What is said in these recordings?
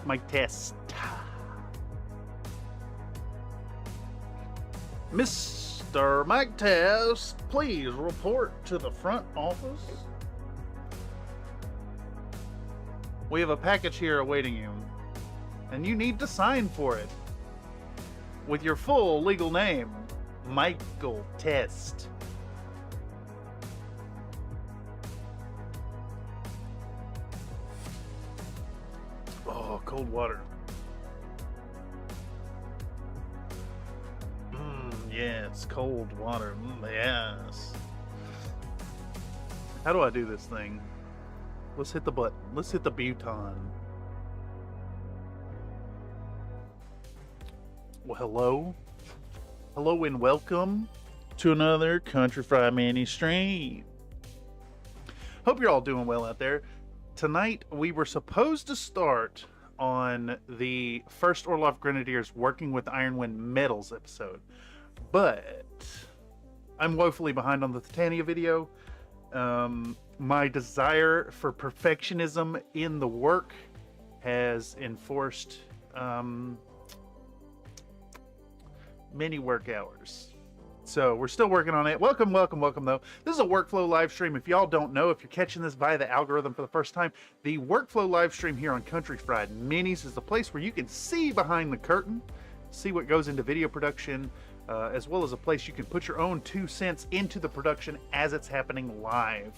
Mic test. Mr. Mic test, please report to the front office. We have a package here awaiting you, and you need to sign for it with your full legal name, Michael Test. Oh, cold water. Yes, cold water. Yes. How do I do this thing? Let's hit the button. Let's hit the button. Well, hello. Hello and welcome to another Country Fried Mini stream. Hope you're all doing well out there. Tonight, we were supposed to start on the first Orloff Grenadiers working with Ironwind Metals episode, but I'm woefully behind on the Titania video. My desire for perfectionism in the work has enforced many work hours. So we're still working on it. Welcome though. This is a workflow live stream. If y'all don't know, if you're catching this via the algorithm for the first time, the workflow live stream here on Country Fried Minis is the place where you can see behind the curtain, see what goes into video production, as well as a place you can put your own 2 cents into the production as it's happening live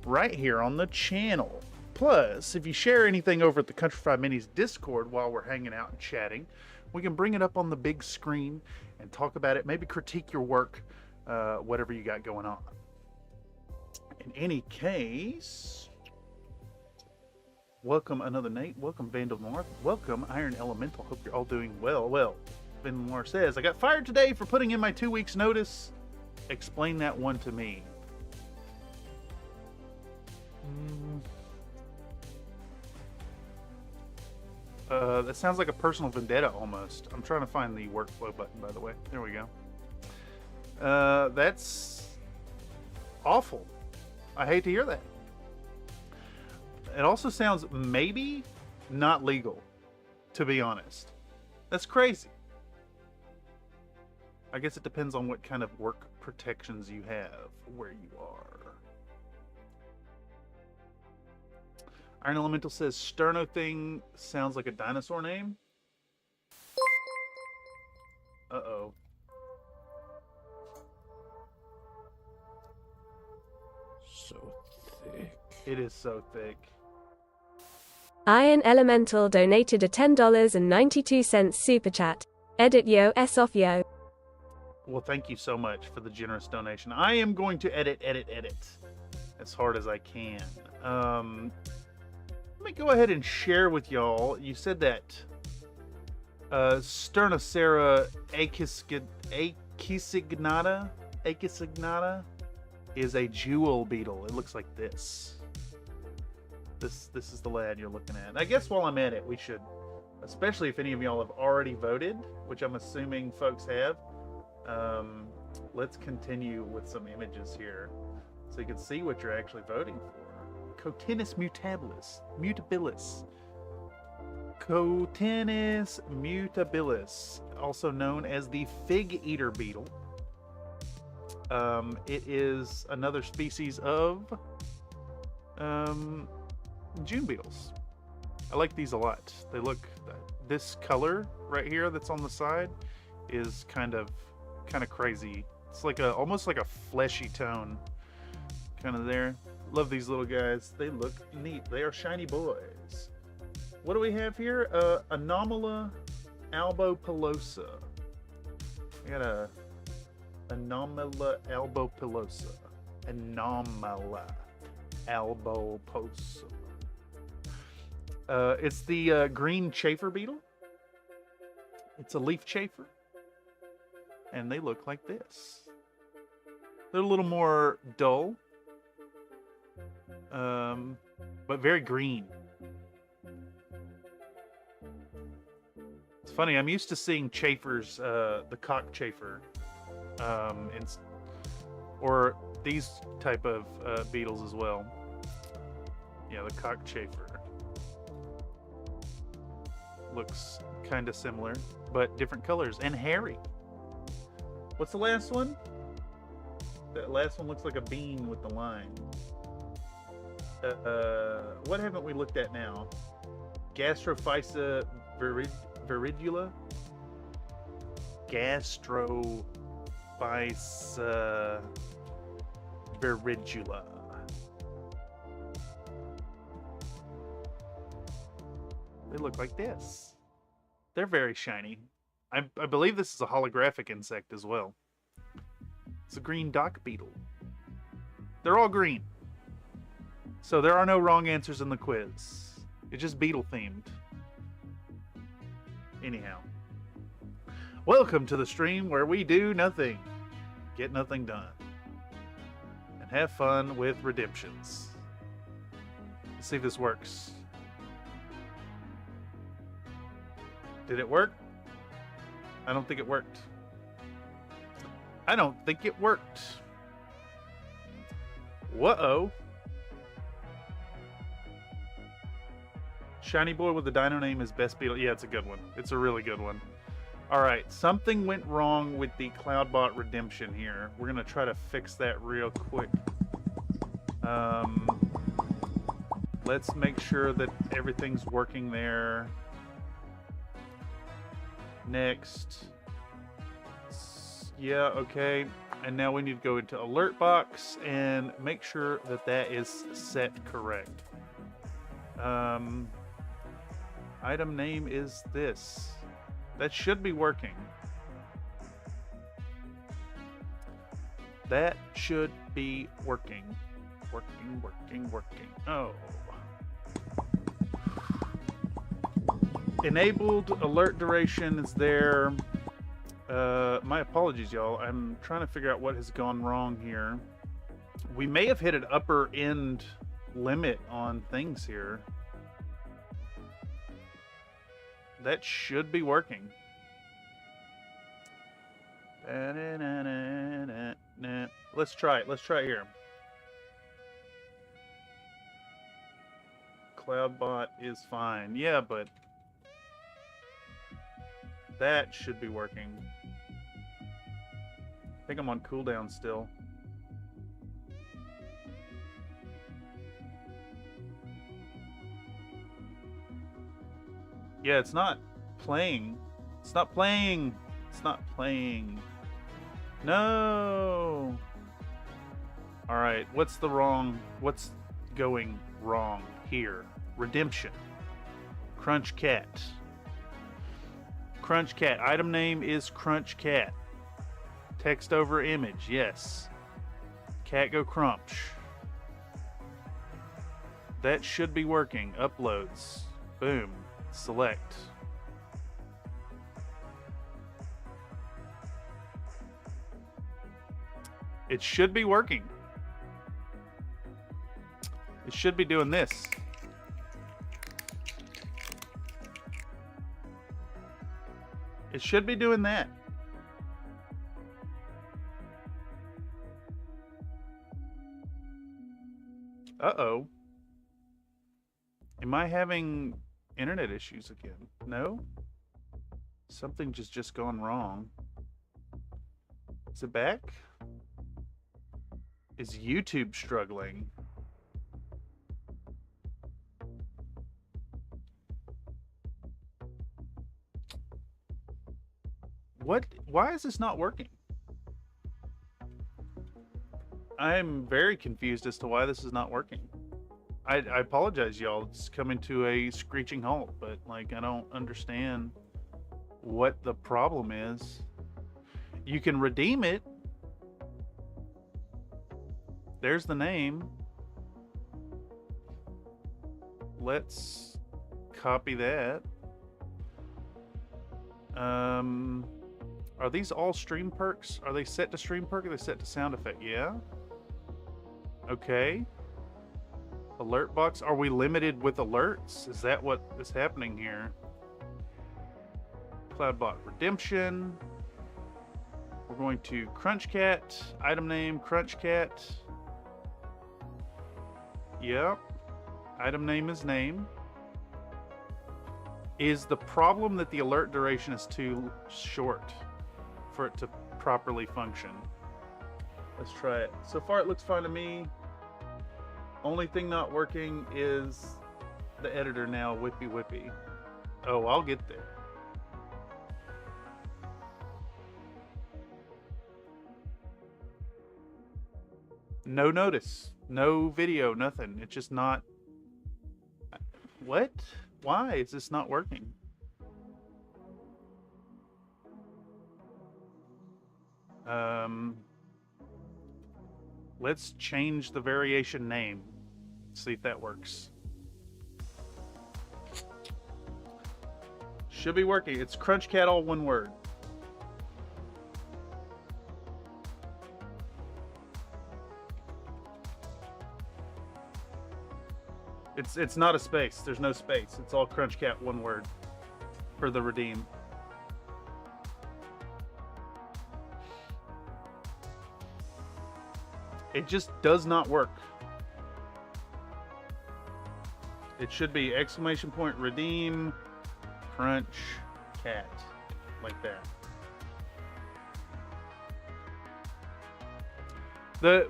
right here on the channel. Plus, if you share anything over at the Country Fried Minis Discord while we're hanging out and chatting, we can bring it up on the big screen and talk about it, maybe critique your work, whatever you got going on. In any case, welcome Another Nate, welcome Vandal North, welcome Iron Elemental, hope you're all doing well. Well, Vandal North says, I got fired today for putting in my 2 weeks notice. Explain that one to me. That sounds like a personal vendetta almost. I'm trying to find the workflow button, by the way. There we go. That's awful. I hate to hear that. It also sounds maybe not legal, to be honest. That's crazy. I guess it depends on what kind of work protections you have where you are. Iron Elemental says Sterno thing sounds like a dinosaur name. Uh-oh. So thick. It is so thick. Iron Elemental donated a $10.92 super chat. Edit yo s off yo. Well, thank you so much for the generous donation. I am going to edit as hard as I can. Let me go ahead and share with y'all. You said that Sternocera achisignata is a jewel beetle. It looks like this. This is the lad you're looking at. And I guess while I'm at it, we should, especially if any of y'all have already voted, which I'm assuming folks have, let's continue with some images here so you can see what you're actually voting for. Cotinus mutabilis. Cotinus mutabilis, also known as the fig eater beetle. It is another species of June beetles. I like these a lot. They look, this color right here that's on the side is kind of crazy. It's like almost like a fleshy tone kind of there. Love these little guys. They look neat. They are shiny boys. What do we have here? Anomala albopilosa. We got a Anomala albopilosa. Anomala albopilosa. It's the green chafer beetle. It's a leaf chafer. And they look like this. They're a little more dull. But very green. It's funny, I'm used to seeing chafers, the cockchafer, or these type of beetles as well. Yeah, the cockchafer. looks kind of similar, but different colors and hairy. What's the last one? That last one looks like a bean with the line. What haven't we looked at now? Gastrophysa viridula? Gastrophysa viridula. They look like this. They're very shiny. I believe this is a holographic insect as well. It's a green dock beetle. They're all green. So there are no wrong answers in the quiz. It's just beetle themed. Anyhow. Welcome to the stream where we do nothing. Get nothing done. And have fun with redemptions. Let's see if this works. Did it work? I don't think it worked. I don't think it worked. Whoa. Shiny boy with the dino name is Best Beetle. Yeah, it's a good one. It's a really good one. All right, something went wrong with the Cloudbot redemption here. We're gonna try to fix that real quick. Let's make sure that everything's working there. Next. Yeah, okay. And now we need to go into alert box and make sure that that is set correct. Item name is this. That should be working. That should be working. Working. Oh. Enabled alert duration is there. My apologies, y'all. I'm trying to figure out what has gone wrong here. We may have hit an upper end limit on things here. That should be working. Let's try it. Let's try it here. Cloudbot is fine. Yeah, but that should be working. I think I'm on cooldown still. Yeah, it's not playing. It's not playing. It's not playing. No. All right, what's going wrong here? Redemption. Crunch Cat. Crunch Cat. Item name is Crunch Cat. Text over image, yes. Cat go crunch. That should be working. Uploads. Boom. Select. It should be working. It should be doing this. It should be doing that. Uh-oh. Am I having internet issues again? No? Something just gone wrong. Is it back? Is YouTube struggling? What? Why is this not working? I'm very confused as to why this is not working. I apologize, y'all. It's coming to a screeching halt, but like I don't understand what the problem is. You can redeem it. There's the name. Let's copy that. Are these all stream perks? Are they set to stream perk or are they set to sound effect? Yeah. Okay. Alert box. Are we limited with alerts? Is that what is happening here? Cloudbot redemption. We're going to Crunch Cat. Item name Crunch Cat. Yep. Item name is name. Is the problem that the alert duration is too short for it to properly function? Let's try it. So far it looks fine to me. Only thing not working is the editor now, whippy whippy. Oh, I'll get there. No notice, no video, nothing. It's just not. What? Why is this not working? Let's change the variation name. See if that works. Should be working. It's Crunch Cat, all one word. It's not a space. There's no space. It's all Crunch Cat, one word for the redeem. It just does not work. It should be exclamation point redeem Crunch Cat, like that.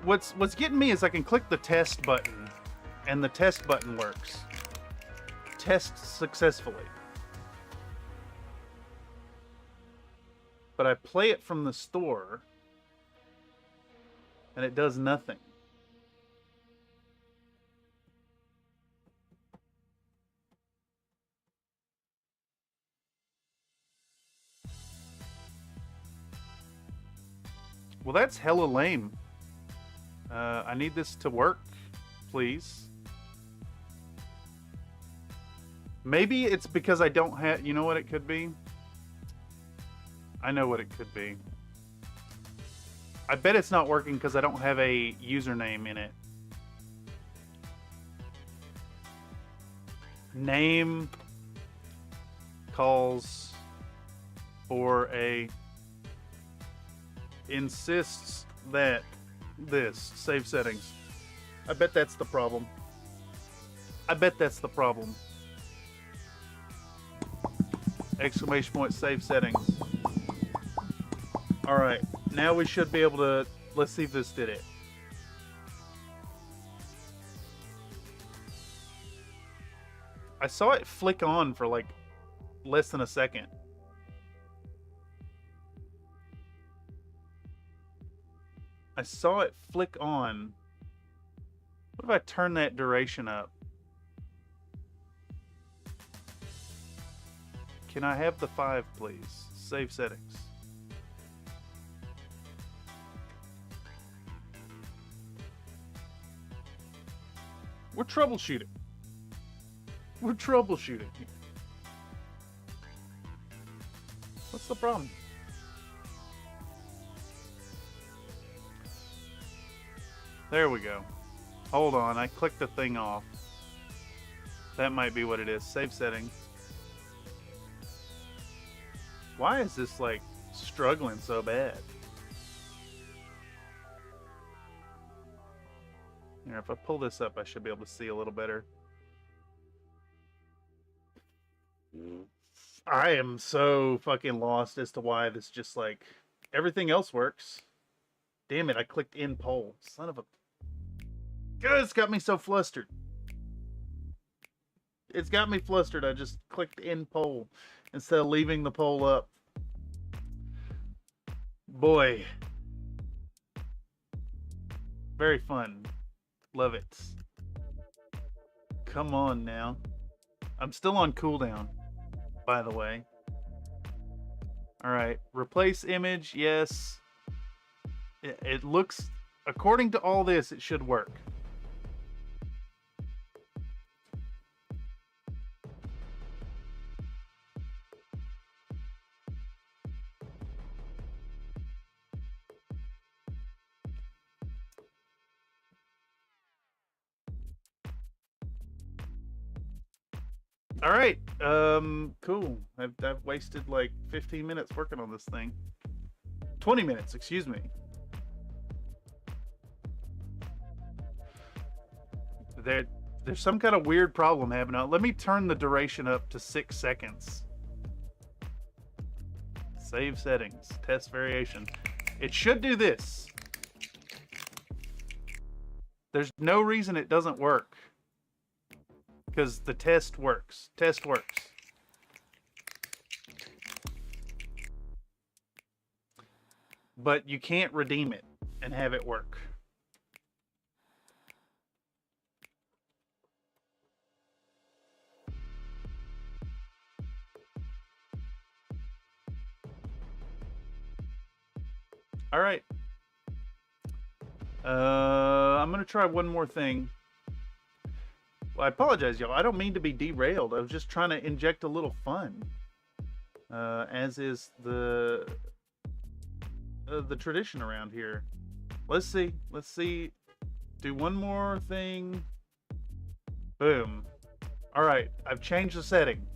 What's getting me is I can click the test button and the test button works. Test successfully. But I play it from the store and it does nothing. Well, that's hella lame. I need this to work, please. Maybe it's because I don't have... You know what it could be? I know what it could be. I bet it's not working because I don't have a username in it. Name calls for a... insists that this. Save settings. I bet that's the problem. I bet that's the problem. Exclamation point, save settings. Alright, now we should be able to... Let's see if this did it. I saw it flick on for like less than a second. I saw it flick on. What if I turn that duration up? Can I have the 5, please? Save settings. We're troubleshooting. We're troubleshooting here. What's the problem? There we go. Hold on, I clicked the thing off. That might be what it is. Save setting. Why is this like struggling so bad? Here, if I pull this up, I should be able to see a little better. I am so fucking lost as to why this just like... Everything else works. Damn it, I clicked in poll. Son of a... It's got me so flustered. It's got me flustered. I just clicked in poll instead of leaving the poll up. Boy. Very fun. Love it. Come on now. I'm still on cooldown, by the way. Alright. Replace image. Yes. It looks... According to all this, it should work. All right, cool. I've wasted like 15 minutes working on this thing. 20 minutes, excuse me. There, There's some kind of weird problem happening. Let me turn the duration up to 6 seconds. Save settings, test variation. It should do this. There's no reason it doesn't work. Because the test works. Test works. But you can't redeem it and have it work. All right. I'm going to try one more thing. Well, I apologize, y'all. I don't mean to be derailed. I was just trying to inject a little fun. As is the tradition around here. Let's see. Let's see. Do one more thing. Boom. All right. I've changed the setting.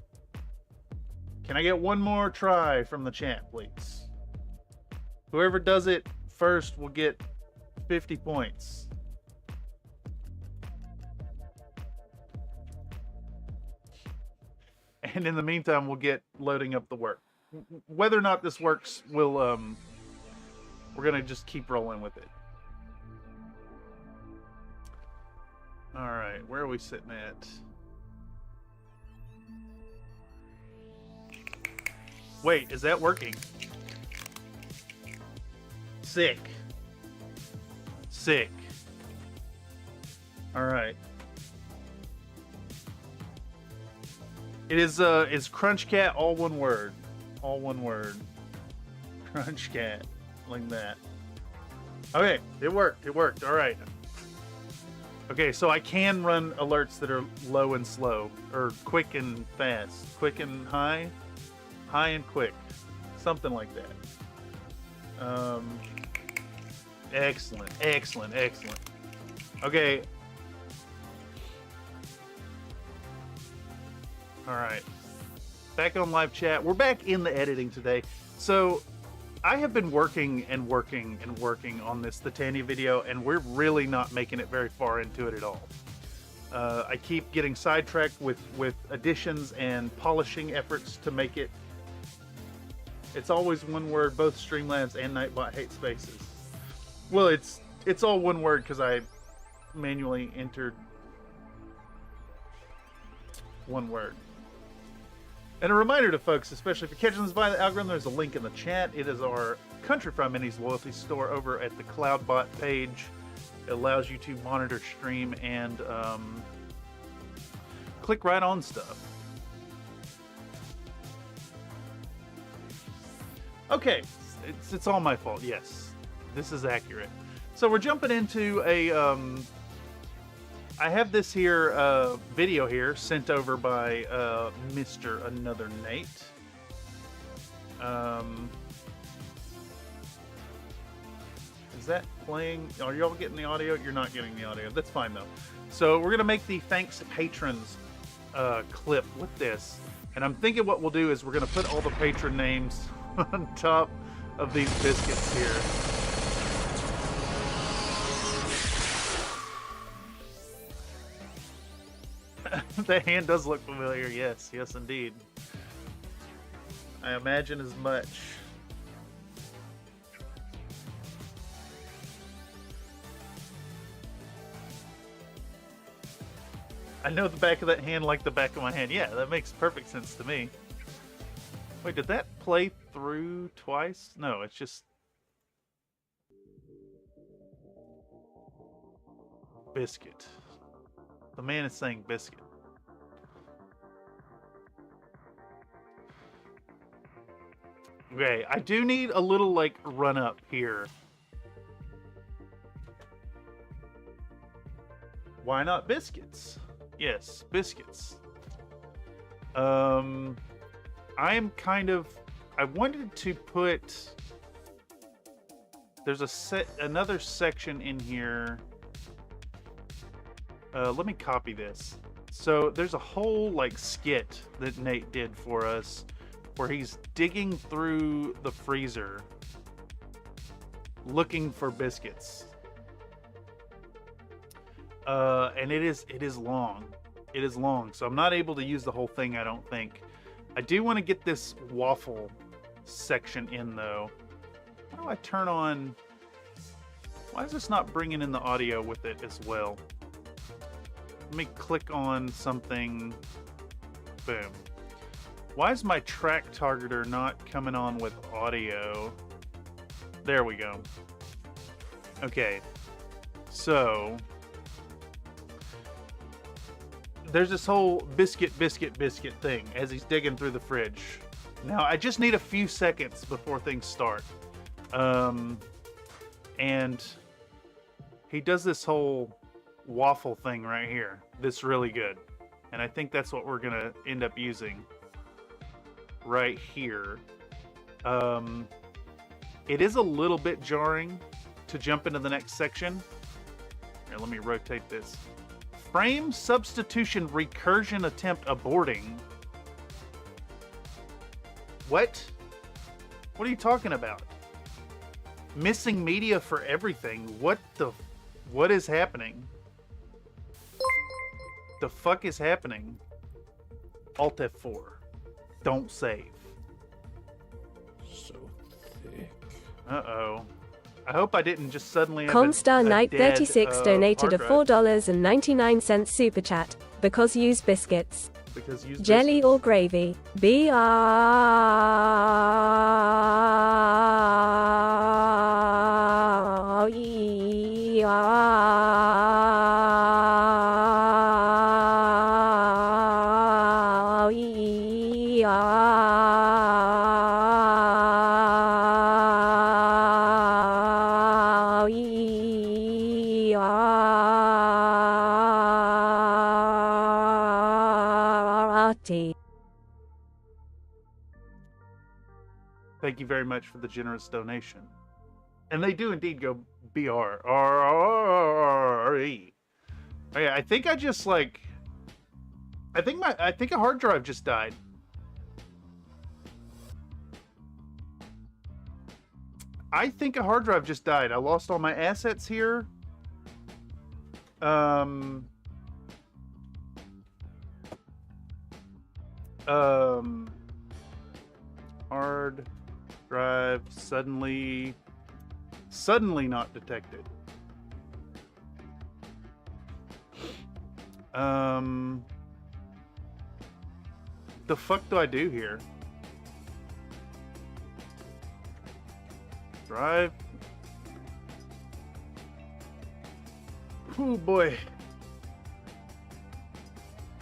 Can I get one more try from the chat, please? Whoever does it first will get 50 points. And in the meantime, we'll get loading up the work. Whether or not this works, we'll we're gonna just keep rolling with it. All right, where are we sitting at? Wait, is that working? Sick. Sick. All right. It is Crunch Cat, all one word. All one word. Crunch Cat. Like that. Okay, it worked. It worked. All right. Okay, so I can run alerts that are low and slow, or quick and fast. Quick and high. High and quick. Something like that. Excellent, excellent, excellent. Okay. All right. Back on live chat. We're back in the editing today. So I have been working and working and working on this Titania video, and we're really not making it very far into it at all. I keep getting sidetracked with additions and polishing efforts to make it. It's always one word. Both Streamlabs and Nightbot hate spaces. Well, it's all one word because I manually entered one word. And a reminder to folks, especially if you're catching this by the algorithm, there's a link in the chat. It is our Country Fried Minis loyalty store over at the CloudBot page. It allows you to monitor, stream, and click right on stuff. Okay, it's all my fault. Yes. This is accurate. So we're jumping into a, I have this here video here sent over by Mr. Another Nate. Is that playing? Are y'all getting the audio? You're not getting the audio. That's fine though. So we're gonna make the thanks patrons clip with this. And I'm thinking what we'll do is we're gonna put all the patron names on top of these biscuits here. That hand does look familiar. Yes, yes indeed. I imagine as much. I know the back of that hand like the back of my hand. Yeah, that makes perfect sense to me. Wait, did that play through twice? No, it's just... Biscuit. The man is saying biscuit. Okay, I do need a little, like, run up here. Why not biscuits? Yes, biscuits. I'm kind of... I wanted to put... There's another section in here. Let me copy this. So there's a whole like skit that Nate did for us where he's digging through the freezer looking for biscuits. And it is long. It is long, so I'm not able to use the whole thing, I don't think. I do want to get this waffle section in, though. How do I turn on... Why is this not bringing in the audio with it as well? Let me click on something. Boom. Why is my track targeter not coming on with audio? There we go. Okay. So... there's this whole biscuit thing as he's digging through the fridge. Now, I just need a few seconds before things start. And he does this whole waffle thing right here. That's really good. And I think that's what we're going to end up using right here. It is a little bit jarring to jump into the next section. Here, let me rotate this. Frame substitution recursion attempt aborting. What? What are you talking about? Missing media for everything. What is happening? The fuck is happening? Alt F4. Don't save. So thick. Uh-oh. I hope I didn't just suddenly have Comstar a Knight dead, 36 donated a hard drive. $4.99 super chat. Because use biscuits. Because use Jelly or gravy. Thank you very much for the generous donation. And they do indeed go BRRRE. Okay, I think I just like I think a hard drive just died. I think a hard drive just died. I lost all my assets here. Hard drive suddenly not detected. The fuck do I do here? Drive. Oh boy.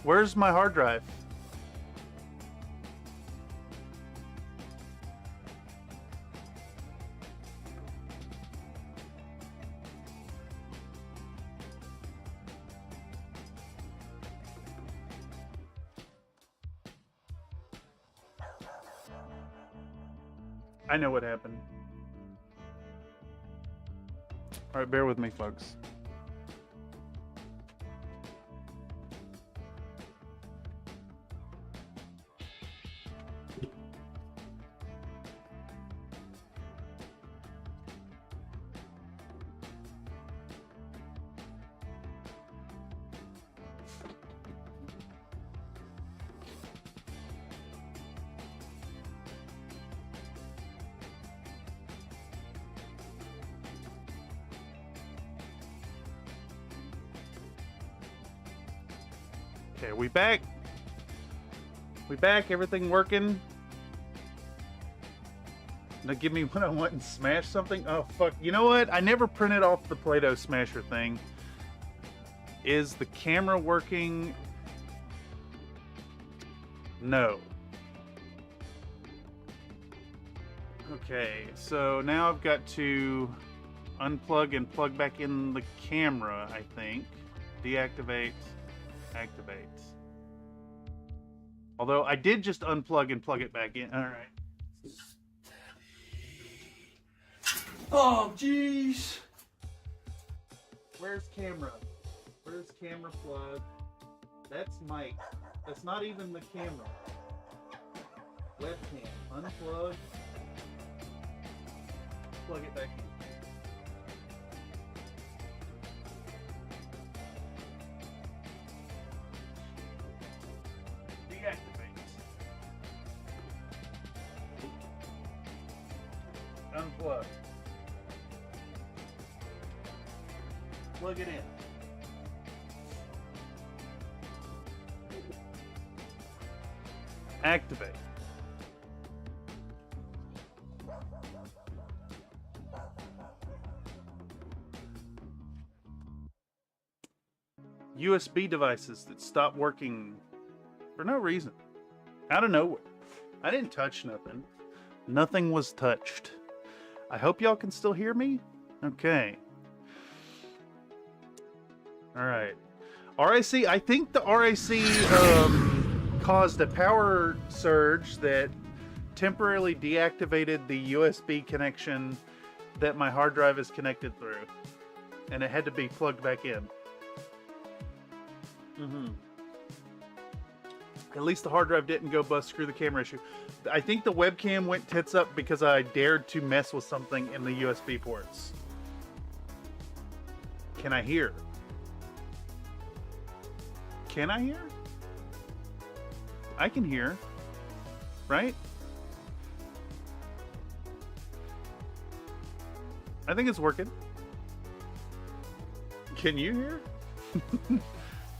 Where's my hard drive? I know what happened. All right, bear with me, folks. Okay, we back. We back. Everything working. Now give me what I want and smash something. Oh, fuck. You know what? I never printed off the Play-Doh smasher thing. Is the camera working? No. Okay, so now I've got to unplug and plug back in the camera, I think. Deactivate. Activate. Although I did just unplug and plug it back in. All right. Oh, jeez. Where's camera? Where's camera plug? That's mic. That's not even the camera. Webcam. Unplug. Plug it back in. plug. Plug it in. Activate. USB devices that stop working for no reason. Out of nowhere. I didn't touch nothing. Nothing was touched. I hope y'all can still hear me. Okay. All right. RAC, I think the RAC caused a power surge that temporarily deactivated the USB connection that my hard drive is connected through. And it had to be plugged back in. At least the hard drive didn't go bust. Screw the camera issue. I think the webcam went tits up because I dared to mess with something in the USB ports. Can I hear? Can I hear? I can hear. Right? I think it's working. Can you hear?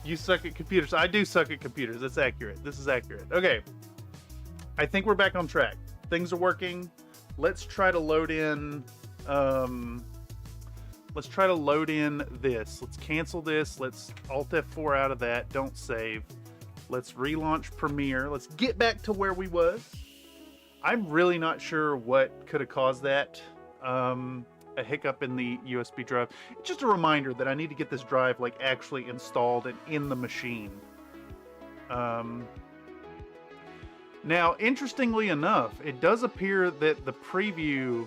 You suck at computers. I do suck at computers. That's accurate. This is accurate. Okay. I think we're back on track. Things are working. Let's try to load in. Let's try to load in this. Let's cancel this. Let's Alt F4 out of that. Don't save. Let's relaunch Premiere. Let's get back to where we was. I'm really not sure what could have caused that. A hiccup in the USB drive. It's just a reminder that I need to get this drive like actually installed and in the machine. Now, interestingly enough, it does appear that the preview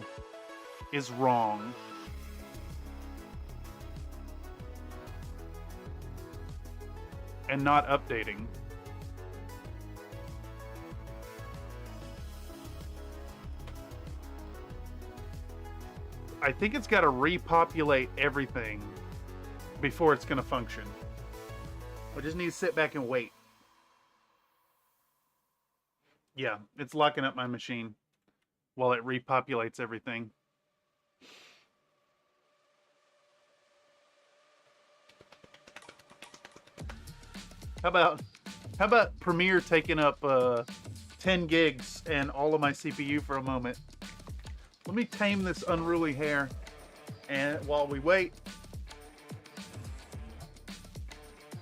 is wrong. And not updating. I think it's got to repopulate everything before it's going to function. We just need to sit back and wait. Yeah, it's locking up my machine while it repopulates everything. How about Premiere taking up 10 gigs and all of my CPU for a moment? Let me tame this unruly hair, and while we wait,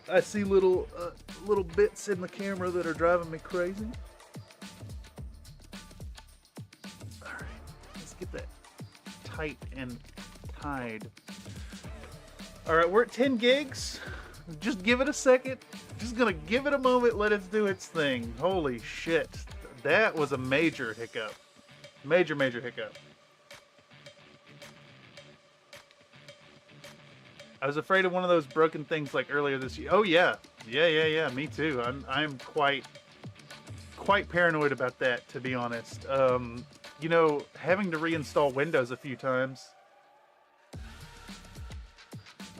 I see little bits in the camera that are driving me crazy. All right, let's get that tight and tied. All right, we're at 10 gigs. Just give it a second. Just gonna give it a moment, let it do its thing. Holy shit, that was a major hiccup. Major hiccup. I was afraid of one of those broken things like earlier this year. Oh yeah, me too. I'm quite paranoid about that, to be honest. You know, having to reinstall Windows a few times.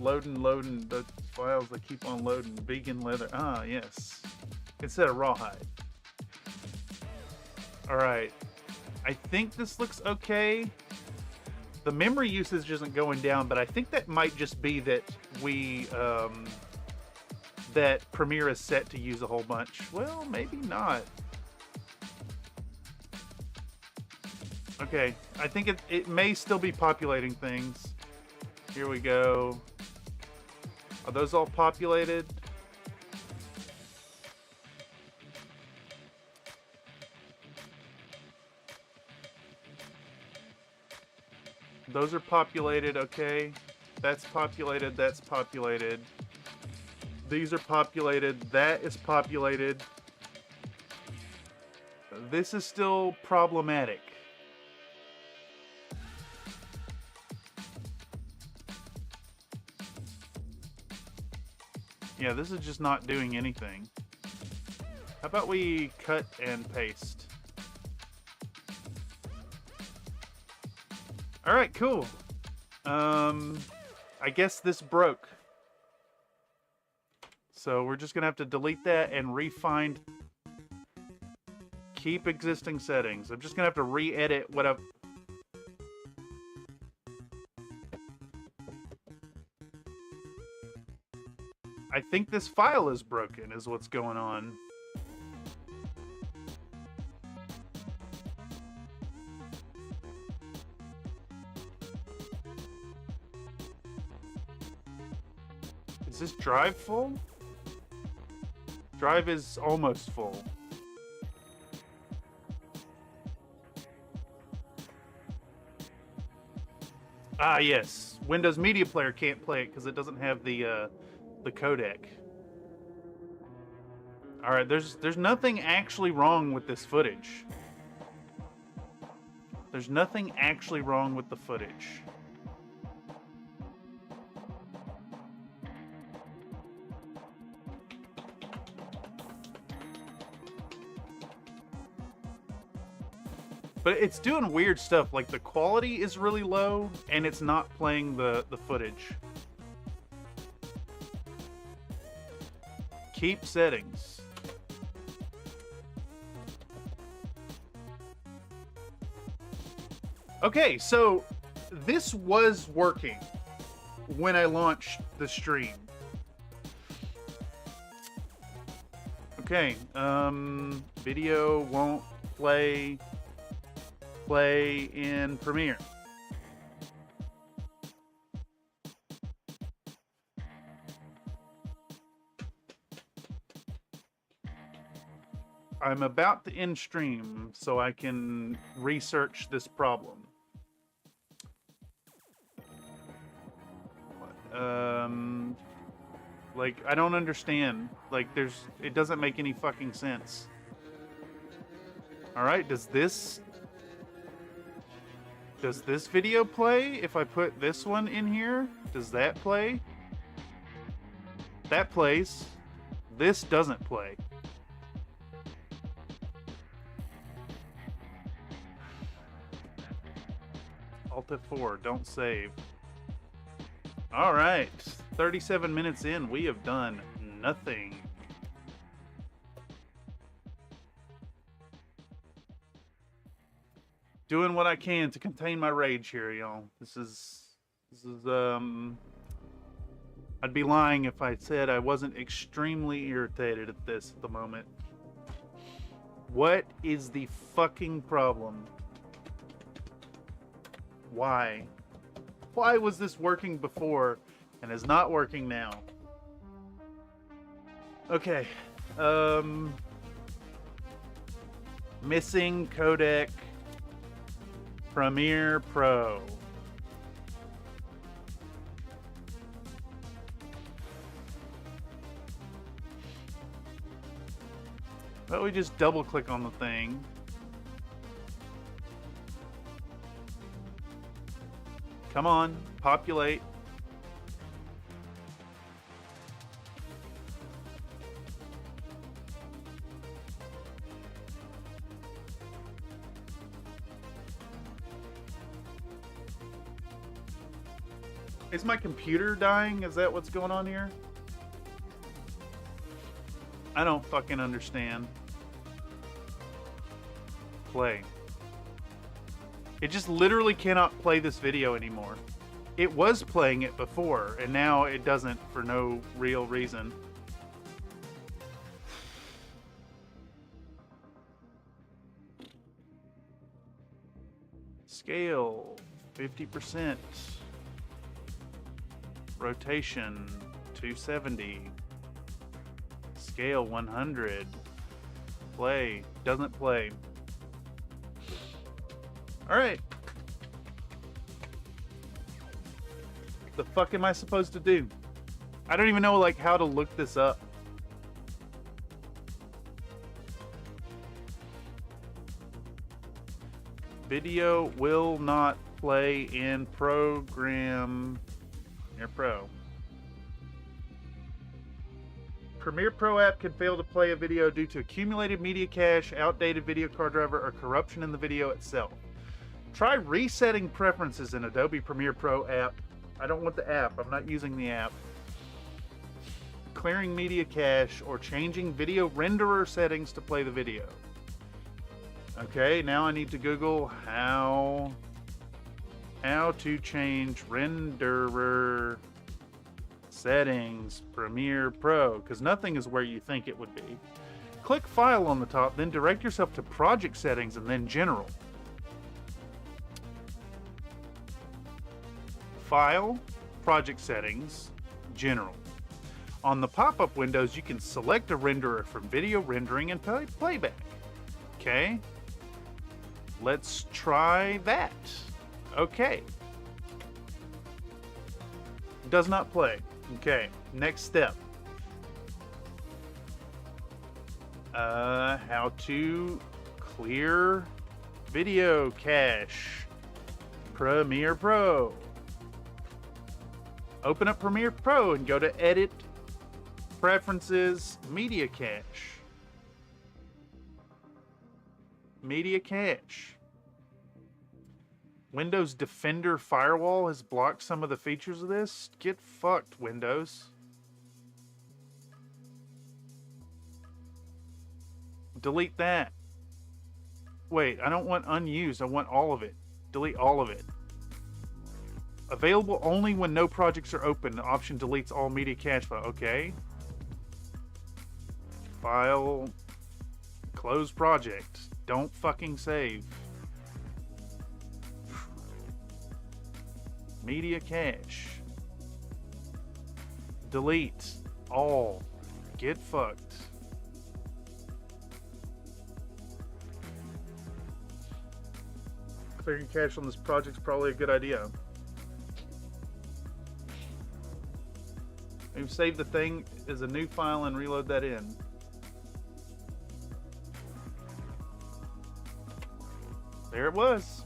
Loading the files that keep on loading. Vegan leather. Ah, yes. Instead of rawhide. Alright. I think this looks okay. The memory usage isn't going down, but I think that might just be that that Premiere is set to use a whole bunch. Well, maybe not. Okay, I think it may still be populating things. Here we go. Are those all populated? Those are populated, okay. That's populated, that's populated. These are populated, that is populated. This is still problematic. Yeah, this is just not doing anything. How about we cut and paste? Alright, cool. I guess this broke. So we're just gonna have to delete that and re-find. Keep existing settings. I'm just gonna have to re-edit what I've... I think this file is broken, is what's going on. Is this drive full? Drive is almost full. Ah, yes. Windows Media Player can't play it because it doesn't have the codec. All right, there's nothing actually wrong with this footage. There's nothing actually wrong with the footage. But it's doing weird stuff, like the quality is really low and it's not playing the footage. Keep settings. Okay, so this was working when I launched the stream. Okay, video won't play in Premiere. I'm about to end stream so I can research this problem. Like, I don't understand. Like, it doesn't make any fucking sense. Alright, does this video play if I put this one in here? Does that play? That plays. This doesn't play. Alt F4, don't save. Alright, 37 minutes in, we have done nothing. Doing what I can to contain my rage here, y'all. This is I'd be lying if I said I wasn't extremely irritated at this at the moment. What is the fucking problem? Why? Why was this working before and is not working now? Okay. Missing codec. Premiere Pro. But we just double click on the thing. Come on, populate. Is my computer dying? Is that what's going on here? I don't fucking understand. Play. It just literally cannot play this video anymore. It was playing it before, and now it doesn't for no real reason. Scale, 50%. Rotation, 270. Scale, 100. Play, doesn't play. Alright. The fuck am I supposed to do? I don't even know, like, how to look this up. Video will not play in program. Premiere Pro. Premiere Pro app can fail to play a video due to accumulated media cache, outdated video card driver, or corruption in the video itself. Try resetting preferences in Adobe Premiere Pro app. I don't want the app. I'm not using the app. Clearing media cache or changing video renderer settings to play the video. Okay, now I need to Google how to change renderer Settings, Premiere Pro, because nothing is where you think it would be. Click File on the top, then direct yourself to Project Settings and then General. File, Project Settings, General. On the pop-up windows, you can select a renderer from video rendering and playback. Okay. Let's try that. Okay. Does not play. Okay. Next step. How to clear video cache. Premiere Pro. Open up Premiere Pro and go to Edit, Preferences, Media Cache. Media Cache. Windows Defender Firewall has blocked some of the features of this. Get fucked, Windows. Delete that. Wait, I don't want unused. I want all of it. Delete all of it. Available only when no projects are open. The option deletes all media cache file. Okay. File. Close project. Don't fucking save. Media cache. Delete all. Get fucked. Clearing cache on this project's probably a good idea. Maybe save the thing as a new file and reload that in. There it was.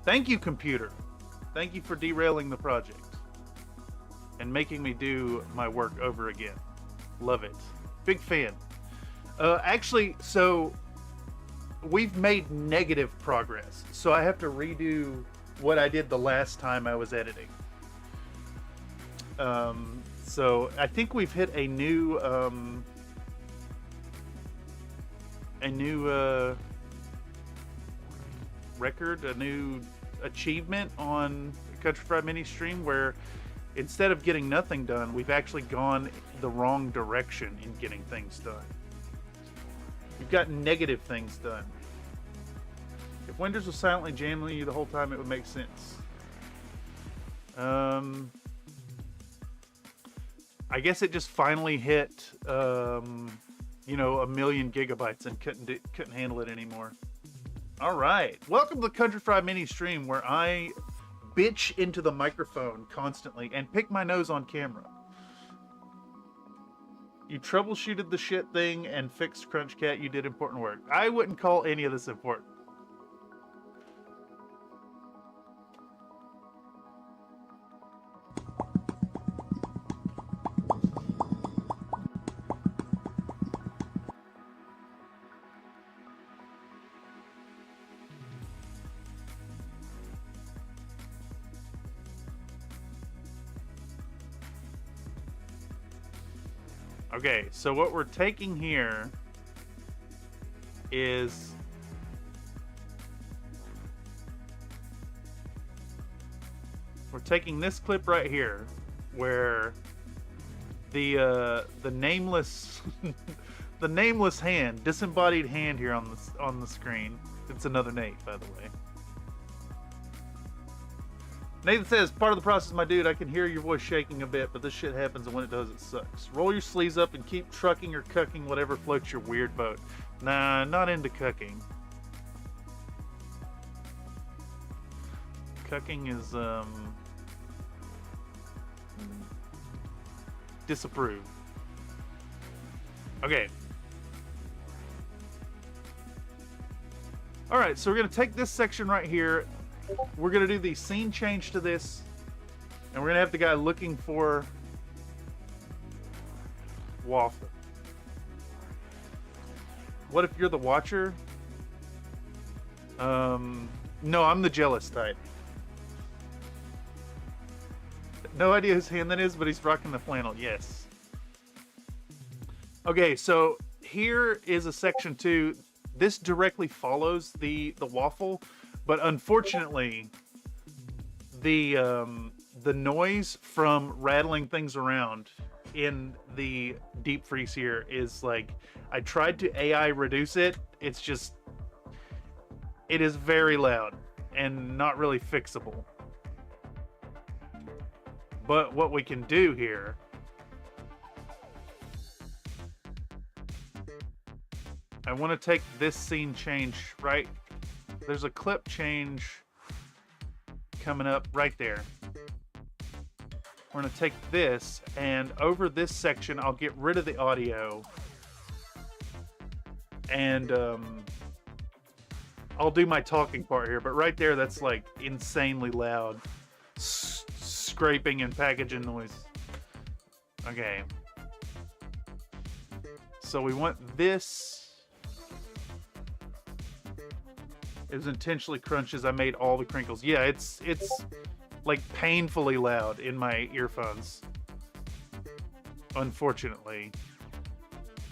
Thank you, computer. Thank you for derailing the project and making me do my work over again. Love it. Big fan. Actually, so we've made negative progress. So I have to redo what I did the last time I was editing. So I think we've hit a new record, a new achievement on Country Fried Mini Stream, where instead of getting nothing done, we've actually gone the wrong direction in getting things done. We've got negative things done. If Windows was silently jamming you the whole time, it would make sense. I guess it just finally hit, you know, 1 million gigabytes and couldn't handle it anymore. All right, welcome to the Country Fried Mini Stream, where I bitch into the microphone constantly and pick my nose on camera. You troubleshooted the shit thing and fixed CrunchCat. You did important work. I wouldn't call any of this important. Okay, so what we're taking here is we're taking this clip right here where the nameless the nameless hand, disembodied hand here on the screen. It's another Nate, by the way. Nathan says, part of the process, my dude, I can hear your voice shaking a bit, but this shit happens, and when it does, it sucks. Roll your sleeves up and keep trucking or cucking whatever floats your weird boat. Nah, not into cucking. Cucking is, disapprove. Okay. Alright, so we're going to take this section right here. We're going to do the scene change to this, and we're going to have the guy looking for waffle. What if you're the watcher? No, I'm the jealous type. No idea whose hand that is, but he's rocking the flannel. Yes. Okay, so here is a section 2. This directly follows the waffle. But unfortunately, the noise from rattling things around in the deep freeze here is like, I tried to AI reduce it. It's just, it is very loud and not really fixable. But what we can do here, I want to take this scene change, right? There's a clip change coming up right there. We're going to take this, and over this section, I'll get rid of the audio. And I'll do my talking part here. But right there, that's like insanely loud. Scraping and packaging noise. Okay. So we want this. It was intentionally crunched as I made all the crinkles. Yeah, it's like painfully loud in my earphones. Unfortunately.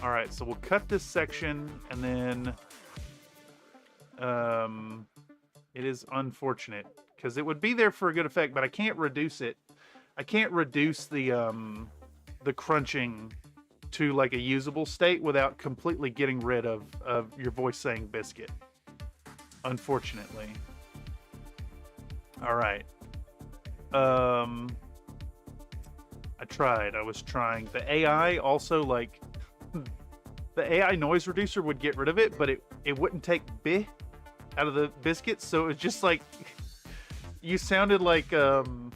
All right, so we'll cut this section, and then it is unfortunate because it would be there for a good effect, but I can't reduce it. I can't reduce the crunching to like a usable state without completely getting rid of your voice saying biscuit. Unfortunately. All right. I was trying. The AI also, like, the AI noise reducer would get rid of it, but it wouldn't take "b" out of the biscuit, so it was just like, you sounded like an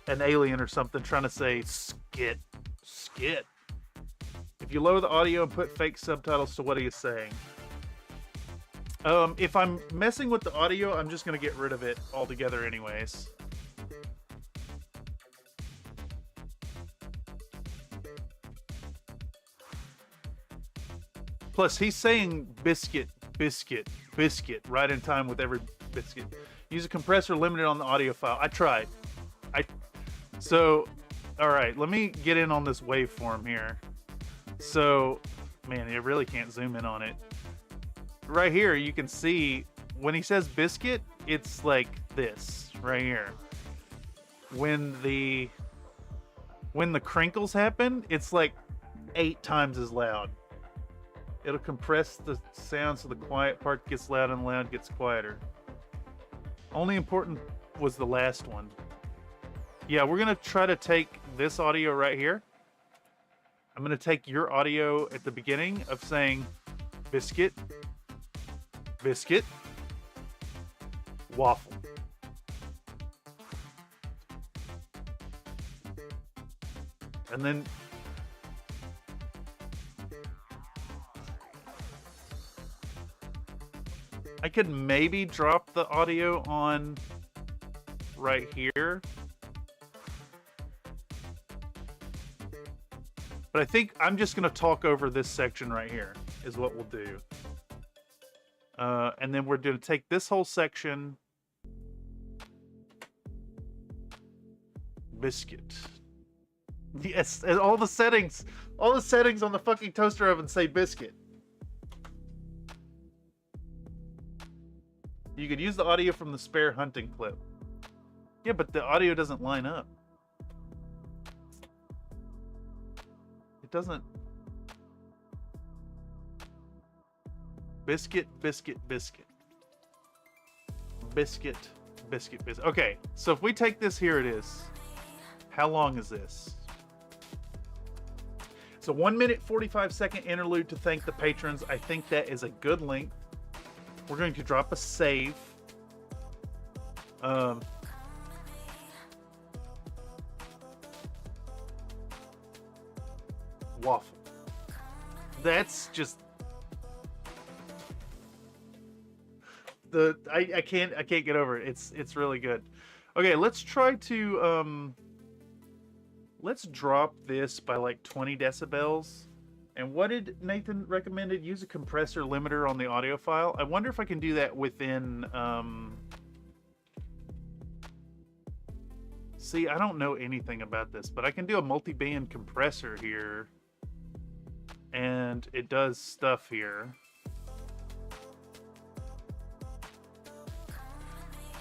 alien or something trying to say skit. If you lower the audio and put fake subtitles to what he is saying. If I'm messing with the audio, I'm just going to get rid of it altogether anyways. Plus, he's saying biscuit, biscuit, biscuit right in time with every biscuit. Use a compressor limited on the audio file. I tried. So, all right, let me get in on this waveform here. So, man, I really can't zoom in on it. Right here, you can see when he says biscuit, it's like this right here. When the crinkles happen, it's like 8 times as loud. It'll compress the sound so the quiet part gets loud and loud gets quieter. Only important was the last one. Yeah, we're gonna try to take this audio right here. I'm gonna take your audio at the beginning of saying biscuit, biscuit, waffle. And then I could maybe drop the audio on right here. But I think I'm just going to talk over this section right here is what we'll do. And then we're going to take this whole section. Biscuit. Yes, and all the settings on the fucking toaster oven say biscuit. You could use the audio from the spare hunting clip. Yeah, but the audio doesn't line up. It doesn't. Biscuit, biscuit, biscuit. Biscuit, biscuit, biscuit. Okay, so if we take this, here it is. How long is this? It's a 1 minute 45-second interlude to thank the patrons. I think that is a good length. We're going to drop a save. Waffle. That's just I can't get over it. It's really good. Okay, let's try to let's drop this by like 20 decibels. And what did Nathan recommended? Use a compressor limiter on the audio file. I wonder if I can do that within see, I don't know anything about this, but I can do a multi-band compressor here. And it does stuff here.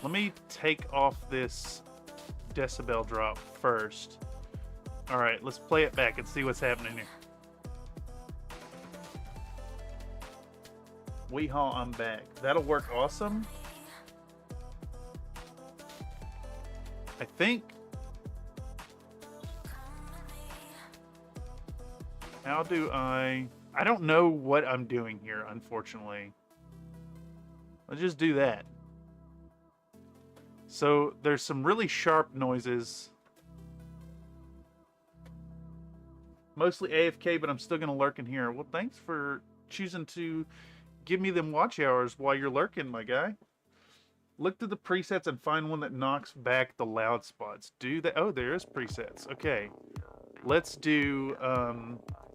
Let me take off this decibel drop first. All right, let's play it back and see what's happening here. Weehaw, I'm back. That'll work awesome. I think. How do I don't know what I'm doing here, unfortunately. Let's just do that. So there's some really sharp noises. Mostly AFK, but I'm still gonna lurk in here. Well, thanks for choosing to give me them watch hours while you're lurking, my guy. Look through the presets and find one that knocks back the loud spots. Do that. Oh, there is presets. Okay. Let's do,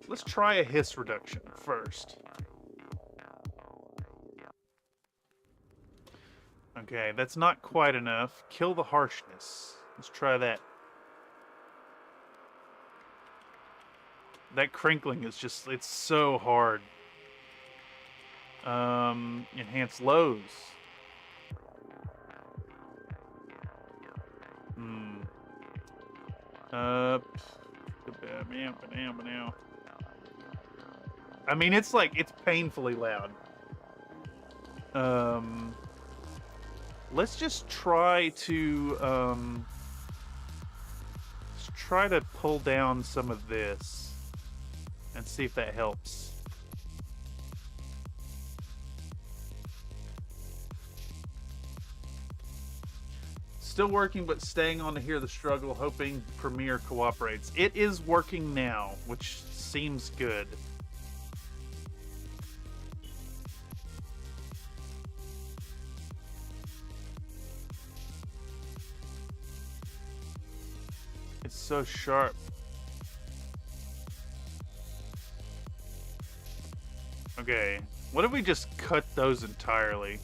let's try a hiss reduction first. Okay, that's not quite enough. Kill the harshness. Let's try that. That crinkling is just, it's so hard. Enhance lows. I mean, it's like, it's painfully loud. Let's just try to, pull down some of this and see if that helps. Still working, but staying on to hear the struggle, hoping Premiere cooperates. It is working now, which seems good. It's so sharp. Okay, what if we just cut those entirely?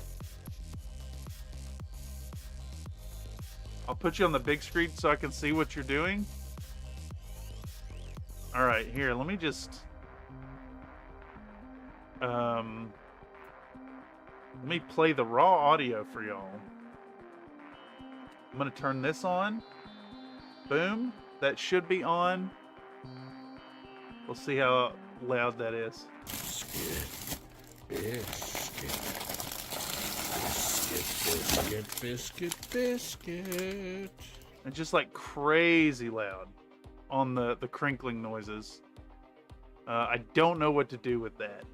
I'll put you on the big screen so I can see what you're doing. All right, here, let me just... let me play the raw audio for y'all. I'm gonna turn this on. Boom, that should be on. We'll see how loud that is. Biscuit. And just like crazy loud on the crinkling noises. I don't know what to do with that.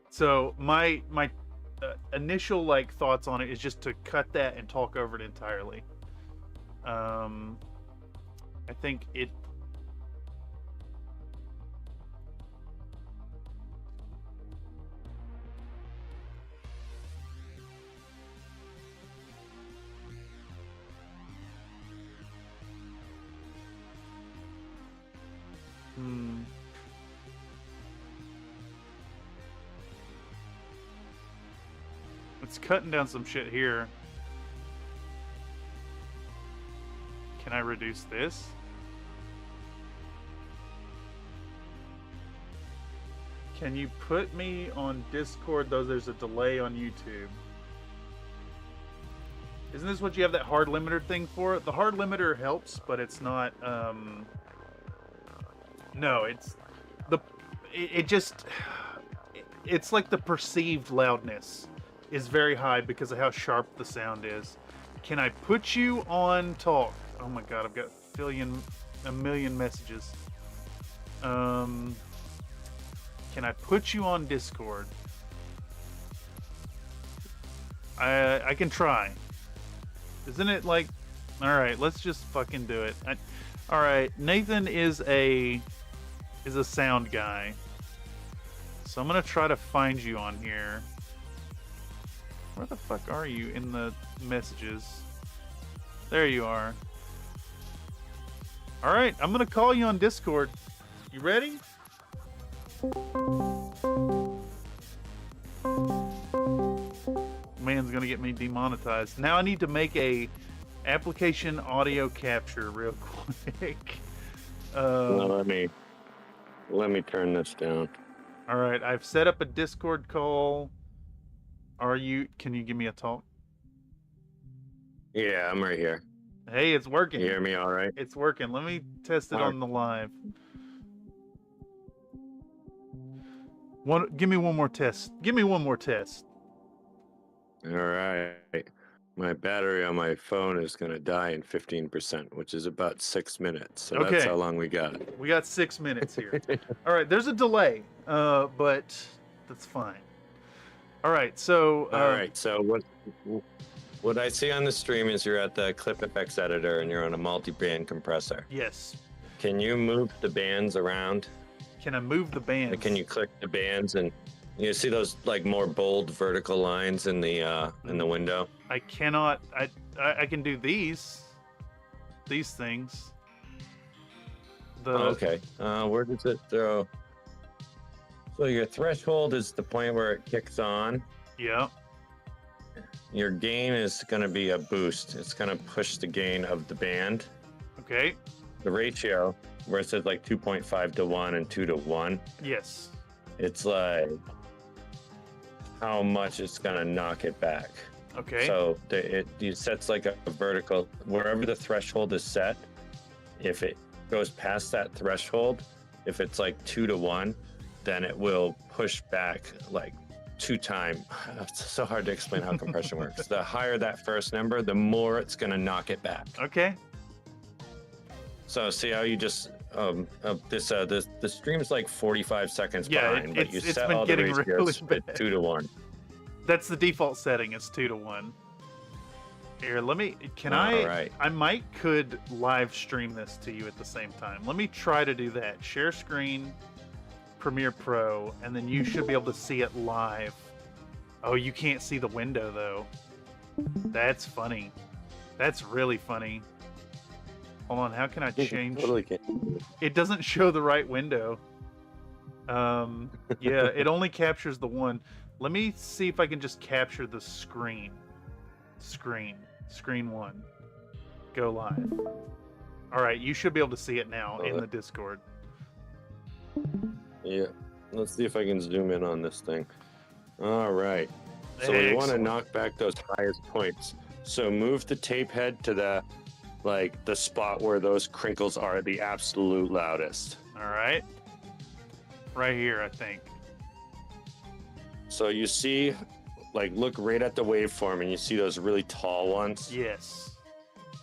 So my initial like thoughts on it is just to cut that and talk over it entirely. I think it. It's cutting down some shit here. Can I reduce this? Can you put me on Discord, though there's a delay on YouTube? Isn't this what you have that hard limiter thing for? The hard limiter helps, but it's not, no, it's it's like the perceived loudness is very high because of how sharp the sound is. Can I put you on talk? Oh my god, I've got a million messages. Can I put you on Discord? I can try. Isn't it like... Alright, let's just fucking do it. Alright, Nathan is a sound guy. So I'm gonna try to find you on here. Where the fuck are you in the messages? There you are. Alright, I'm gonna call you on Discord. You ready? Man's gonna get me demonetized. Now I need to make a application audio capture real quick. Let me turn this down. Alright, I've set up a Discord call. Can you give me a talk? Yeah, I'm right here. Hey, it's working. You hear me all right? It's working. Let me test it All on the live. Give me one more test. Give me one more test. All right. My battery on my phone is going to die in 15%, which is about 6 minutes. So that's Okay. how long we got. We got 6 minutes here. All right, there's a delay, but that's fine. All right, so All right. So what I see on the stream is you're at the Clip FX editor and you're on a multi-band compressor. yes. Can you move the bands around? Can I move the bands? Like, can you click the bands and you see those like more bold vertical lines in the window? I cannot. I can do these things. Okay. Where does it throw? So your threshold is the point where it kicks on. Yeah. Your gain is going to be a boost. It's going to push the gain of the band. Okay. The ratio, where it says like 2.5 to 1 and 2 to 1, Yes. it's like how much it's going to knock it back. Okay. So it sets like a vertical, wherever the threshold is set, if it goes past that threshold, if it's like 2 to 1, then it will push back like 2 times. It's so hard to explain how compression works. The higher that first number, the more it's going to knock it back. Okay. So see how you just the stream's like 45 seconds behind, but you it's set been all the getting ratios really at bad. 2 to 1. That's the default setting. It's 2 to 1. Here, let me. Can All right. I could live stream this to you at the same time. Let me try to do that. Share screen, Premiere Pro, and then you should be able to see it live. Oh, you can't see the window though. That's funny. That's really funny. Hold on, how can I change? Totally can't. It doesn't show the right window. Yeah, it only captures the one. Let me see if I can just capture the screen. Screen 1. Go live. All right, you should be able to see it now in the Discord. Yeah. Let's see if I can zoom in on this thing. All right. So we want to Excellent. knock back those highest points. So move the tape head to the spot where those crinkles are the absolute loudest. All right. Right here, I think. So you see, like, look right at the waveform and you see those really tall ones. Yes.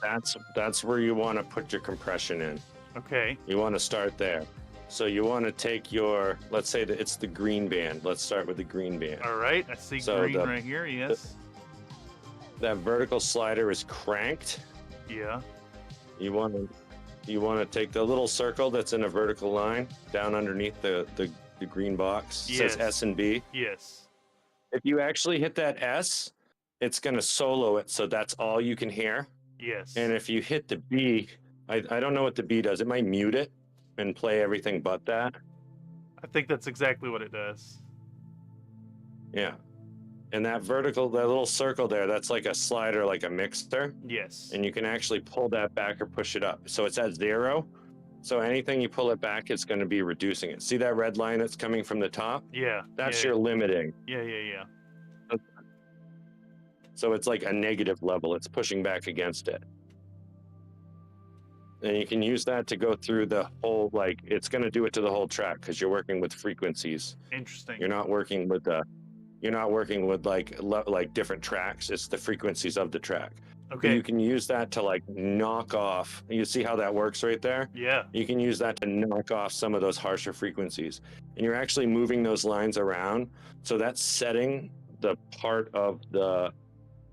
That's where you want to put your compression in. Okay. You want to start there. So you want to take your, let's say that it's the green band. Let's start with the green band. All right. I see So green right here. Yes. That vertical slider is cranked. Yeah. You want to take the little circle that's in a vertical line down underneath the green box. It says S and B. Yes. If you actually hit that S, it's going to solo it, so that's all you can hear. Yes. And if you hit the B, I don't know what the B does. It might mute it and play everything but that. I think that's exactly what it does. Yeah. And that little circle there, that's like a slider, like a mixer. Yes. And you can actually pull that back or push it up. So it's at 0. So anything you pull it back, it's going to be reducing it. See that red line that's coming from the top? Yeah. That's yeah, your limiting. Yeah. So it's like a negative level. It's pushing back against it. And you can use that to go through the whole, like, it's going to do it to the whole track because you're working with frequencies. Interesting. You're not working with like different tracks. It's the frequencies of the track. Okay. But you can use that to like knock off. You see how that works right there? Yeah. You can use that to knock off some of those harsher frequencies. And you're actually moving those lines around. So that's setting the part of the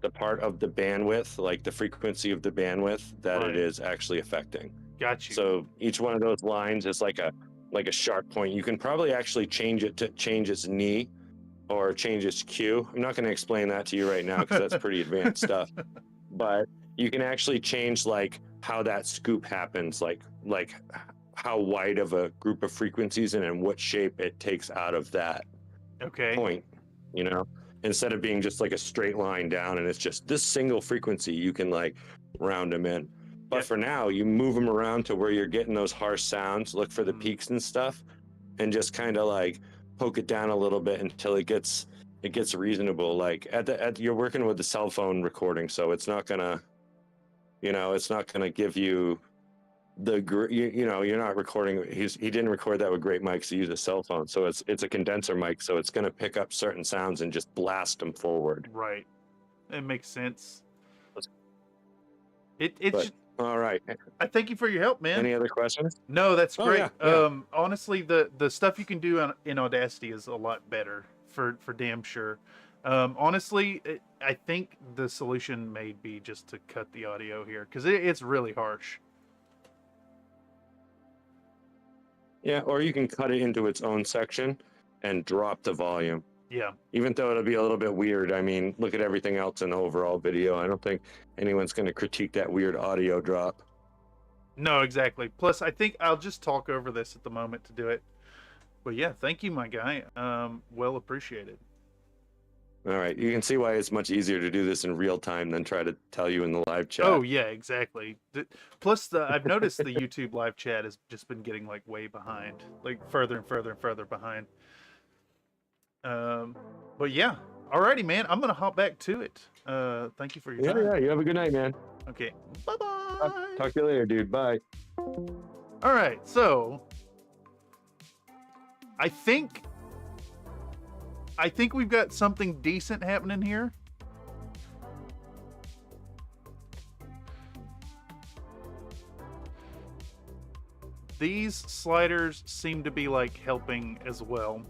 bandwidth, like the frequency of the bandwidth that Right. it is actually affecting. Got you. So each one of those lines is like a sharp point. You can probably actually change it to change its knee or change its Q. I'm not going to explain that to you right now because that's pretty advanced stuff. But you can actually change like how that scoop happens, like how wide of a group of frequencies and in what shape it takes out of that Okay. point, you know? Instead of being just like a straight line down and it's just this single frequency, you can like round them in. But Yep. for now, you move them around to where you're getting those harsh sounds, look for the peaks and stuff, and just kind of like poke it down a little bit until it gets reasonable. Like you're working with the cell phone recording, so it's not gonna You know, it's not going to give you you know, you're not recording. He didn't record that with great mics. He used a cell phone, so it's a condenser mic, so it's going to pick up certain sounds and just blast them forward. Right. It makes sense. All right. I thank you for your help, man. Any other questions? No, that's Oh, great. yeah. Honestly, the stuff you can do in Audacity is a lot better for damn sure. Honestly, I think the solution may be just to cut the audio here because it's really harsh. Yeah, or you can cut it into its own section and drop the volume. Yeah. Even though it'll be a little bit weird. I mean, look at everything else in the overall video. I don't think anyone's going to critique that weird audio drop. No, exactly. Plus, I think I'll just talk over this at the moment to do it. But yeah, thank you, my guy. Well appreciated. All right. You can see why it's much easier to do this in real time than try to tell you in the live chat. Oh yeah, exactly. Plus, I've noticed the YouTube live chat has just been getting like way behind, like further and further and further behind. But yeah, alrighty, man. I'm gonna hop back to it. Thank you for your time. Yeah. You have a good night, man. Okay. Bye bye. Talk to you later, dude. Bye. All right. So, I think we've got something decent happening here. These sliders seem to be like helping as well.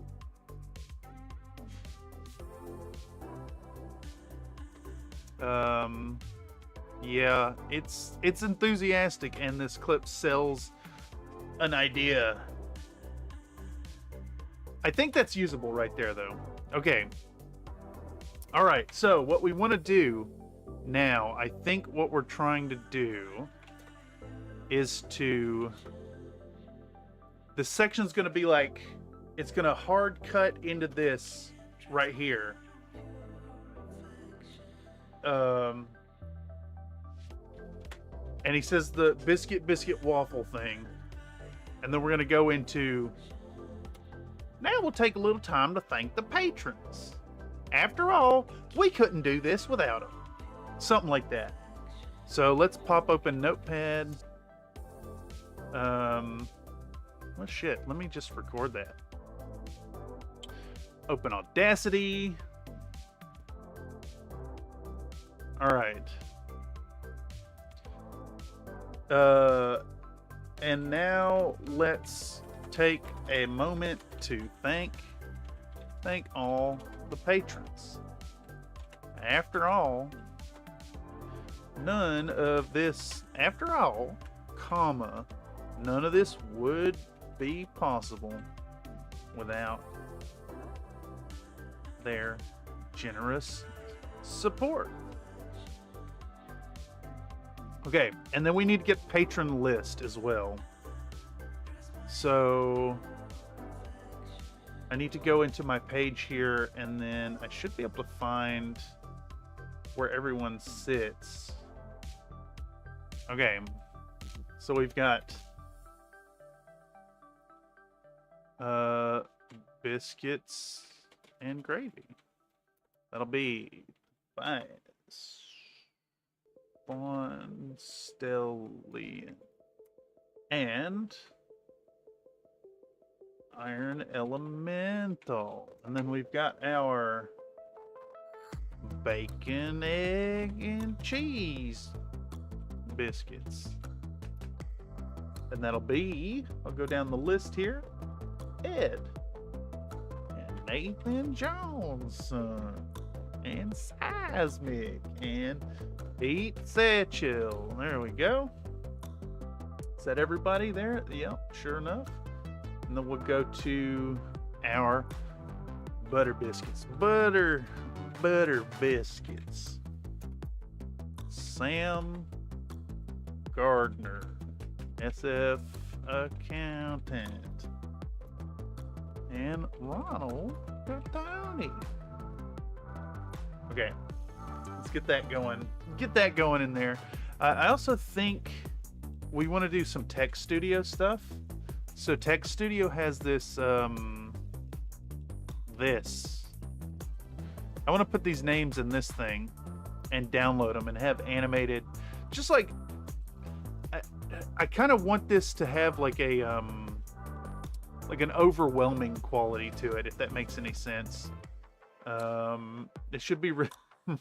Yeah, it's enthusiastic, and this clip sells an idea. I think that's usable right there, though. Okay. All right, so what we want to do now, I think what we're trying to do is the section's going to be like, it's going to hard cut into this right here. And he says the biscuit waffle thing. And then we're going to go into, now we'll take a little time to thank the patrons. After all, we couldn't do this without them. Something like that. So let's pop open Notepad. Well, shit, let me just record that. Open Audacity. All right. And now let's take a moment to thank all the patrons. After all, none of this would be possible without their generous support. Okay, and then we need to get patron list as well. So I need to go into my page here, and then I should be able to find where everyone sits. Okay, so we've got biscuits and gravy. That'll be fine. Stellian and Iron Elemental. And then we've got our bacon, egg, and cheese biscuits. And that'll be, I'll go down the list here, Ed and Nathan Johnson and Seismic and Pete Satchel. There we go. Is that everybody there? Yep, sure enough. And then we'll go to our butter biscuits. Butter biscuits. Sam Gardner, SF accountant. And Ronald Bertoni. Okay, let's get that going. Get that going in there. I also think we want to do some Tech Studio stuff. So Tech Studio has this, I want to put these names in this thing and download them and have animated just like I kind of want this to have like a like an overwhelming quality to it, if that makes any sense. It should be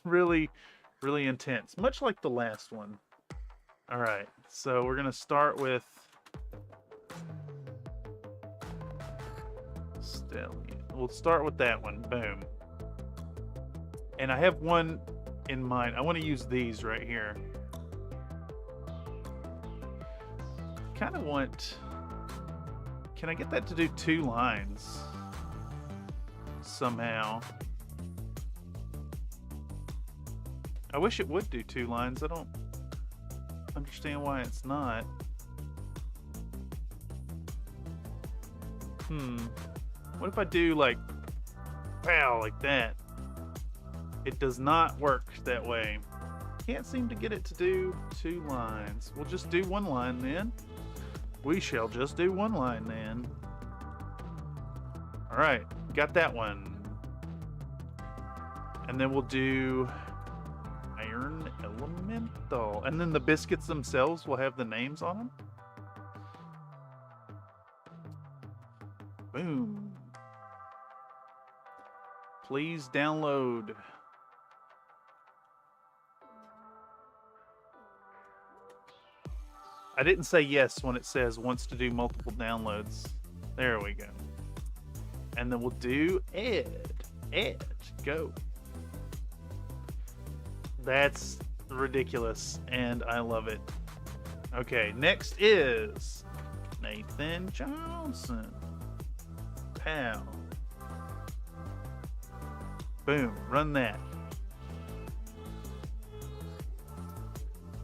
really intense, much like the last one. All right, so we're gonna start with Stallion. We'll start with that one. Boom. And I have one in mind. I want to use these right here. Kind of want... Can I get that to do 2 lines? Somehow. I wish it would do 2 lines. I don't understand why it's not. What if I do like, pow, like that? It does not work that way. Can't seem to get it to do 2 lines. We'll just do 1 line then. We shall just do 1 line then. All right, got that one. And then we'll do Iron Elemental. And then the biscuits themselves will have the names on them. Boom. Please download. I didn't say yes when it says wants to do multiple downloads. There we go. And then we'll do Ed. Go. That's ridiculous, and I love it. Okay, next is Nathan Johnson. Pow. Boom, run that.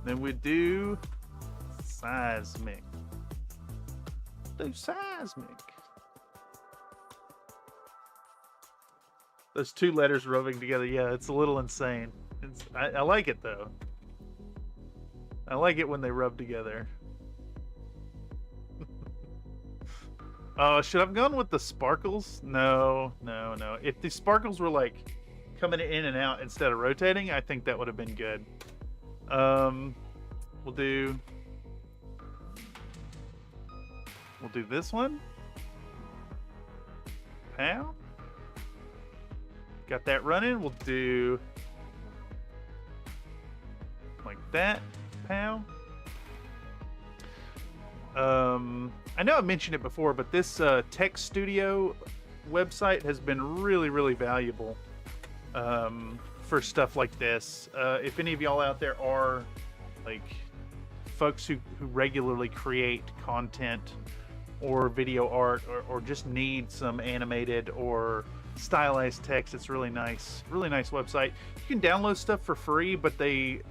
Then we do Seismic. Do Seismic. Those 2 letters rubbing together, yeah, it's a little insane. I like it though. I like it when they rub together. Oh, should I have gone with the sparkles? No. If the sparkles were like coming in and out instead of rotating, I think that would have been good. We'll do this one. Pow. Got that running. We'll do like that. Pow. I know I mentioned it before, but this Tech Studio website has been really valuable for stuff like this. If any of y'all out there are like folks who regularly create content or video art or just need some animated or stylized text, it's really nice website. You can download stuff for free, but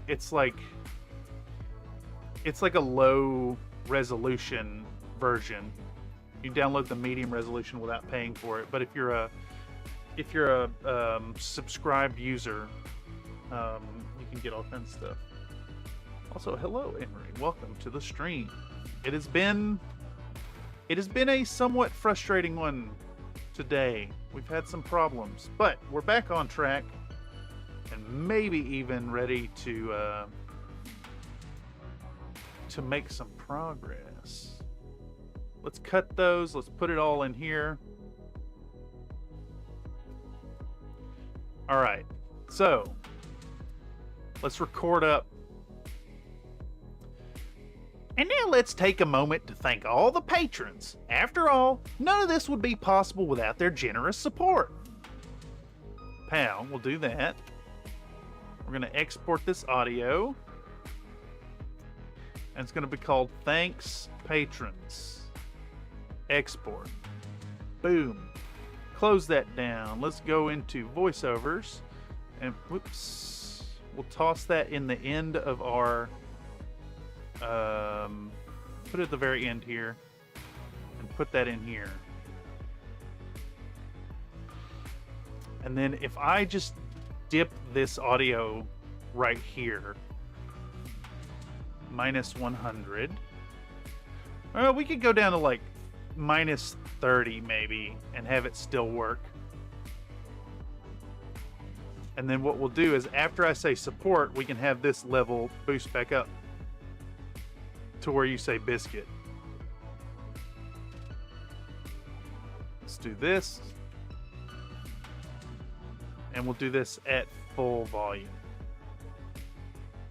it's like a low resolution version. You download the medium resolution without paying for it, but if you're a subscribed user, you can get all kinds of stuff. Also, hello Henry, welcome to the stream. It has been a somewhat frustrating one today. We've had some problems, but we're back on track and maybe even ready to make some progress. Let's cut those. Let's put it all in here. All right. So let's record up. And now let's take a moment to thank all the patrons. After all, none of this would be possible without their generous support. Pow, we'll do that. We're going to export this audio. And it's going to be called Thanks Patrons. Export. Boom. Close that down. Let's go into voiceovers. And whoops. We'll toss that in the end of our... put it at the very end here. And put that in here. And then if I just dip this audio right here... minus 100. We could go down to like minus 30 maybe and have it still work. And then what we'll do is after I say support, we can have this level boost back up. to where you say biscuit. Let's do this. And we'll do this at full volume.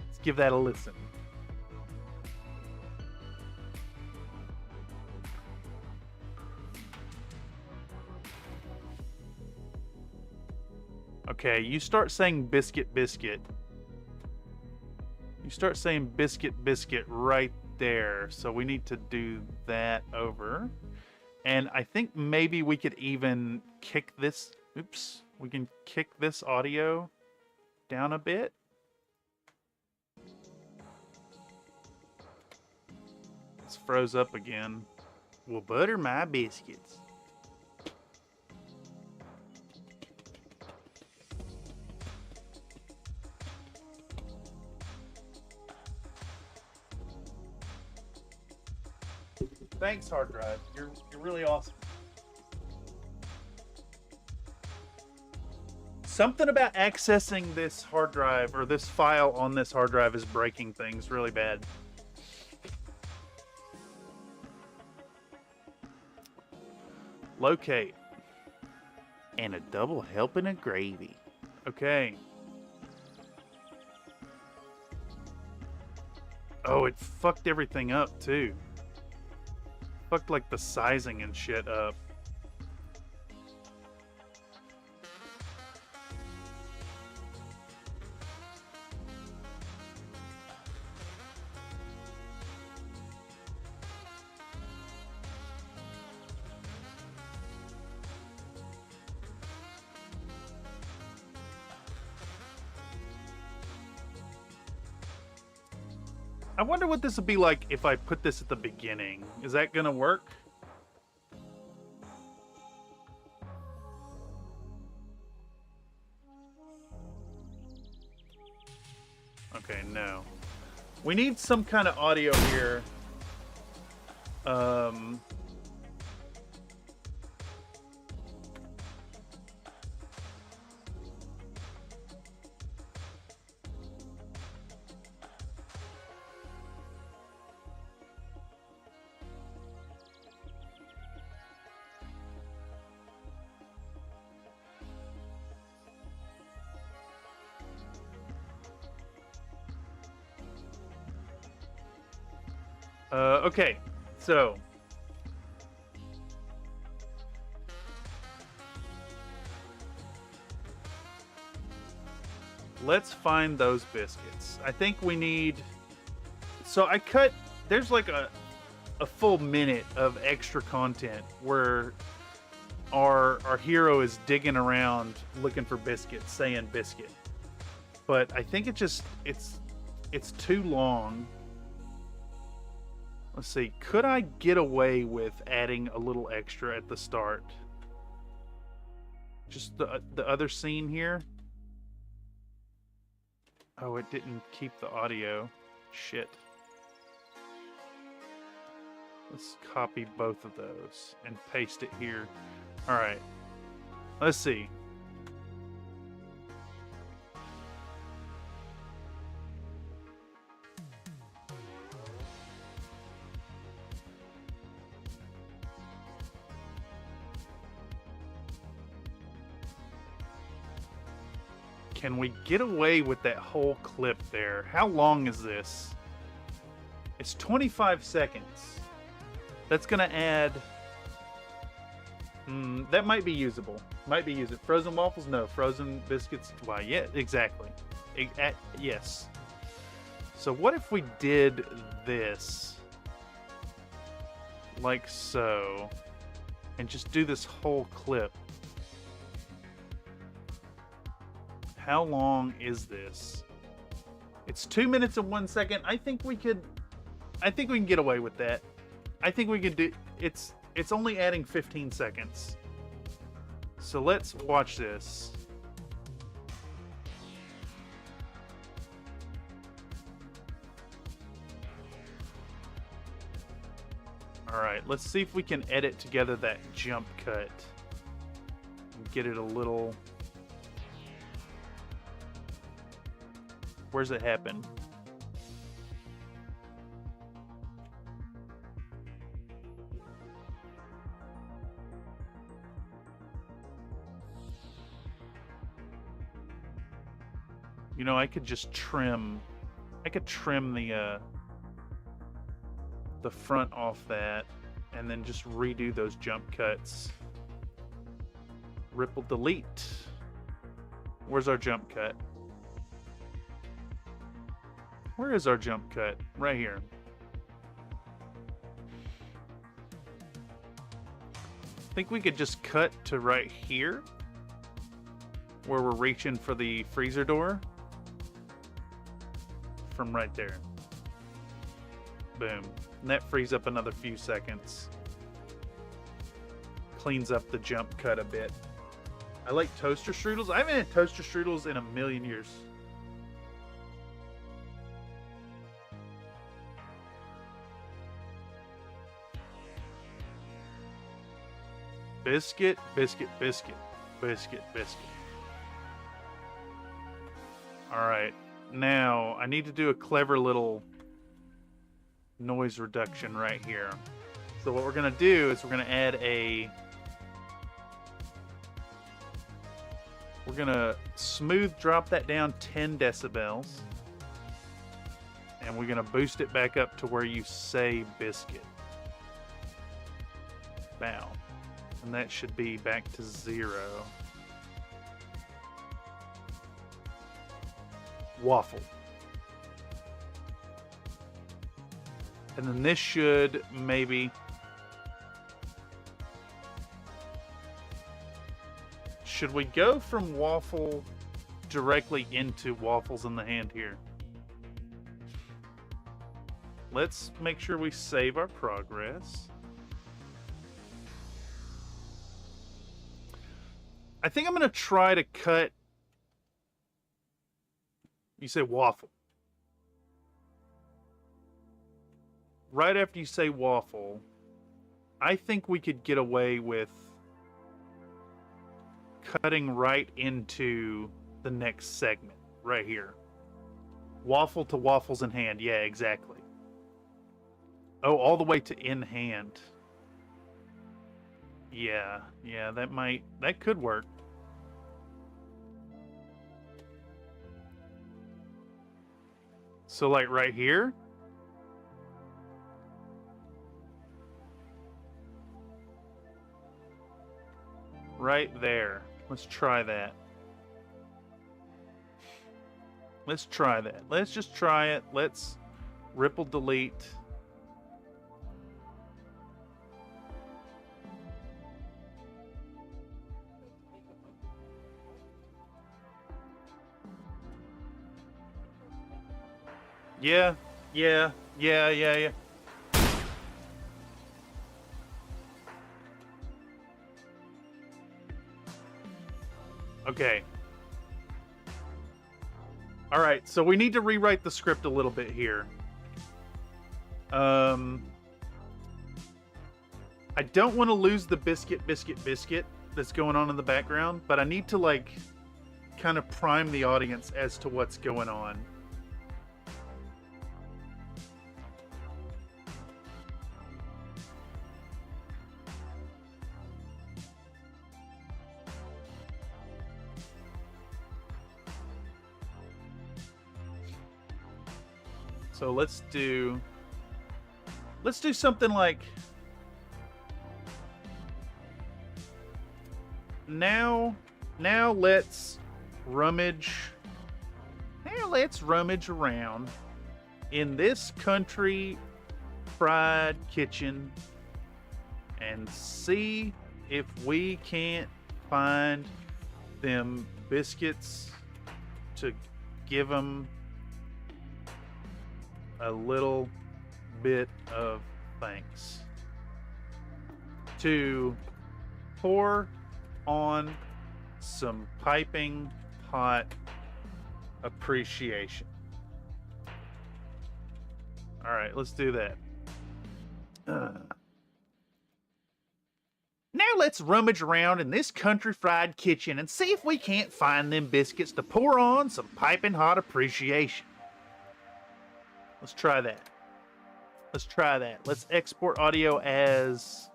Let's give that a listen. Okay, you start saying biscuit, biscuit. You start saying biscuit, biscuit right there. So we need to do that over. And I think maybe we could even kick this. Oops. We can kick this audio down a bit. It's froze up again. Well, butter my biscuits. Thanks, hard drive. You're really awesome. Something about accessing this hard drive or this file on this hard drive is breaking things really bad. Locate. And a double helping of gravy. Okay. Oh, it fucked everything up too. Fucked like the sizing and shit up. I wonder what this would be like if I put this at the beginning. Is that gonna work? Okay, no. We need some kind of audio here. Okay, so let's find those biscuits. I think we need. So I cut. There's like a full minute of extra content where our hero is digging around looking for biscuits, saying biscuit. But I think it's too long. Let's see, could I get away with adding a little extra at the start? Just the other scene here. Oh, it didn't keep the audio. Shit. Let's copy both of those and paste it here. All right. Let's see. Can we get away with that whole clip there? How long is this? It's 25 seconds. That's gonna add... that might be usable. Might be usable. Frozen waffles? No. Frozen biscuits? Why, yeah, exactly. Yes. So what if we did this? Like so. And just do this whole clip. How long is this? It's 2 minutes and 1 second. I think we can get away with that. I think we could do. It's only adding 15 seconds. So let's watch this. All right, let's see if we can edit together that jump cut and get it a little. Where's it happen? You know, I could just trim. I could trim the front off that, and then just redo those jump cuts. Ripple delete. Where's our jump cut? Where is our jump cut? Right here. I think we could just cut to right here, where we're reaching for the freezer door. From right there. Boom. And that frees up another few seconds. Cleans up the jump cut a bit. I like toaster strudels. I haven't had toaster strudels in a million years. Biscuit, biscuit, biscuit. Biscuit, biscuit. Alright. Now, I need to do a clever little noise reduction right here. So what we're going to do is we're going to add a... We're going to smooth drop that down 10 decibels. And we're going to boost it back up to where you say biscuit. Bow. And that should be back to 0. Waffle. And then this should maybe... Should we go from waffle directly into waffles in the hand here? Let's make sure we save our progress. I think I'm going to try to cut... You say waffle. Right after you say waffle, I think we could get away with cutting right into the next segment, right here. Waffle to waffles in hand. Yeah, exactly. Oh, all the way to in hand. Yeah, that could work. So like right here. Right there. Let's try that. Let's try that. Let's just try it. Let's ripple delete. Yeah. Okay. All right, so we need to rewrite the script a little bit here. I don't want to lose the biscuit that's going on in the background, but I need to like kind of prime the audience as to what's going on. So let's do something like now let's rummage around in this country fried kitchen and see if we can't find them biscuits to give them a little bit of thanks. To pour on some piping hot appreciation. All right, let's do that. Now let's rummage around in this country fried kitchen and see if we can't find them biscuits to pour on some piping hot appreciation. Let's try that. Let's export audio as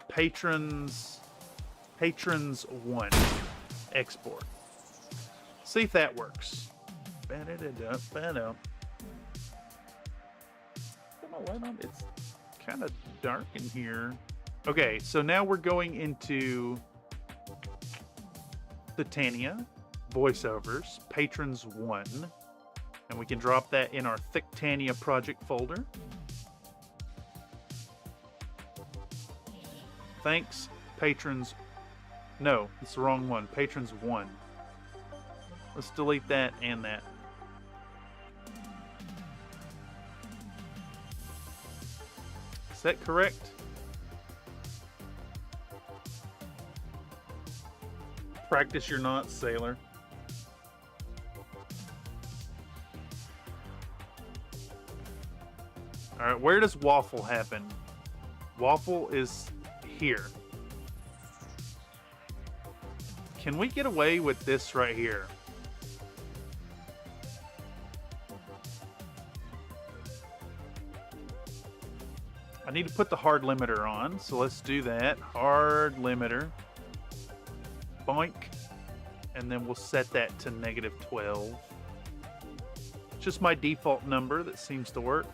patrons 1. Export. See if that works. Ba-da-da-da-ba-da. Put my light on. It's kind of dark in here. Okay, so now we're going into the Titania, voiceovers, patrons 1, and we can drop that in our Thick Titania project folder. Thanks, patrons. No, it's the wrong one. Patrons 1. Let's delete that and that. Is that correct? Practice your knots, sailor. All right, where does waffle happen? Waffle is here. Can we get away with this right here? I need to put the hard limiter on, so let's do that. Hard limiter. Boink. And then we'll set that to -12. It's just my default number that seems to work.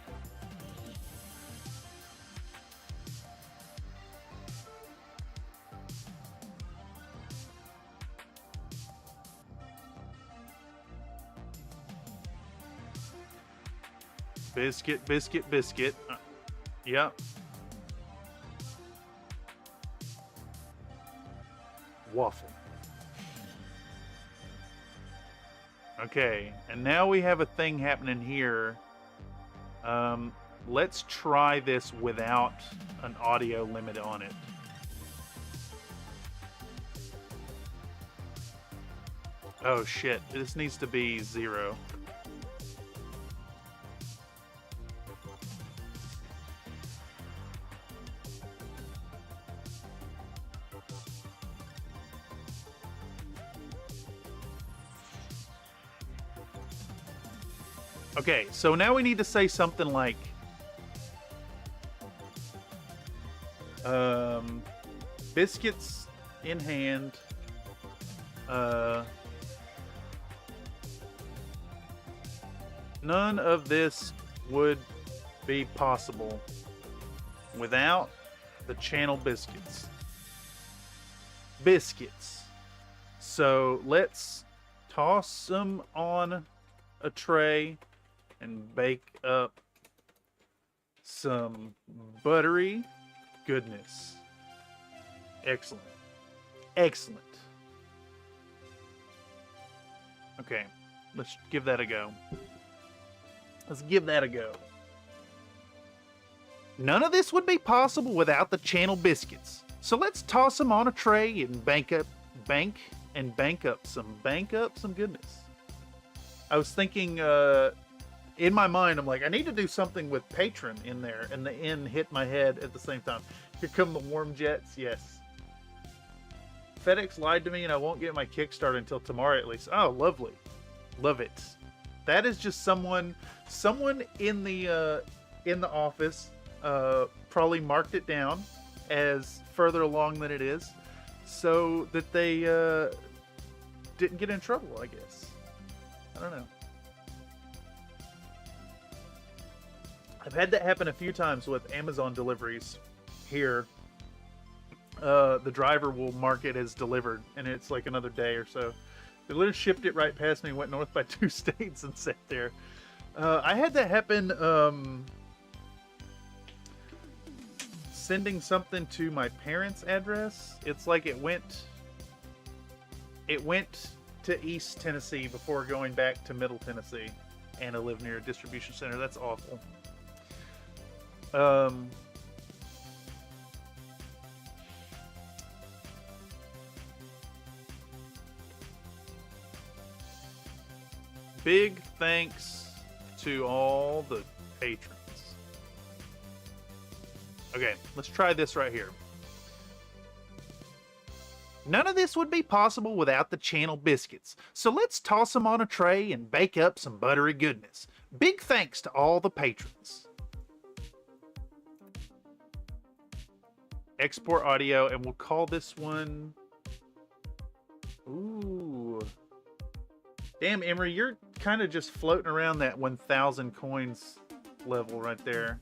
Biscuit, biscuit, biscuit. Yep. Waffle. Okay, and now we have a thing happening here. Let's try this without an audio limit on it. Oh shit, this needs to be 0. Okay, so now we need to say something like, biscuits in hand, none of this would be possible without the channel biscuits. Biscuits. So let's toss them on a tray and bake up some buttery goodness. Excellent. Excellent. Okay, let's give that a go. Let's give that a go. None of this would be possible without the channel biscuits. So let's toss them on a tray and bank up some goodness. I was thinking, in my mind, I'm like, I need to do something with patron in there, and the N hit my head at the same time. Here come the warm jets, yes. FedEx lied to me, and I won't get my Kickstarter until tomorrow at least. Oh, lovely. Love it. That is just someone in the office probably marked it down as further along than it is, so that they didn't get in trouble, I guess. I don't know. I've had that happen a few times with Amazon deliveries here. The driver will mark it as delivered, and it's like another day or so. They literally shipped it right past me, went north by 2 states, and sat there. I had that happen sending something to my parents' address. It's like it went to East Tennessee before going back to Middle Tennessee, and I live near a distribution center. That's awful. Big thanks to all the patrons. Okay, let's try this right here. None of this would be possible without the channel biscuits. So let's toss them on a tray and bake up some buttery goodness. Big thanks to all the patrons. Export audio, and we'll call this one... Ooh. Damn, Emery, you're kind of just floating around that 1,000 coins level right there.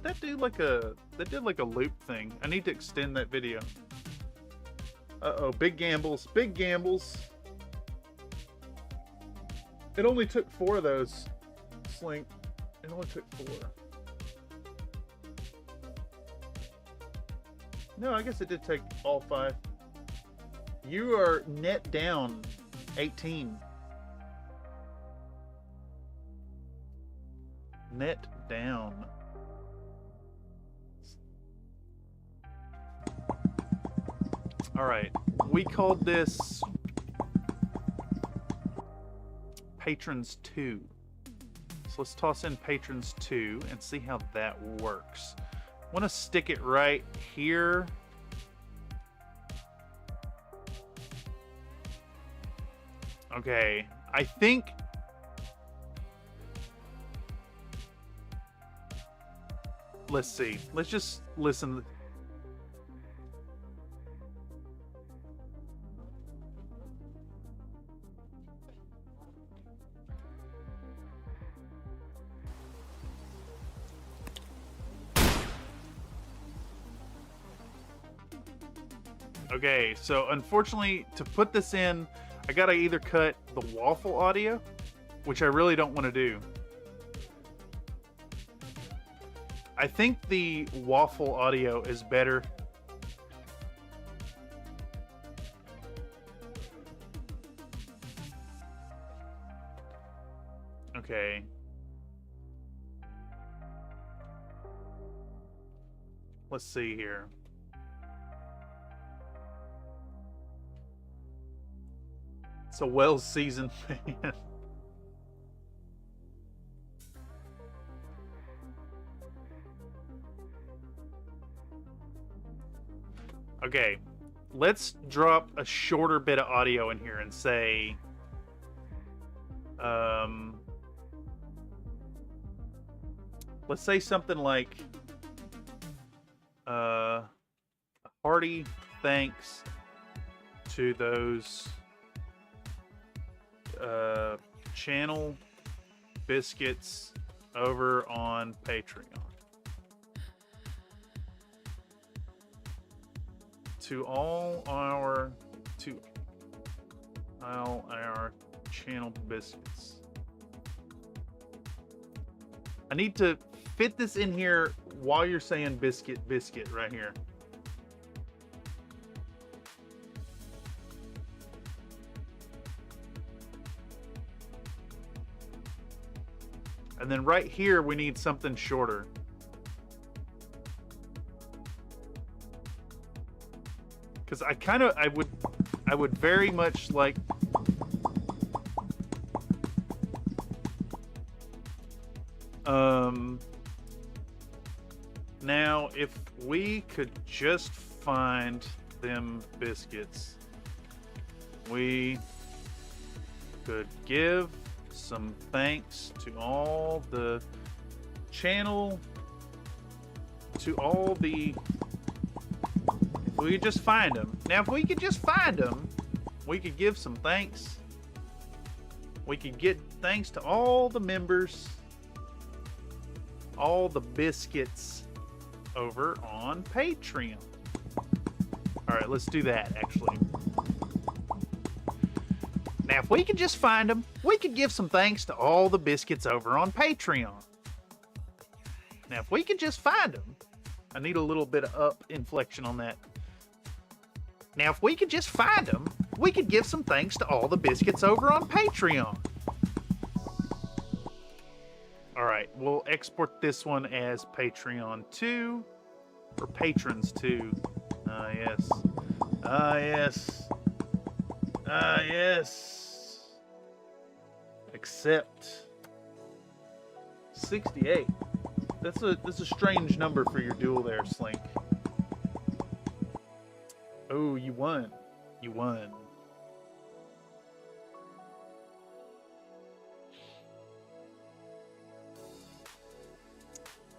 That did like a loop thing. I need to extend that video. Uh-oh, big gambles, big gambles. It only took 4 of those, Slink. It only took 4. No, I guess it did take all 5. You are net down 18. Net down. All right, we called this Patrons 2. So let's toss in Patrons 2 and see how that works. I want to stick it right here. Okay, I think let's see. Let's just listen. Okay, so unfortunately, to put this in, I gotta either cut the waffle audio, which I really don't want to do. I think the waffle audio is better. Okay. Let's see here. It's a well-seasoned fan. Okay, let's drop a shorter bit of audio in here and say, let's say something like, hearty thanks to those channel biscuits over on Patreon. To all our channel biscuits. I need to fit this in here while you're saying biscuit right here. And then right here we need something shorter. Because I would very much like now if we could just find them biscuits, we could give some thanks to all the channel, to all the, if we could just find them. Now, if we could just find them, we could give some thanks. We could get thanks to all the members, all the biscuits over on Patreon. All right, let's do that, actually. Now, if we could just find them, we could give some thanks to all the biscuits over on Patreon. Now, if we could just find them, I need a little bit of up inflection on that. Now, if we could just find them, we could give some thanks to all the biscuits over on Patreon. All right, we'll export this one as Patreon 2, or Patrons 2. Ah, yes. Ah, yes. Ah, yes. Accept. 68. That's a strange number for your duel there, Slink. Oh, you won. You won.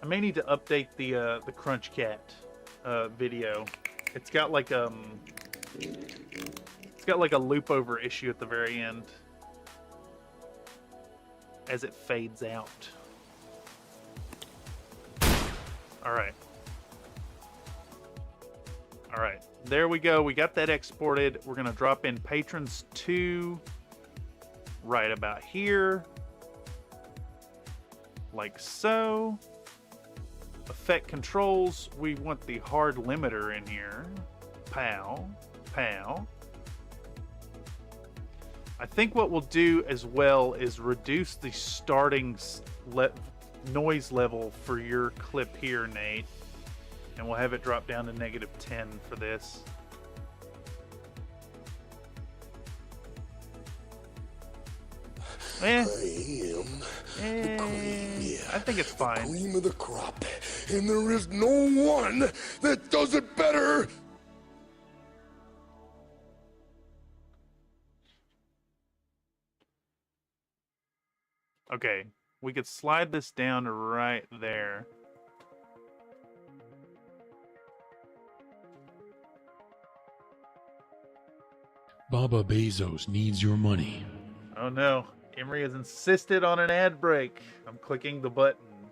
I may need to update the Crunch Cat video. It's got like a loop over issue at the very end as it fades out. All right. All right. There we go. We got that exported. We're going to drop in patrons 2 right about here. Like so. Effect controls. We want the hard limiter in here. Pow. Pow. I think what we'll do as well is reduce the starting noise level for your clip here, Nate. And we'll have it drop down to -10 for this. I am the cream, yeah. I think it's fine. Cream of the crop, and there is no one that does it better. Okay, we could slide this down right there. Baba Bezos needs your money. Oh no, Emery has insisted on an ad break. I'm clicking the button.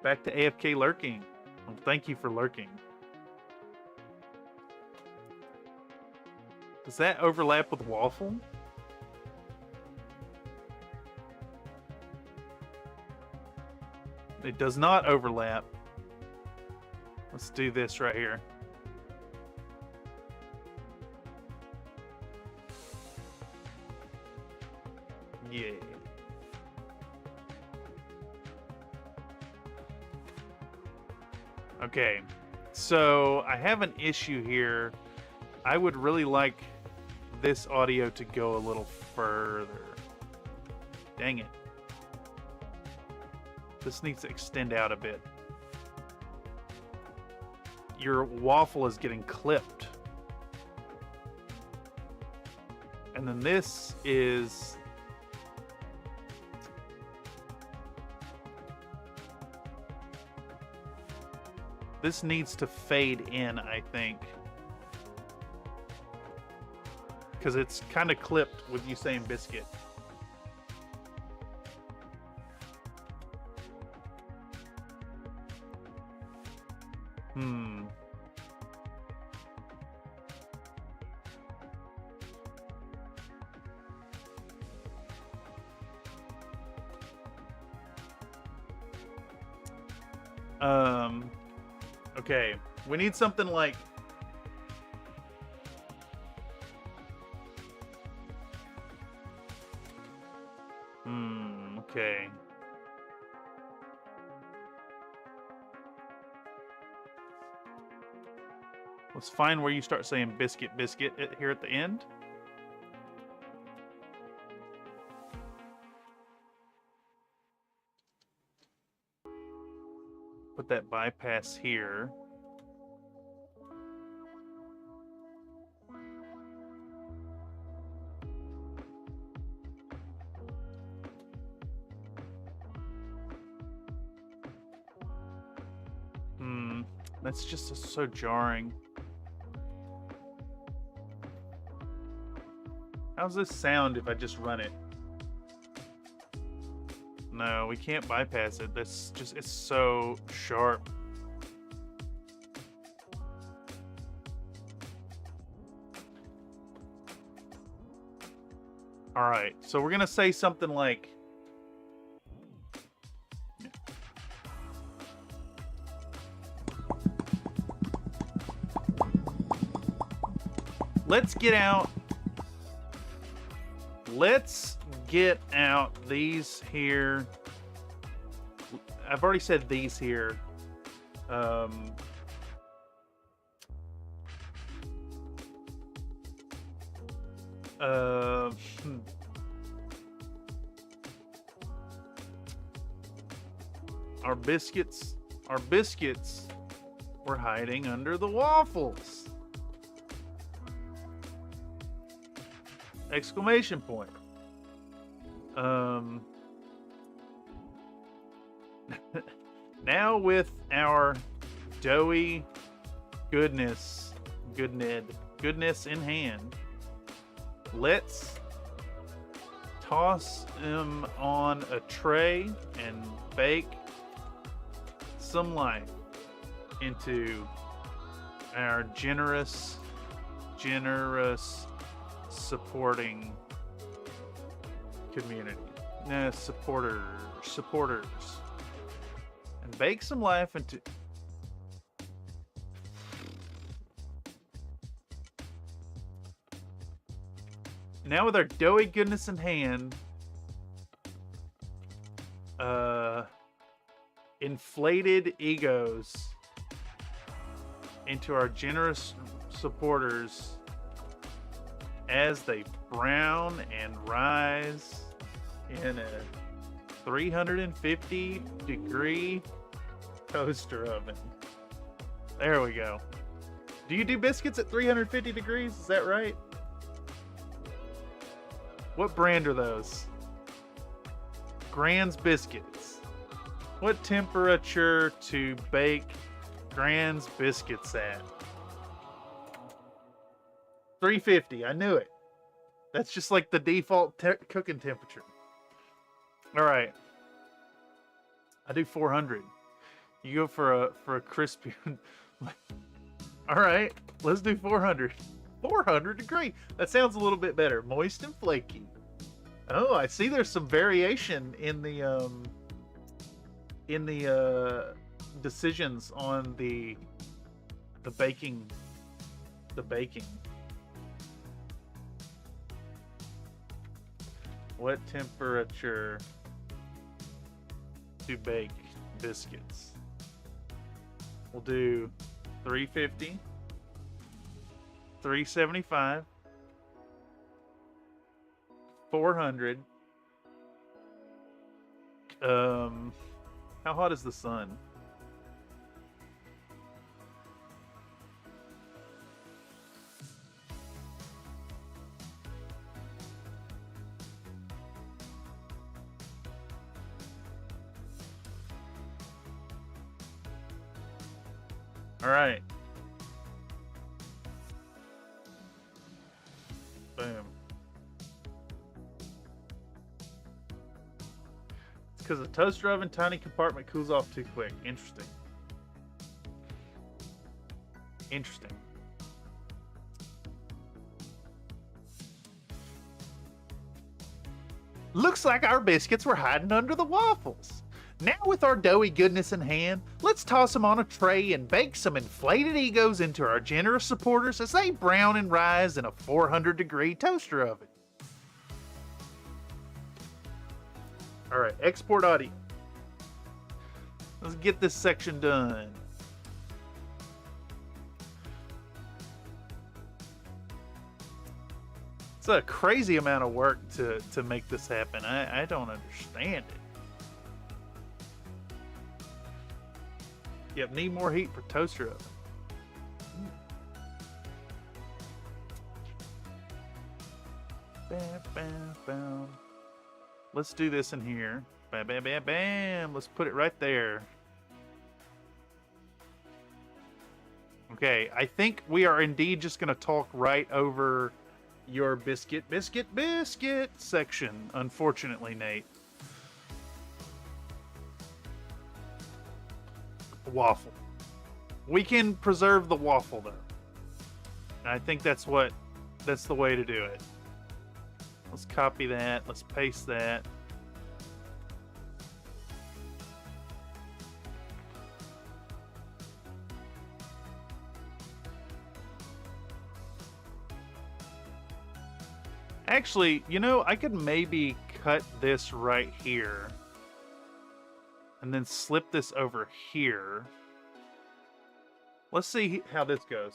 Back to AFK lurking. Well, thank you for lurking. Does that overlap with Waffle? It does not overlap. Let's do this right here. Yeah. Okay. So I have an issue here. I would really like this audio to go a little further. Dang it. This needs to extend out a bit. Your waffle is getting clipped. And then this is... This needs to fade in, I think. Because it's kind of clipped with you saying biscuit. Okay, we need something like... okay. Let's find where you start saying biscuit, biscuit here at the end. Put that bypass here. That's just so jarring. How's this sound if I just run it? No, we can't bypass it. That's just, it's so sharp. All right, so we're gonna say something like, let's get out these here. I've already said these here. Our biscuits were hiding under the waffles. Exclamation point. Now with our doughy goodness in hand, let's toss them on a tray and bake some life into our generous supporting community. Supporters. And bake some life into... Now with our doughy goodness in hand, inflated egos into our generous supporters as they brown and rise in a 350 degree toaster oven. There we go. Do you do biscuits at 350 degrees? Is that right? What brand are those? Grand's Biscuits. What temperature to bake Grand's Biscuits at? 350. I knew it. That's just like the default cooking temperature. All right. I do 400. You go for a crispy. All right. Let's do 400. 400 degree. That sounds a little bit better. Moist and flaky. Oh, I see there's some variation in the decisions on the baking. What temperature to bake biscuits? We'll do 350, 375, 400. How hot is the sun? All right. Boom. It's because the toaster oven tiny compartment cools off too quick. Interesting. Interesting. Looks like our biscuits were hiding under the waffles. Now with our doughy goodness in hand, let's toss them on a tray and bake some inflated egos into our generous supporters as they brown and rise in a 400 degree toaster oven. All right, export audio. Let's get this section done. It's a crazy amount of work to make this happen. I don't understand it. Yep, need more heat for toaster oven. Bam, bam, bam. Let's do this in here. Bam, bam, bam, bam. Let's put it right there. Okay, I think we are indeed just going to talk right over your biscuit section, unfortunately, Nate. Waffle. We can preserve the waffle though. And I think that's the way to do it. Let's copy that. Let's paste that. Actually, you know, I could maybe cut this right here. And then slip this over here. Let's see how this goes.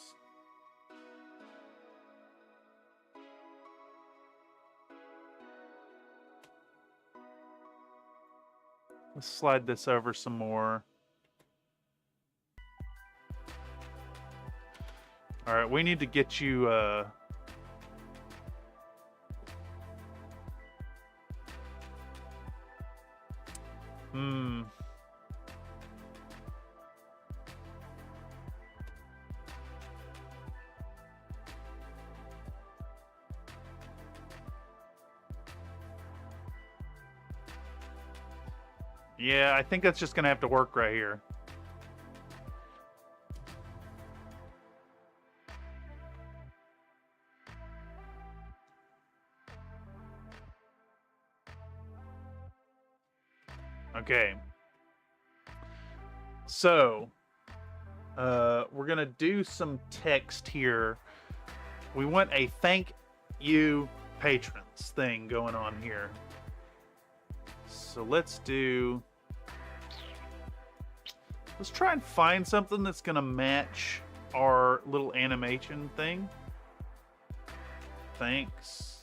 Let's slide this over some more. All right, we need to get you Hmm. Yeah, I think that's just gonna have to work right here. Okay. So, we're gonna do some text here. We want a thank you patrons thing going on here. So let's try and find something that's gonna match our little animation thing. Thanks.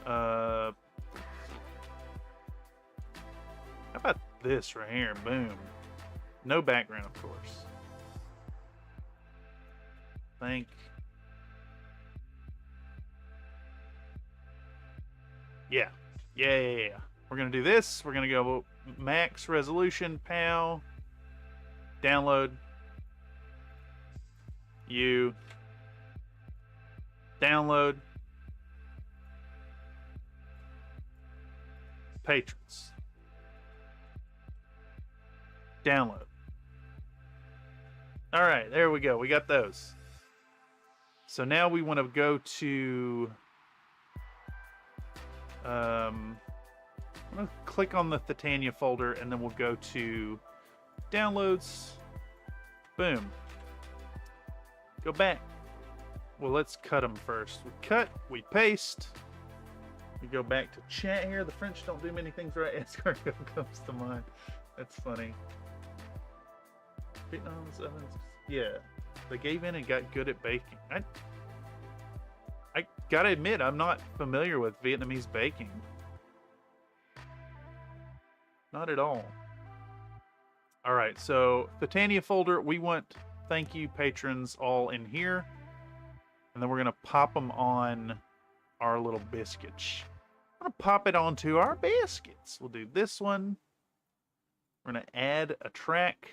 How about this right here? Boom. No background, of course. Thank. Yeah. Yeah. We're going to do this. We're going to go max resolution, POW. Download. You. Download. Patrons. Download. All right, there we go. We got those. So now we want to go to... I'm going to click on the Titania folder, and then we'll go to downloads. Boom. Go back. Well, let's cut them first. We cut, we paste. We go back to chat here. The French don't do many things right. Escargot comes to mind. That's funny. Vietnam's ovens. Yeah. They gave in and got good at baking. I gotta admit, I'm not familiar with Vietnamese baking. Not at all. Alright, so Titania folder, we want thank you patrons all in here. And then we're gonna pop them on our little biscuits. I'm gonna pop it onto our biscuits. We'll do this one. We're gonna add a track.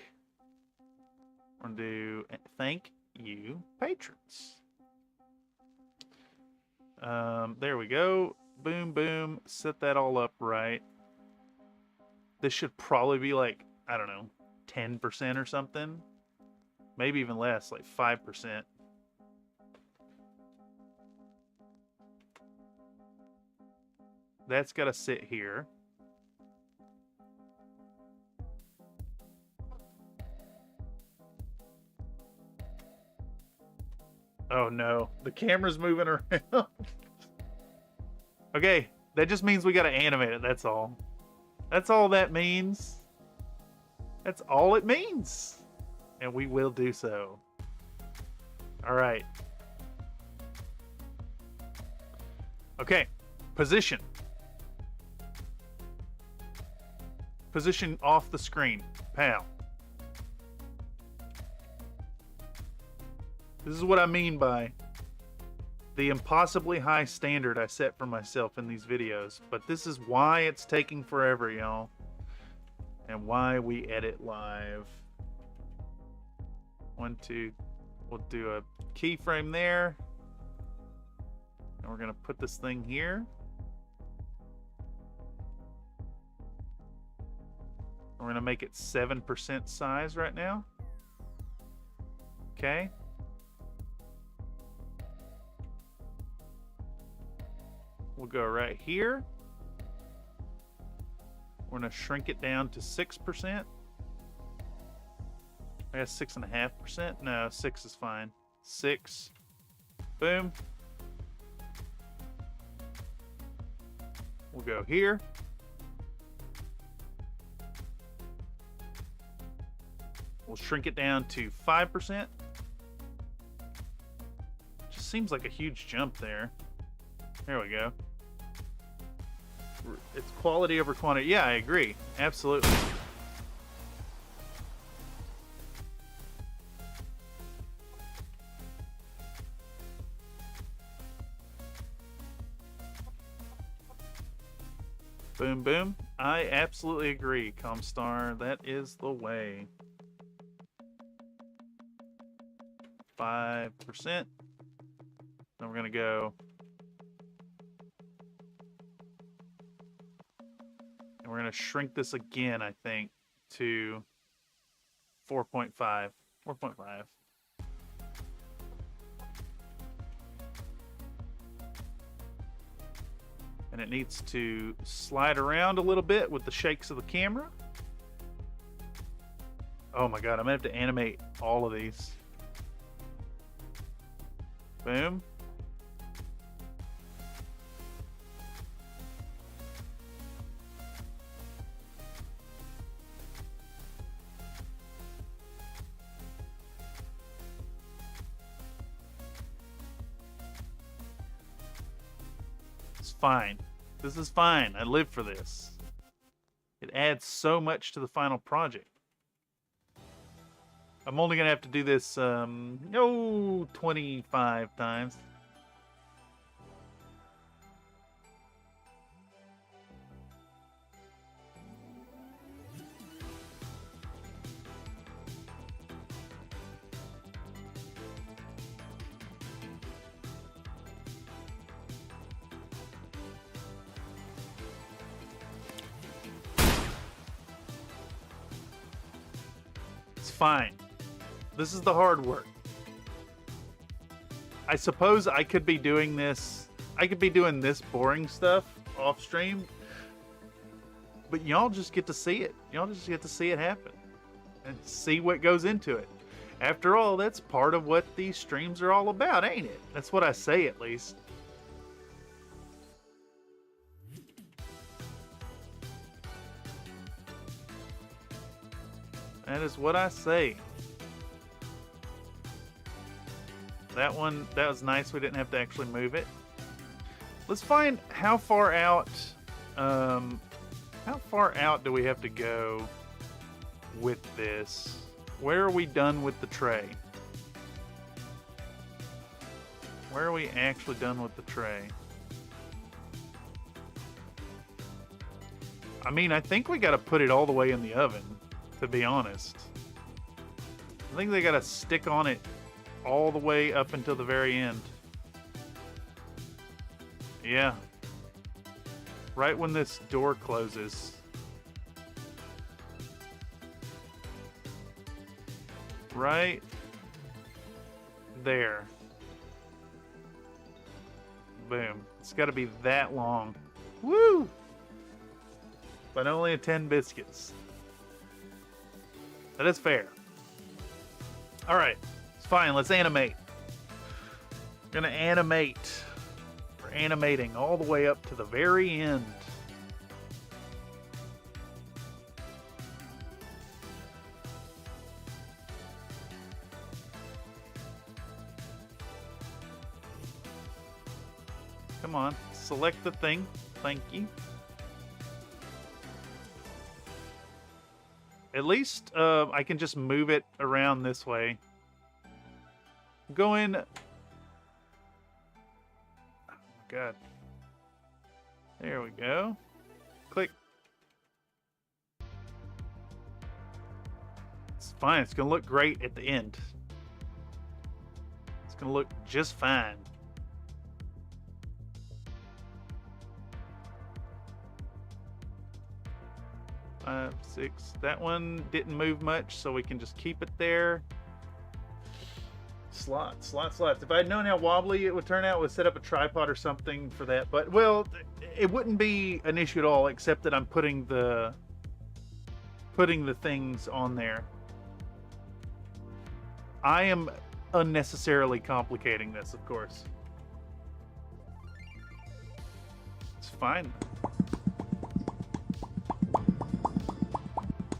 We're gonna do thank you patrons. There we go. Boom, boom. Set that all up right. This should probably be like, I don't know, 10% or something. Maybe even less, like 5%. That's got to sit here. Oh no, the camera's moving around. Okay, that just means we got to animate it, that's all. That's all that means. That's all it means. And we will do so. All right. Okay, position. Position off the screen. POW. This is what I mean by the impossibly high standard I set for myself in these videos. But this is why it's taking forever, y'all. And why we edit live. 1, 2. We'll do a keyframe there. And we're going to put this thing here. We're going to make it 7% size right now. Okay. We'll go right here. We're going to shrink it down to 6%. I guess 6.5%. No, 6 is fine. 6. Boom. We'll go here. We'll shrink it down to 5%. Just seems like a huge jump there. There we go. It's quality over quantity. Yeah, I agree. Absolutely. Boom, boom. I absolutely agree, Comstar. That is the way. 5%. Then we're going to go. And we're going to shrink this again, I think, to 4.5. 4.5. And it needs to slide around a little bit with the shakes of the camera. Oh my god, I'm gonna have to animate all of these. Boom. It's fine. This is fine. I live for this. It adds so much to the final project. I'm only gonna have to do this 25 times. It's fine. This is the hard work. I suppose I could be doing this. I could be doing this boring stuff off stream. But y'all just get to see it. Y'all just get to see it happen. And see what goes into it. After all, that's part of what these streams are all about, ain't it? That's what I say, at least. That is what I say. That one, that was nice. We didn't have to actually move it. Let's find how far out do we have to go with this? Where are we done with the tray? Where are we actually done with the tray? I mean, I think we got to put it all the way in the oven, to be honest. I think they got to stick on it all the way up until the very end. Yeah. Right when this door closes. Right there. Boom. It's got to be that long. Woo! But only 10 biscuits. That is fair. All right. Fine, let's animate. We're gonna animate. We're animating all the way up to the very end. Come on, select the thing. Thank you. At least I can just move it around this way. Going. Oh my god. There we go. Click. It's fine. It's going to look great at the end. It's going to look just fine. Five, 6. That one didn't move much, so we can just keep it there. Slots. If I had known how wobbly it would turn out, we'd set up a tripod or something for that. But, well, it wouldn't be an issue at all, except that I'm putting the things on there. I am unnecessarily complicating this, of course. It's fine.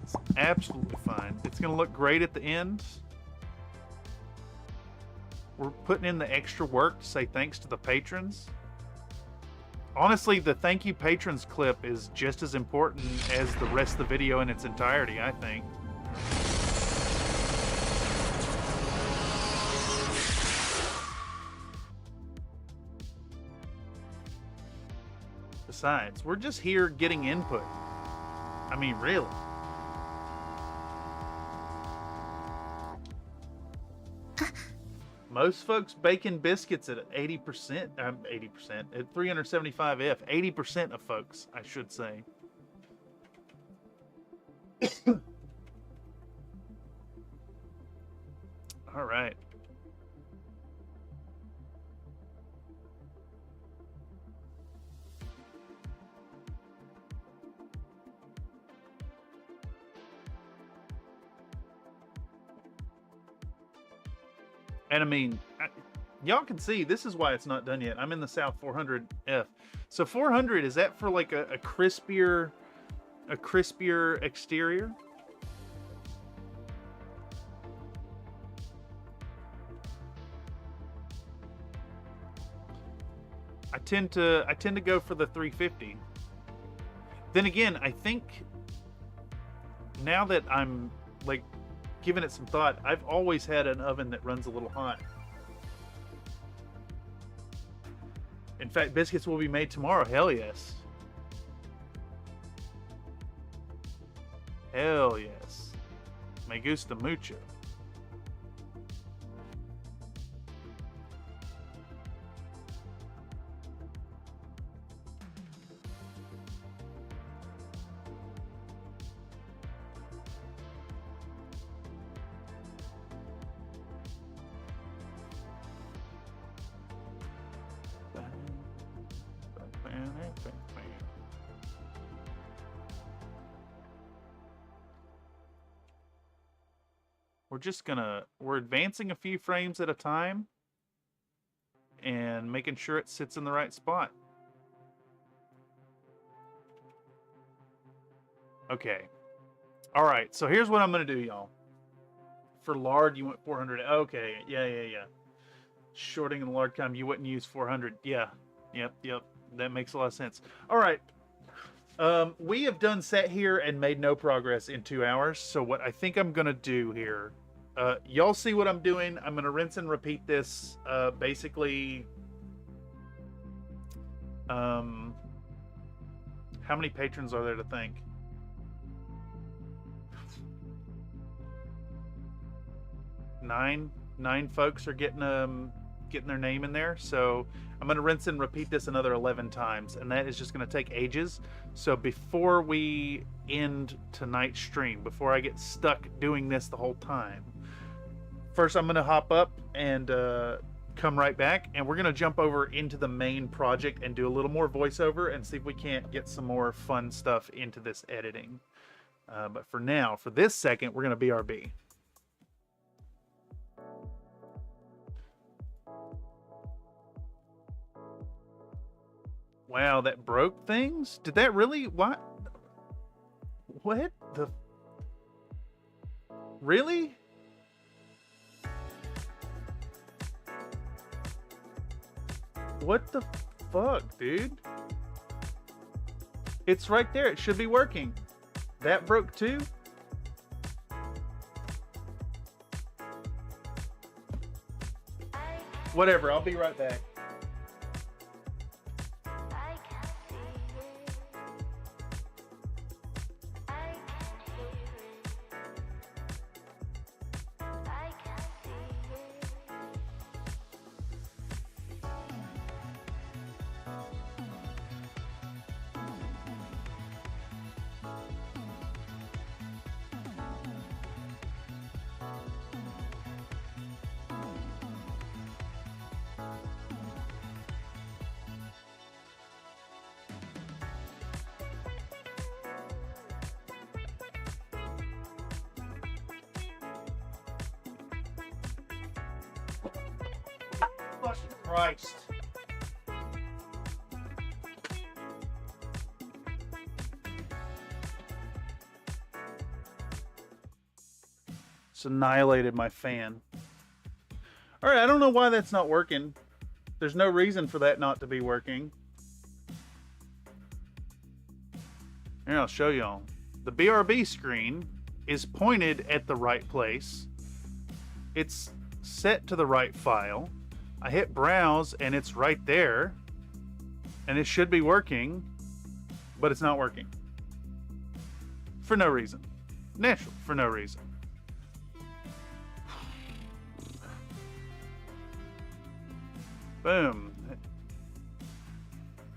It's absolutely fine. It's going to look great at the end. We're putting in the extra work to say thanks to the patrons. Honestly, the thank you patrons clip is just as important as the rest of the video in its entirety, I think. sides. We're just here getting input. I mean, really. Most folks baking biscuits at 80%, 80%, at 375F, 80% of folks, I should say. All right. And I mean, y'all can see, this is why it's not done yet. I'm in the South 400F. So 400, is that for like a crispier exterior? I tend to go for the 350. Then again, I think now that I'm like giving it some thought, I've always had an oven that runs a little hot. In fact, biscuits will be made tomorrow. Hell yes. Hell yes. Me gusta mucho. We're advancing a few frames at a time and making sure it sits in the right spot. Okay. All right. So here's what I'm going to do, y'all. For lard, you want 400. Okay. Yeah. Shorting the lard time, you wouldn't use 400. Yeah. Yep. That makes a lot of sense. All right. We have sat here and made no progress in 2 hours. So what I think I'm going to do here, y'all see what I'm doing. I'm going to rinse and repeat this, basically. How many patrons are there to thank? 9 folks are getting their name in there. So I'm going to rinse and repeat this another 11 times, and that is just going to take ages. So before we end tonight's stream, before I get stuck doing this the whole time, first I'm going to hop up and come right back, and we're going to jump over into the main project and do a little more voiceover and see if we can't get some more fun stuff into this editing. But for now, for this second, we're going to BRB. Wow, that broke things? Did that really? What? What the? Really? What the fuck, dude? It's right there. It should be working. That broke too? Whatever, I'll be right back. Christ. It's annihilated my fan. All right, I don't know why that's not working. There's no reason for that not to be working. Here, I'll show y'all. The BRB screen is pointed at the right place. It's set to the right file. I hit browse and it's right there. And it should be working. but it's not working. For no reason. Naturally, for no reason. Boom.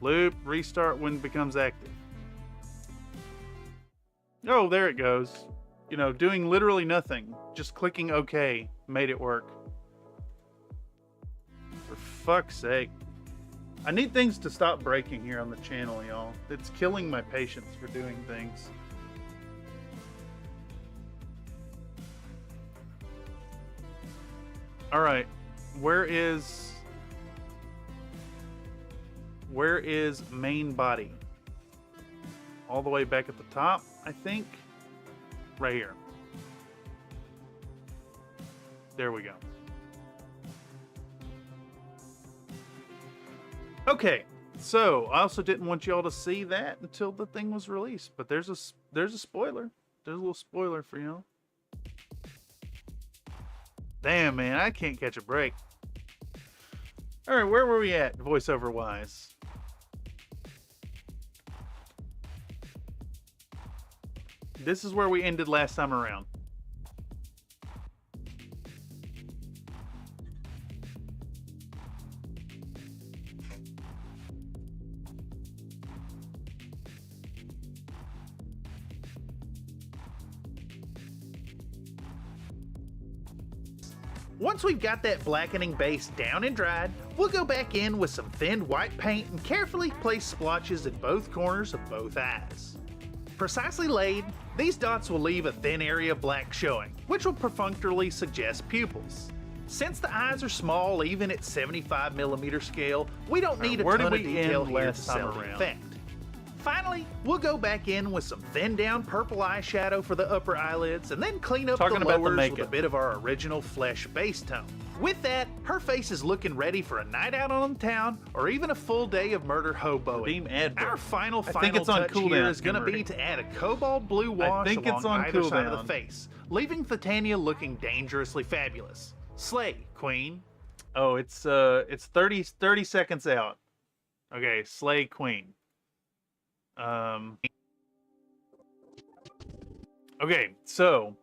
Loop, restart when it becomes active. Oh, there it goes. You know, doing literally nothing. Just clicking OK made it work. For fuck's sake. I need things to stop breaking here on the channel, y'all. It's killing my patience for doing things. Alright. Where is main body? All the way back at the top, I think. Right here. There we go. Okay, so I also didn't want y'all to see that until the thing was released, but there's a spoiler. There's a little spoiler for y'all. Damn, man, I can't catch a break. All right, where were we at voiceover wise? This is where we ended last time around. Once we've got that blackening base down and dried, we'll go back in with some thinned white paint and carefully place splotches in both corners of both eyes. Precisely laid, these dots will leave a thin area of black showing, which will perfunctorily suggest pupils. Since the eyes are small even at 75mm scale, we don't need a ton of detail here to sell the effect. Finally, we'll go back in with some thinned down purple eyeshadow for the upper eyelids and then clean up the lowers with a bit of our original flesh base tone. With that, her face is looking ready for a night out on the town or even a full day of murder hoboing. Our final touch here is going to be to add a cobalt blue wash along either side of the face, leaving Titania looking dangerously fabulous. Slay, queen. Oh, it's 30 seconds out. Okay, slay, queen. Okay, so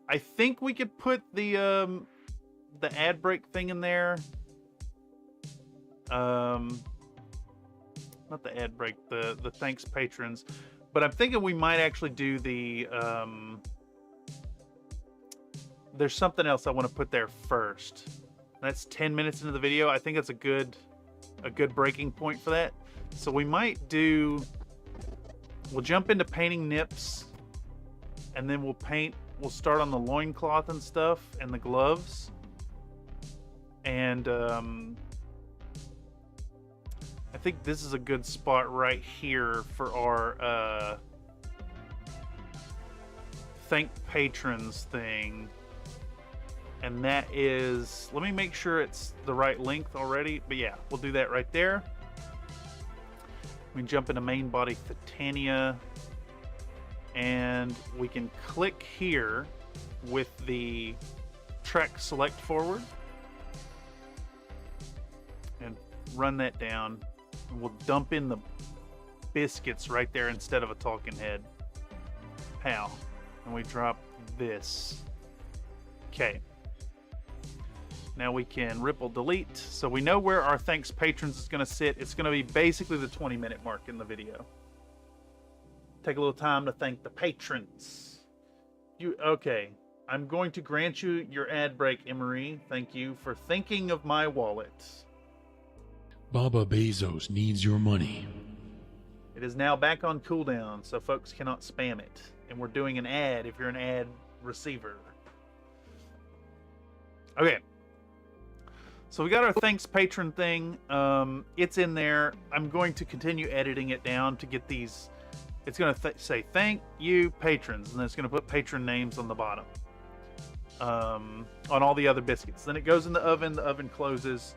I think we could put the ad break thing in there. Not the ad break, the thanks patrons, but I'm thinking we might actually do the there's something else I want to put there first. That's 10 minutes into the video. I think that's a good breaking point for that. So we might do, we'll jump into painting nips, and then we'll start on the loincloth and stuff and the gloves. And I think this is a good spot right here for our thank patrons thing. And that is, let me make sure it's the right length already, but yeah, we'll do that right there. We can jump into main body Titania, and we can click here with the track select forward and run that down, and we'll dump in the biscuits right there instead of a talking head. Pow. And we drop this. Okay. Now we can ripple delete, so we know where our thanks patrons is going to sit. It's going to be basically the 20-minute mark in the video. Take a little time to thank the patrons. Okay, I'm going to grant you your ad break, Emery. Thank you for thinking of my wallet. Baba Bezos needs your money. It is now back on cooldown, so folks cannot spam it. And we're doing an ad if you're an ad receiver. Okay. So we got our thanks patron thing. It's in there. I'm going to continue editing it down to get these. It's going to say thank you patrons, and then it's going to put patron names on the bottom. On all the other biscuits. Then it goes in the oven closes.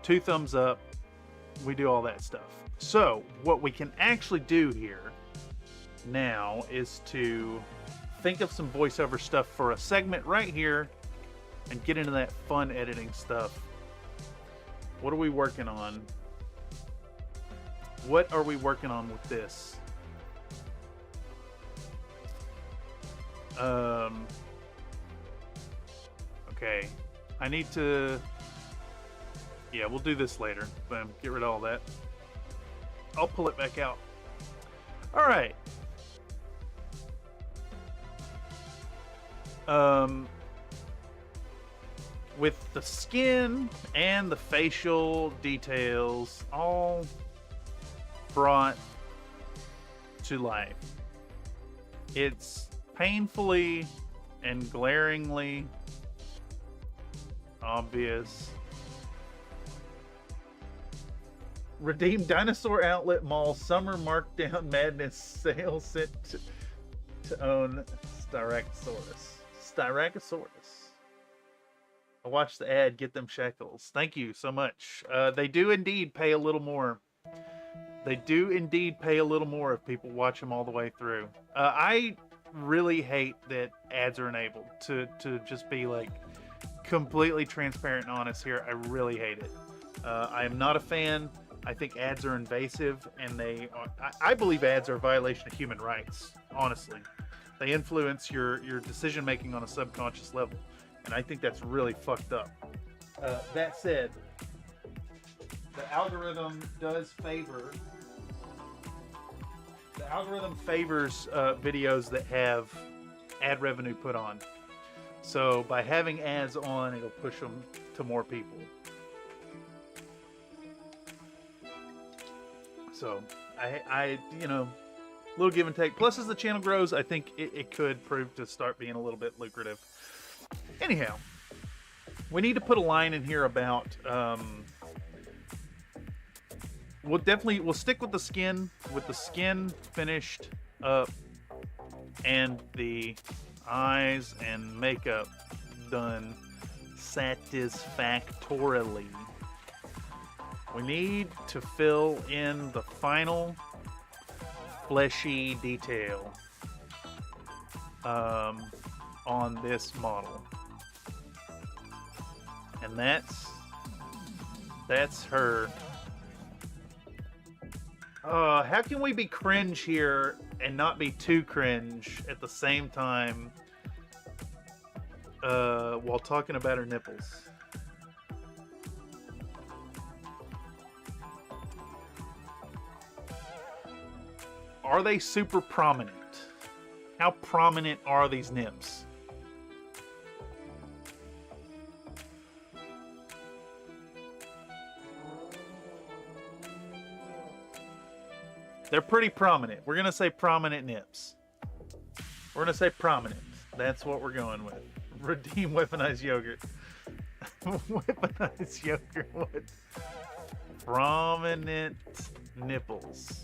2 thumbs up. We do all that stuff. So what we can actually do here now is to think of some voiceover stuff for a segment right here and get into that fun editing stuff. What are we working on? What are we working on with this? Okay. I need to... Yeah, we'll do this later. Boom. Get rid of all that. I'll pull it back out. All right. With the skin and the facial details all brought to life, it's painfully and glaringly obvious. Redeem Dinosaur Outlet Mall Summer Markdown Madness Sale set to own Styracosaurus. Styracosaurus. I watched the ad, get them shekels. Thank you so much. They do indeed pay a little more. They do indeed pay a little more if people watch them all the way through. I really hate that ads are enabled. To just be like completely transparent and honest here, I really hate it. I am not a fan. I think ads are invasive, and I believe ads are a violation of human rights, honestly. They influence your decision making on a subconscious level, and I think that's really fucked up. That said, the algorithm favors videos that have ad revenue put on. So by having ads on, it'll push them to more people. So I little give and take. Plus, as the channel grows, I think it could prove to start being a little bit lucrative. Anyhow, we need to put a line in here about, we'll stick with the skin finished up and the eyes and makeup done satisfactorily. We need to fill in the final fleshy detail on this model. And that's her. How can we be cringe here and not be too cringe at the same time while talking about her nipples? Are they super prominent? How prominent are these nips? They're pretty prominent. We're going to say prominent nips. We're going to say prominent. That's what we're going with. Redeem weaponized yogurt. Weaponized yogurt with prominent nipples.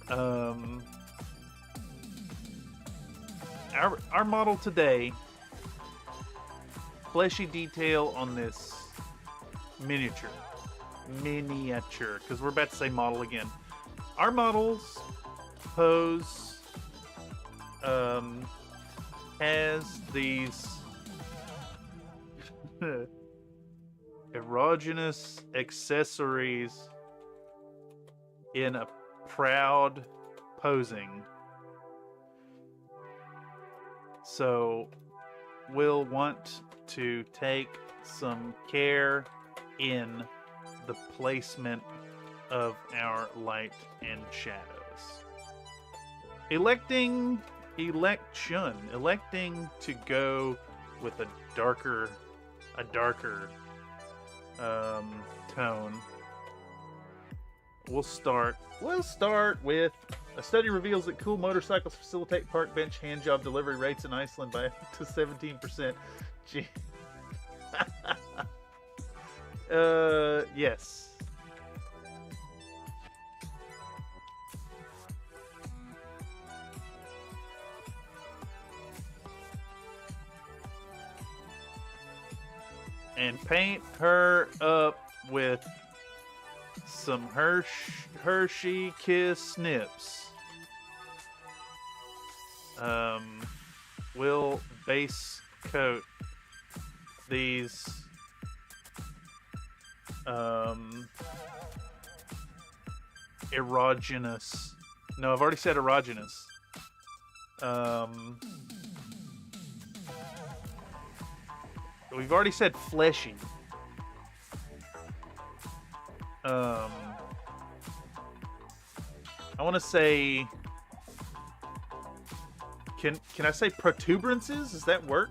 Our model today, fleshy detail on this miniature, because we're about to say model again. Our model's pose has these erogenous accessories in a proud posing. So we'll want to take some care in the placement of our light and shadows. Electing to go with a darker tone. We'll start with a study reveals that cool motorcycles facilitate park bench handjob delivery rates in Iceland by up to 17%. Gee. Yes. And paint her up with some Hershey Kiss snips. We'll base coat these erogenous. No, I've already said erogenous. We've already said fleshy. I want to say... Can I say protuberances? Does that work?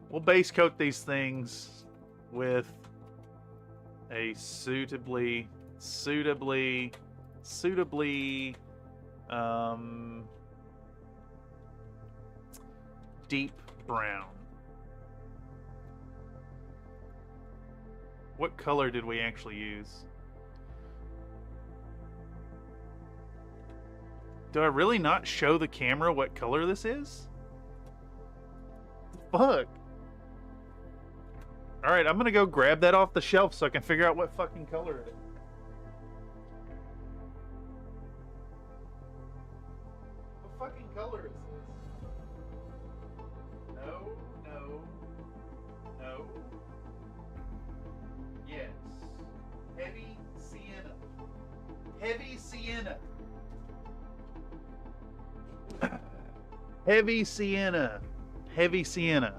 We'll base coat these things with a suitably deep brown. What color did we actually use? Do I really not show the camera what color this is? Fuck. Alright, I'm gonna go grab that off the shelf so I can figure out what fucking color it is. What fucking color is this? No. Yes. Heavy sienna. Heavy sienna. Heavy sienna. Heavy sienna.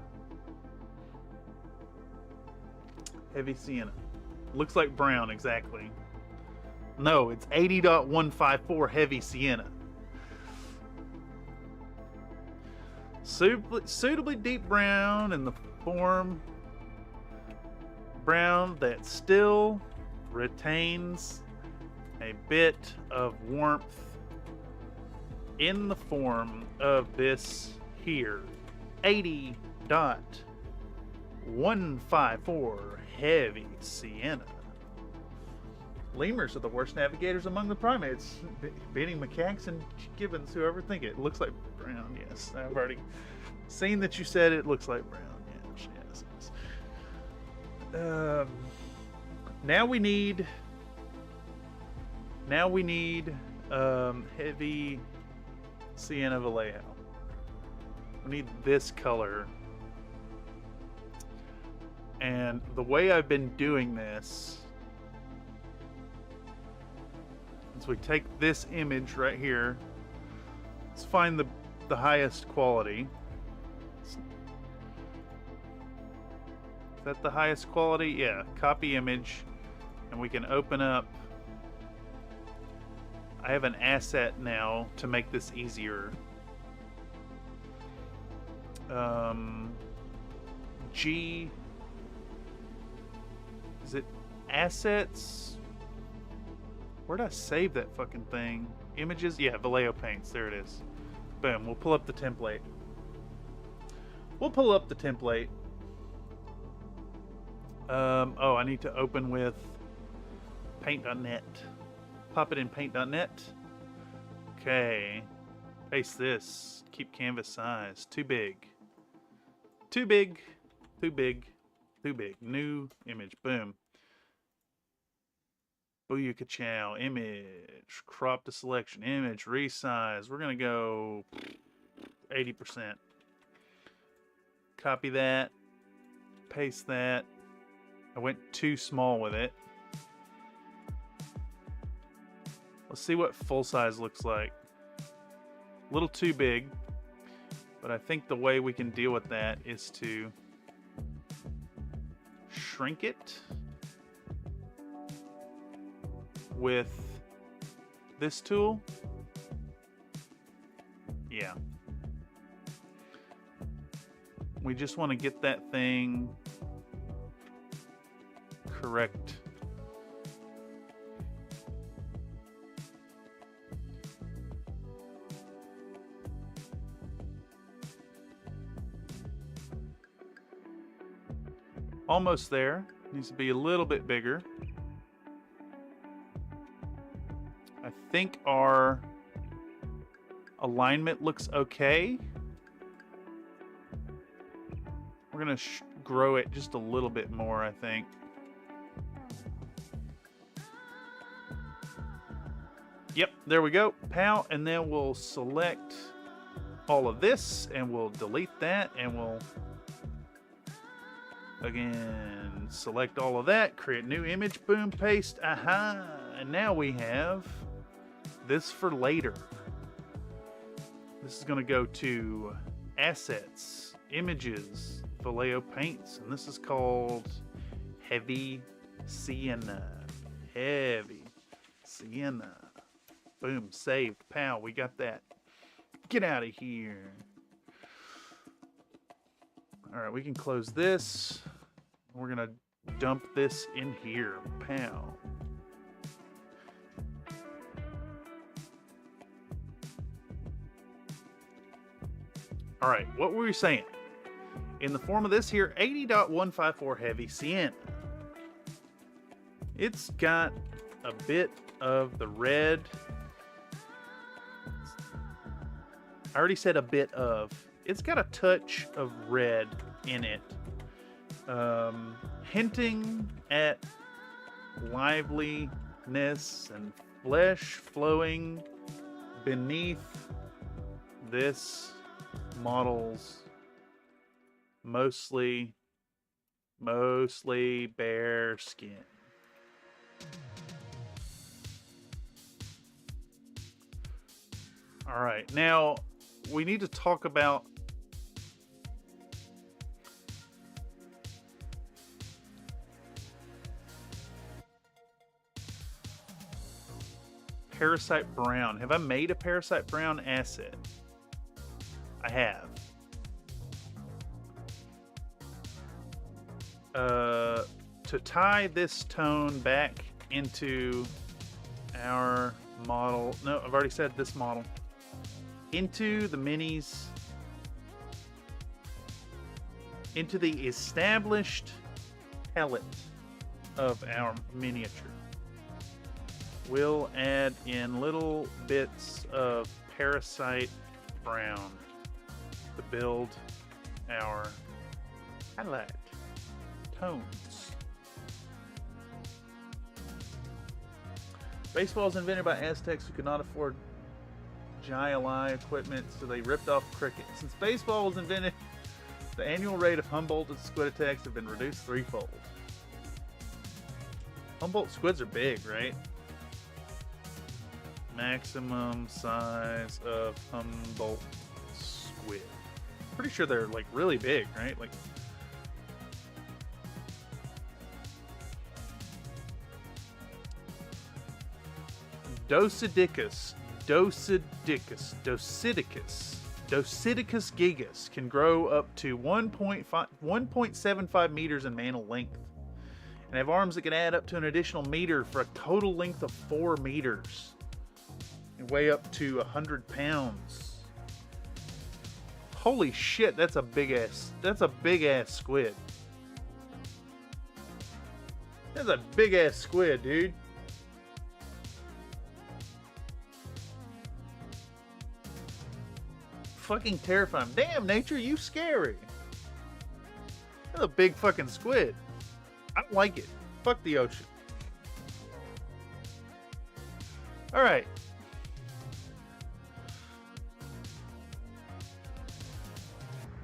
Heavy sienna. Looks like brown, exactly. No, it's 80.154 heavy sienna. Suitably deep brown in the form brown that still retains a bit of warmth in the form of this here 80.154 heavy sienna. Lemurs are the worst navigators among the primates, beating macaques and gibbons who ever think it. It looks like brown, yes. I've already seen that you said it looks like brown. Yes. Now we need heavy sienna Vallejo. We need this color. And the way I've been doing this is we take this image right here. Let's find the highest quality. Is that the highest quality? Yeah, copy image. And we can open up. I have an asset now to make this easier. G. Is it assets? Where'd I save that fucking thing? Images? Yeah, Vallejo paints. There it is. Boom. We'll pull up the template. Oh, I need to open with paint.net. Pop it in paint.net. Okay. Paste this. Keep canvas size. Too big. New image. Boom. Booyaka chow. Image. Crop to selection. Image. Resize. We're going to go 80%. Copy that. Paste that. I went too small with it. Let's see what full size looks like. A little too big. But I think the way we can deal with that is to shrink it with this tool. Yeah. We just want to get that thing correct. Almost there. Needs to be a little bit bigger. I think our alignment looks okay. We're going to grow it just a little bit more, I think. Yep, there we go. Pow, and then we'll select all of this, and we'll delete that, and we'll Again, select all of that, create new image, boom, paste, aha. And now we have this for later. This is going to go to assets, images, Vallejo paints, and this is called Heavy Sienna. Heavy Sienna. Boom, saved. Pow, we got that. Get out of here. All right, we can close this. We're going to dump this in here. Pow. All right, what were we saying? In the form of this here, 80.154 Heavy Sienna. It's got a bit of the red. I already said a bit of. It's got a touch of red in it. Hinting at liveliness and flesh flowing beneath this model's mostly bare skin. All right, now we need to talk about Parasite Brown. Have I made a Parasite Brown asset? I have. To tie this tone back into our model, no, I've already said this model, into the minis, into the established palette of our miniature. We'll add in little bits of Parasite Brown to build our highlight tones. Baseball was invented by Aztecs who could not afford GI equipment, so they ripped off cricket. Since baseball was invented, the annual rate of Humboldt squid attacks have been reduced threefold. Humboldt squids are big, right? Maximum size of Humboldt squid. Pretty sure they're like really big, right? Like Docidicus gigas can grow up to 1.75 meters in mantle length and have arms that can add up to an additional meter for a total length of 4 meters and weigh up to 100 pounds. Holy shit, that's a big ass squid. That's a big ass squid, dude. Fucking terrifying. Damn, nature, you scary. That's a big fucking squid. I don't like it. Fuck the ocean. Alright.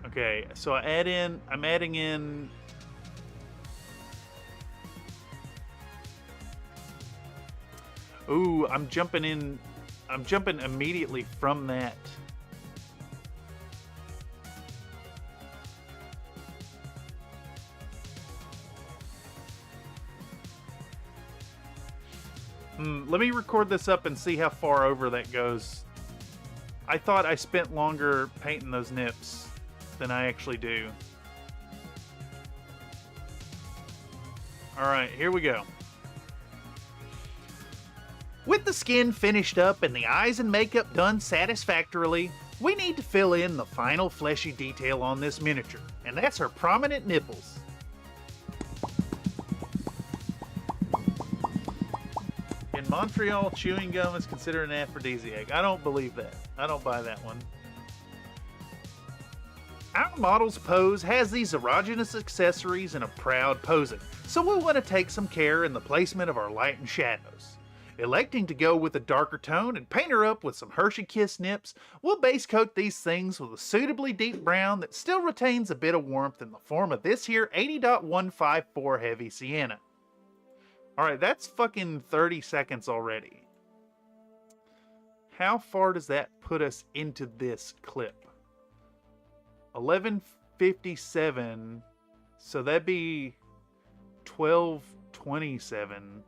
Okay, so I'm adding in ooh, I'm jumping immediately from that. Let me record this up and see how far over that goes. I thought I spent longer painting those nips than I actually do. Alright, here we go. With the skin finished up and the eyes and makeup done satisfactorily, we need to fill in the final fleshy detail on this miniature, and that's her prominent nipples. In Montreal, chewing gum is considered an aphrodisiac. I don't believe that. I don't buy that one. Our model's pose has these erogenous accessories and a proud posing, so we'll want to take some care in the placement of our light and shadows. Electing to go with a darker tone and paint her up with some Hershey Kiss nips, we'll base coat these things with a suitably deep brown that still retains a bit of warmth in the form of this here 80.154 heavy sienna. Alright, that's fucking 30 seconds already. How far does that put us into this clip? 11:57, so that'd be 12:27.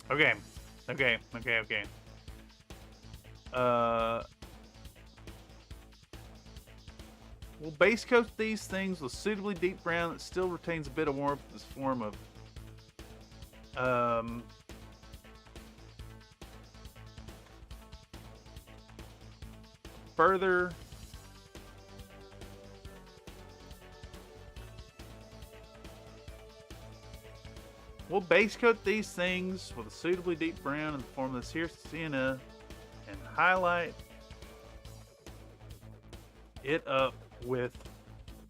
Okay. We'll base coat these things with suitably deep brown that still retains a bit of warmth in this form of further we'll base coat these things with a suitably deep brown in the form of this here sienna and highlight it up with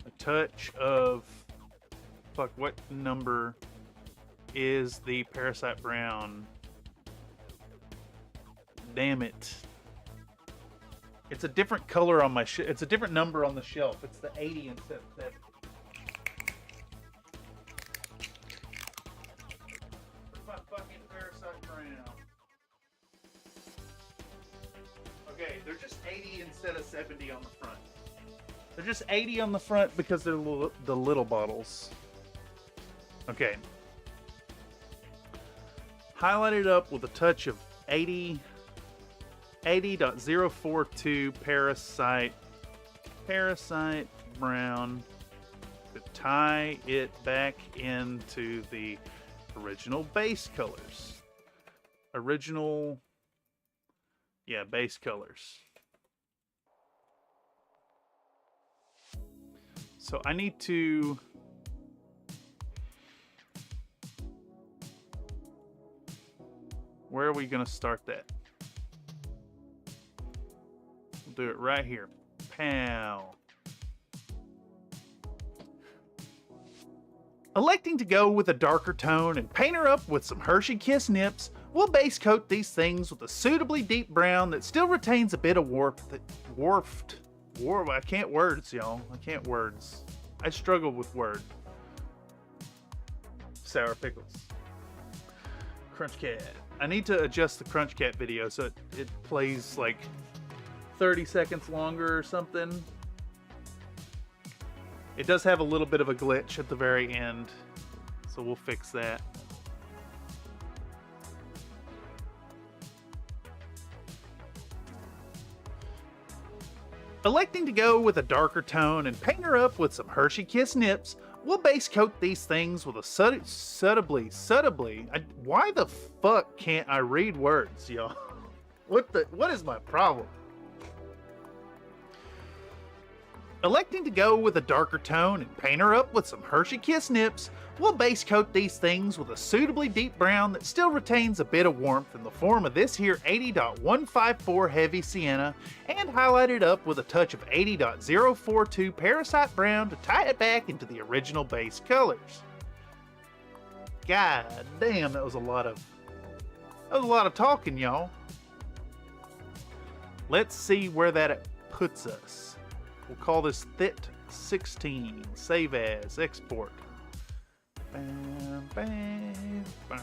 a touch of what number is the parasite brown? Damn it. It's a different color on my it's a different number on the shelf. It's the 80 instead of 70. Where's my fucking parasite brown? Okay, they're just 80 instead of 70 on the front. They're just 80 on the front because they're the little bottles. Okay. Highlight it up with a touch of 80.042 parasite brown to tie it back into the original base colors. Base colors. So I need to where are we going to start that? We'll do it right here. Pow. Electing to go with a darker tone and paint her up with some Hershey Kiss nips, we'll base coat these things with a suitably deep brown that still retains a bit of I can't words, y'all. I can't words. I struggle with word. Sour pickles. Crunch Cat. I need to adjust the Crunch Cat video so it plays like 30 seconds longer or something. It does have a little bit of a glitch at the very end, so we'll fix that. Electing to go with a darker tone and paint her up with some Hershey Kiss nips, we'll base coat these things with a subtly. Why the fuck can't I read words, y'all? What is my problem? Electing to go with a darker tone and paint her up with some Hershey Kiss nips, we'll base coat these things with a suitably deep brown that still retains a bit of warmth in the form of this here 80.154 heavy sienna and highlight it up with a touch of 80.042 parasite brown to tie it back into the original base colors. God damn, that was a lot of talking, y'all. Let's see where that puts us. We'll call this Thit 16. Save as. Export. Bam, bam, bam.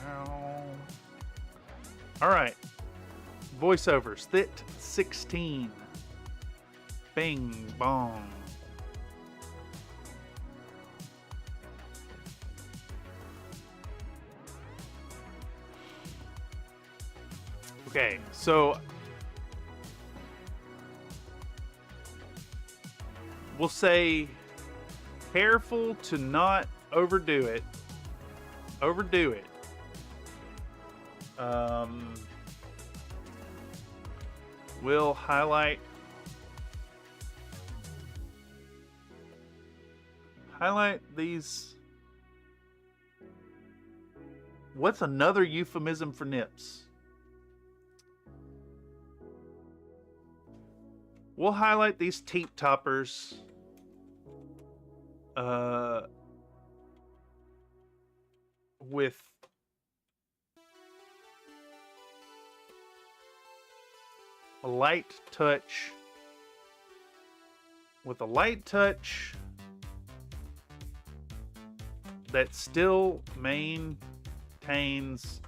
Alright. Voiceovers. Thit 16. Bing, bong. Okay, so we'll say careful to not overdo it. We'll highlight these. What's another euphemism for nips? We'll highlight these teep toppers. With a light touch. With a light touch that still maintains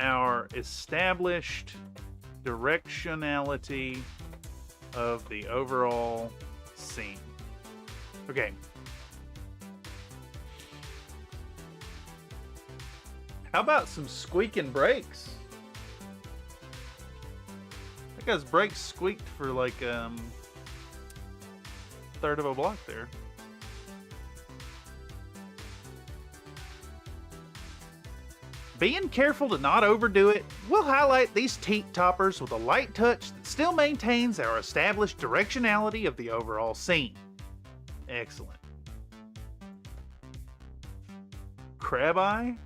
our established directionality of the overall scene. Okay. How about some squeaking brakes? That guy's brakes squeaked for like third of a block there. Being careful to not overdo it, we'll highlight these teep toppers with a light touch that still maintains our established directionality of the overall scene. Excellent. Carabidae.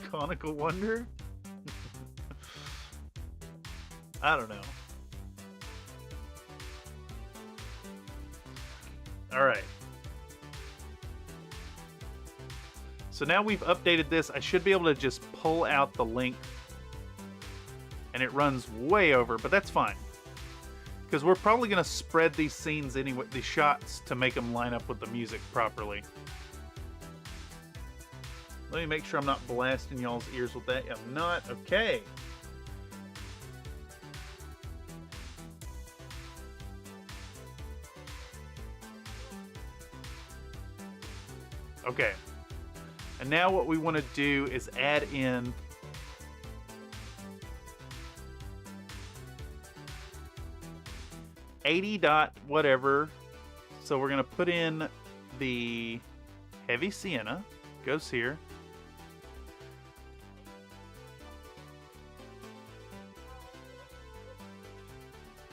Conical wonder? I don't know. Alright. So now we've updated this. I should be able to just pull out the link. And it runs way over, but that's fine. Because we're probably going to spread these scenes anyway, these shots, to make them line up with the music properly. Let me make sure I'm not blasting y'all's ears with that. I'm not. Okay. Okay. And now what we want to do is add in $80 dot whatever. So we're going to put in the heavy sienna. Goes here.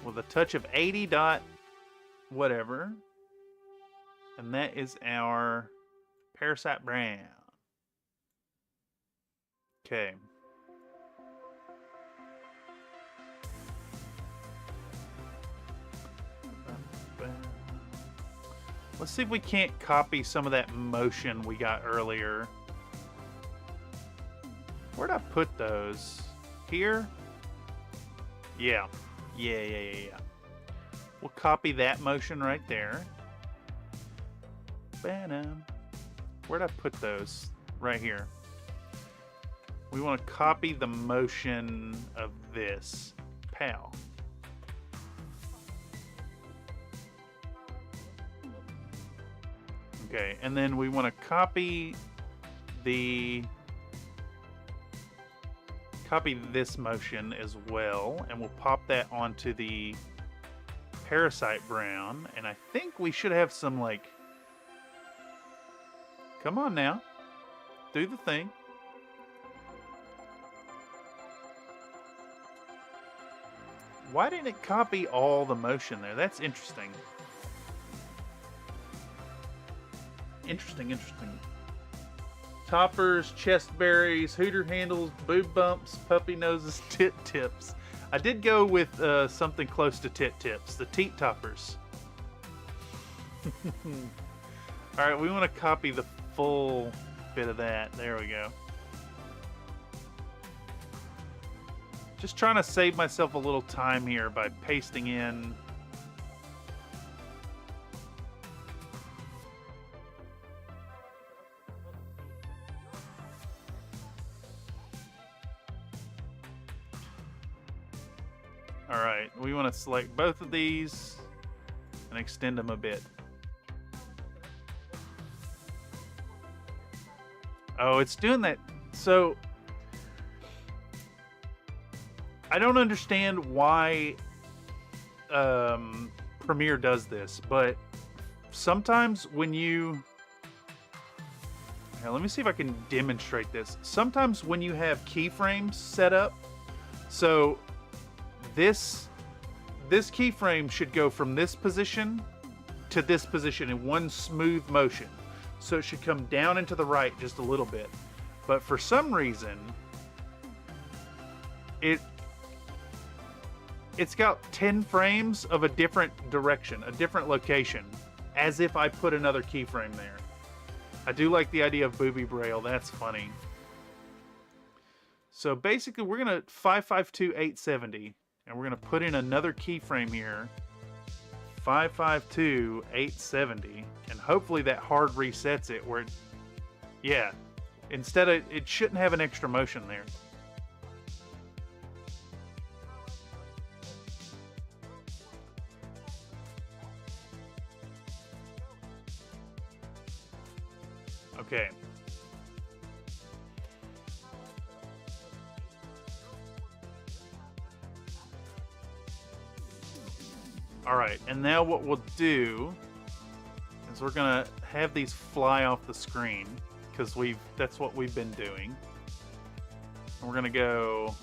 With a touch of 80 dot whatever. And that is our Parasite Brown. Okay. Let's see if we can't copy some of that motion we got earlier. Where'd I put those? Here? Yeah. Yeah. We'll copy that motion right there. Where'd I put those? Right here. We want to copy the motion of this. Pow. Okay, and then we want to copy this motion as well, and we'll pop that onto the Parasite Brown, and I think we should have some, like, come on now, do the thing. Why didn't it copy all the motion there? That's interesting. Interesting. Toppers, chest berries, hooter handles, boob bumps, puppy noses, tit tips. I did go with something close to tit tips, the teat toppers. Alright, we want to copy the full bit of that. There we go. Just trying to save myself a little time here by pasting in. Alright, we want to select both of these and extend them a bit. Oh, it's doing that. So, I don't understand why Premiere does this, but sometimes when you... Here, let me see if I can demonstrate this. Sometimes when you have keyframes set up, so this keyframe should go from this position to this position in one smooth motion. So it should come down and to the right just a little bit. But for some reason, it's got 10 frames of a different direction, a different location, as if I put another keyframe there. I do like the idea of booby braille. That's funny. So basically, we're going to 552870, and we're going to put in another keyframe here, 552870, and hopefully that hard resets it where, yeah, instead of, it shouldn't have an extra motion there. Okay. All right, and now what we'll do is we're gonna have these fly off the screen because that's what we've been doing. And we're gonna go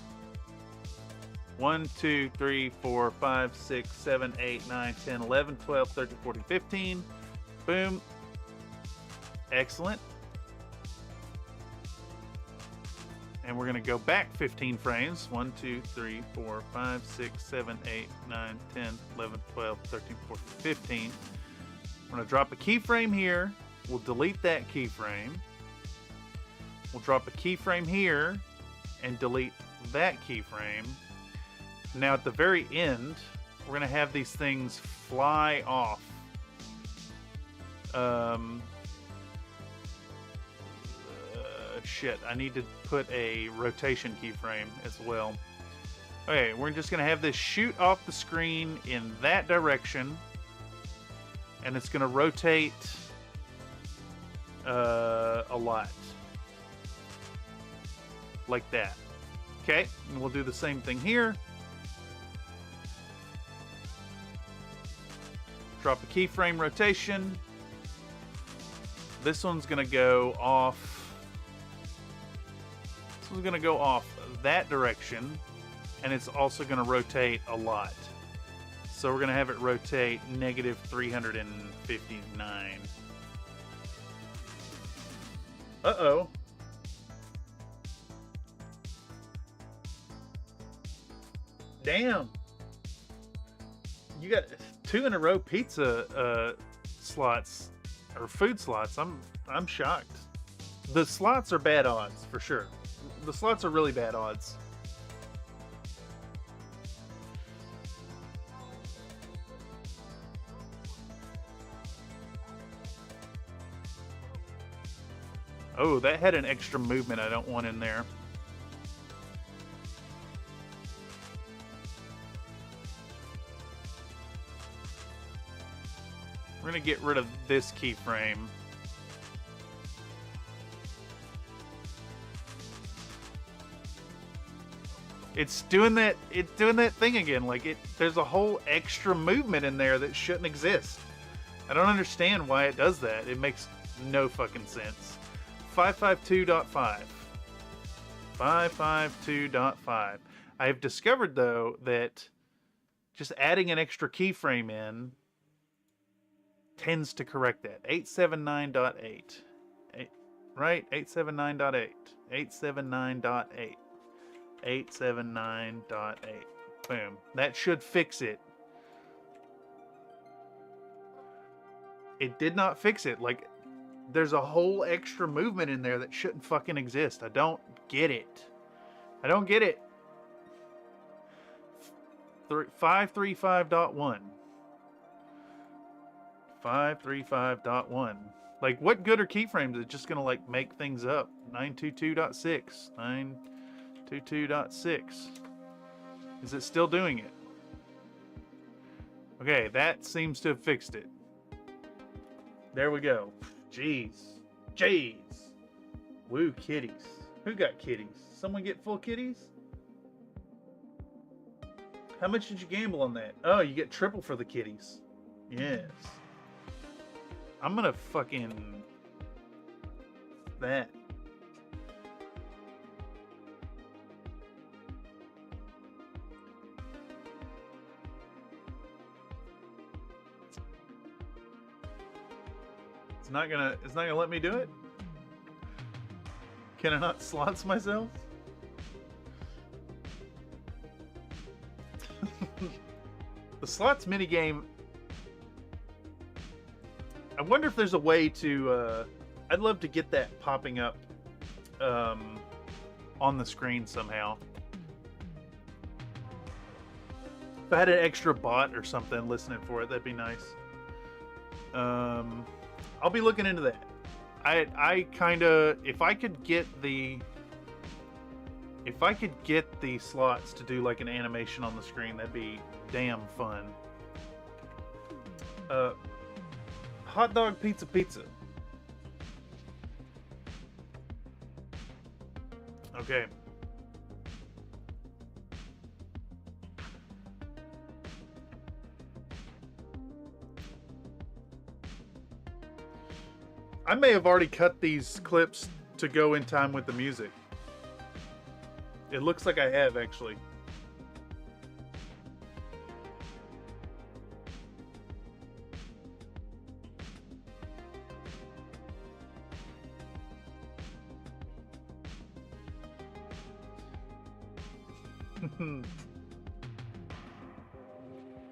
1, 2, 3, 4, 5, 6, 7, 8, 9, 10, 11, 12, 13, 14, 15. Boom. Excellent. And we're going to go back 15 frames. 1, 2, 3, 4, 5, 6, 7, 8, 9, 10, 11, 12, 13, 14, 15. We're going to drop a keyframe here. We'll delete that keyframe. We'll drop a keyframe here and delete that keyframe. Now at the very end, we're going to have these things fly off. Shit, I need to put a rotation keyframe as well. Okay, we're just going to have this shoot off the screen in that direction. And it's going to rotate a lot. Like that. Okay, and we'll do the same thing here. Drop a keyframe rotation. This one's going to go off. This one's going to go off that direction. And it's also going to rotate a lot. So we're going to have it rotate negative 359. Uh-oh. Damn. You got 2 in a row pizza slots or food slots. I'm shocked. The slots are bad odds for sure. The slots are really bad odds. Oh, that had an extra movement I don't want in there. We're going to get rid of this keyframe. It's doing that thing again. Like there's a whole extra movement in there that shouldn't exist. I don't understand why it does that. It makes no fucking sense. 552.5. 552.5. I have discovered though that just adding an extra keyframe in tends to correct that. 879.8. Right? 879.8. 879.8. 879.8. Boom. That should fix it. It did not fix it. Like, there's a whole extra movement in there that shouldn't fucking exist. I don't get it. I don't get it. 535.1. 535.1. Like, what good are keyframes? It's just gonna like make things up. 922.6. 922.6. Is it still doing it? Okay, that seems to have fixed it. There we go. Jeez. Jeez. Woo, kitties. Who got kitties? Someone get full kitties? How much did you gamble on that? Oh, you get triple for the kitties. Yes. I'm gonna fucking... that. It's not gonna let me do it? Can I not slots myself? The slots minigame. I wonder if there's a way to. I'd love to get that popping up on the screen somehow. If I had an extra bot or something listening for it, that'd be nice. I'll be looking into that. I kind of, if I could get the slots to do like an animation on the screen, that'd be damn fun. Hot dog pizza. Okay. I may have already cut these clips to go in time with the music. It looks like I have, actually.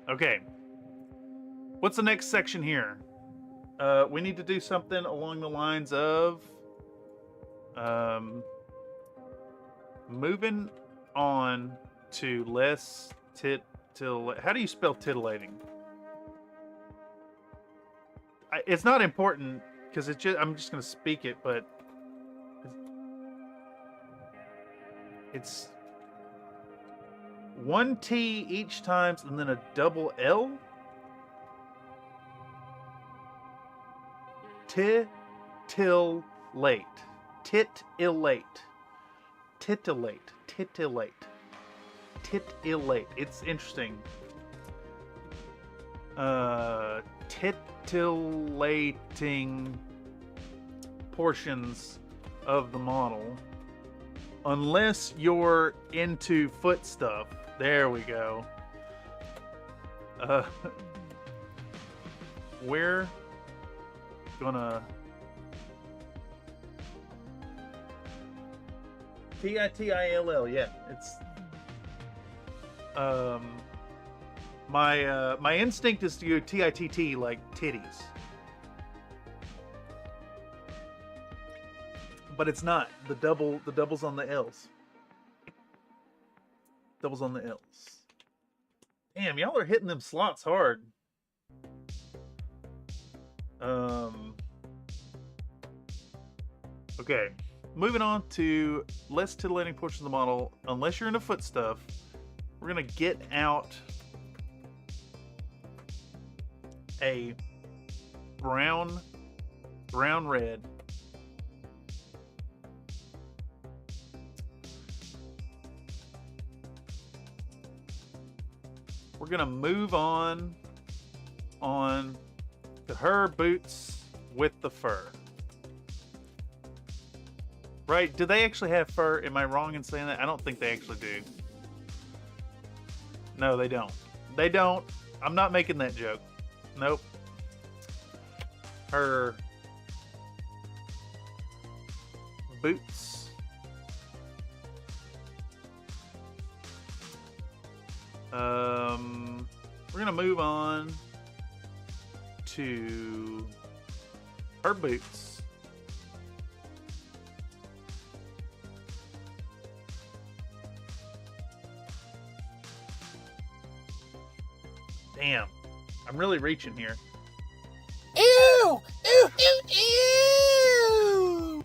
Okay. What's the next section here? We need to do something along the lines of moving on to less how do you spell titillating? It's not important because I'm just going to speak it, but it's one T each times and then a double L. Titillate. It's interesting. Titillating portions of the model. Unless you're into foot stuff. There we go. We're gonna T-I-T-I-L-L, yeah. It's my instinct is to go T-I-T-T like titties. But it's not. The double's on the L's. Doubles on the L's. Damn, y'all are hitting them slots hard. Okay, moving on to less titillating portions of the model. Unless you're into foot stuff, we're gonna get out a brown red we're gonna move on to her boots with the fur. Right? Do they actually have fur? Am I wrong in saying that? I don't think they actually do. No, they don't. They don't. I'm not making that joke. Nope. Her boots. We're gonna move on to her boots. Damn, I'm really reaching here. Ew! Ew! Ew!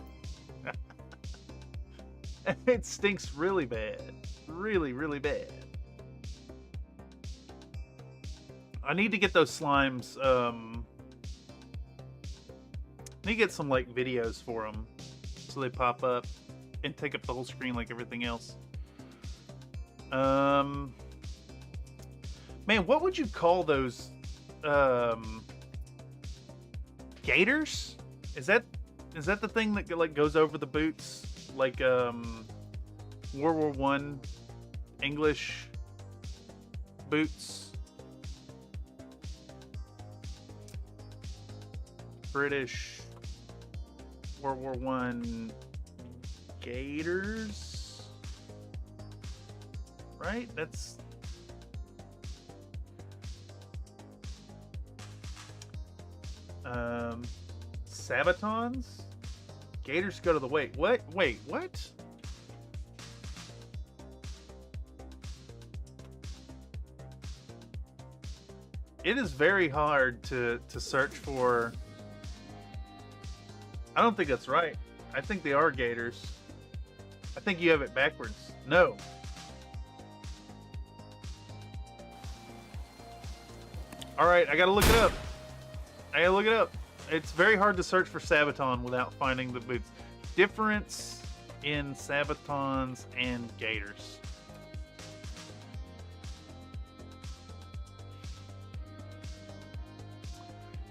Ew! It stinks really bad. Really, really bad. I need to get those slimes. Need to get some like videos for them so they pop up and take up the whole screen like everything else. Man, what would you call those? Gaiters? Is that the thing that like goes over the boots, like World War I English boots? British World War I gators. Right? That's... Sabatons? Gators go to the weight. What? Wait, what? It is very hard to search for... I don't think that's right. I think they are gators. I think you have it backwards. No. Alright, I gotta look it up. It's very hard to search for Sabaton without finding the boots. Difference in Sabatons and gators.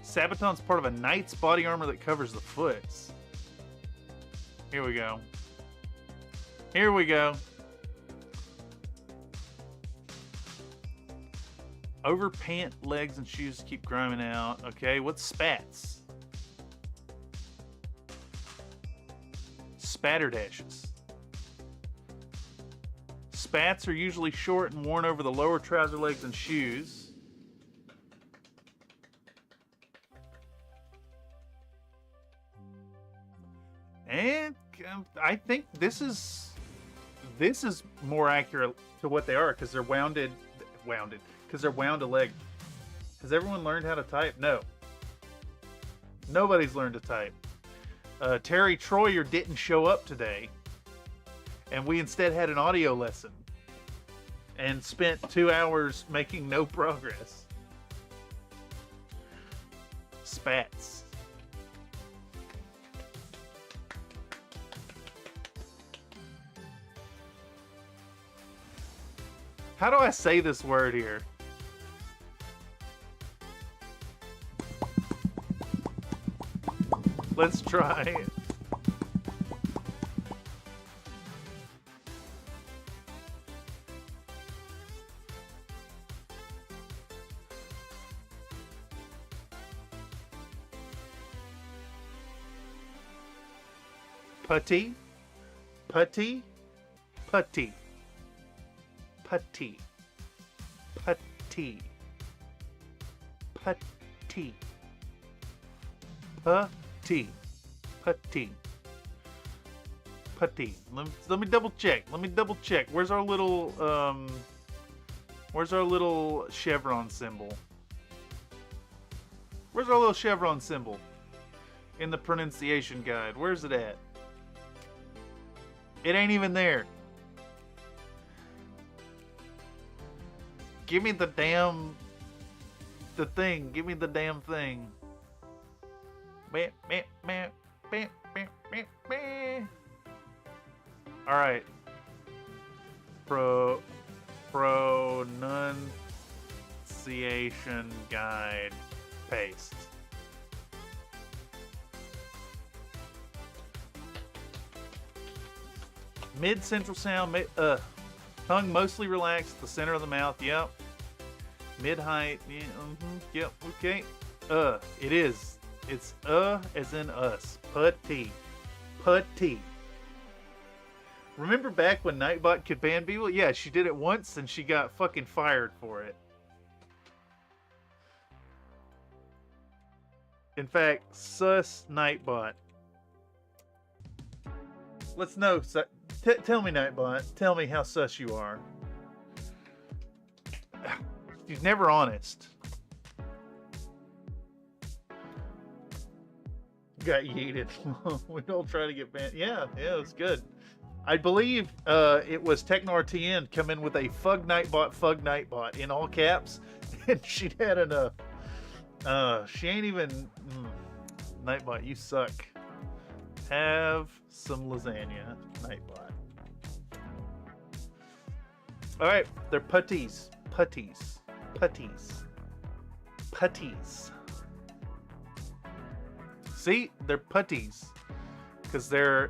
Sabaton's part of a knight's body armor that covers the foot. Here we go. Here we go. Over pant, legs, and shoes keep grinding out. Okay, what's spats? Spatterdashes. Spats are usually short and worn over the lower trouser legs and shoes. And I think this is more accurate to what they are because they're wound a leg. Has everyone learned how to type? No. Nobody's learned to type. Terry Troyer didn't show up today, and we instead had an audio lesson and spent 2 hours making no progress. Spats. How do I say this word here? Let's try it. Putty, putty, putty, putty, putty, putty, putty, putty, putty. Let me double check. Where's our little chevron symbol? Where's our little chevron symbol in the pronunciation guide? Where's it at? It ain't even there. Give me the damn thing. Give me the damn thing. All right. Pronunciation guide. Paste. Mid-central sound. Tongue mostly relaxed. The center of the mouth. Yep. Mid-height. Yeah, yep. Okay. It is. It's as in us. Putty. Putty. Remember back when Nightbot could ban people? Yeah, she did it once and she got fucking fired for it. In fact, sus Nightbot. Let's know. Tell me, Nightbot. Tell me how sus you are. She's never honest. Got yeeted. We don't try to get banned. Yeah, it's good. I believe it was TechnoRTN come in with a fug Nightbot in all caps, and she'd had enough. She ain't even... Nightbot, you suck. Have some lasagna, Nightbot. Alright, they're putties. Putties. Putties. Putties. See? They're putties. Because they're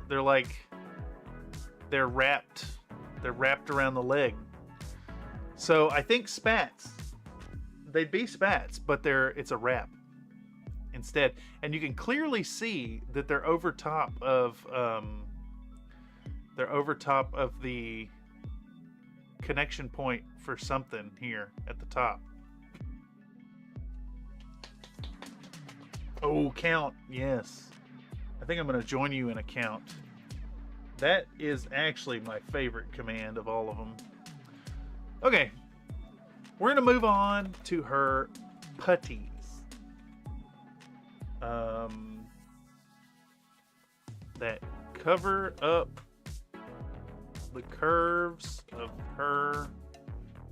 wrapped. They're wrapped around the leg. So I think spats. They'd be spats, but it's a wrap instead. And you can clearly see that they're over top of They're over top of the connection point for something here at the top. Oh, count. Yes. I think I'm going to join you in a count. That is actually my favorite command of all of them. Okay. We're going to move on to her putties. That cover up the curves of her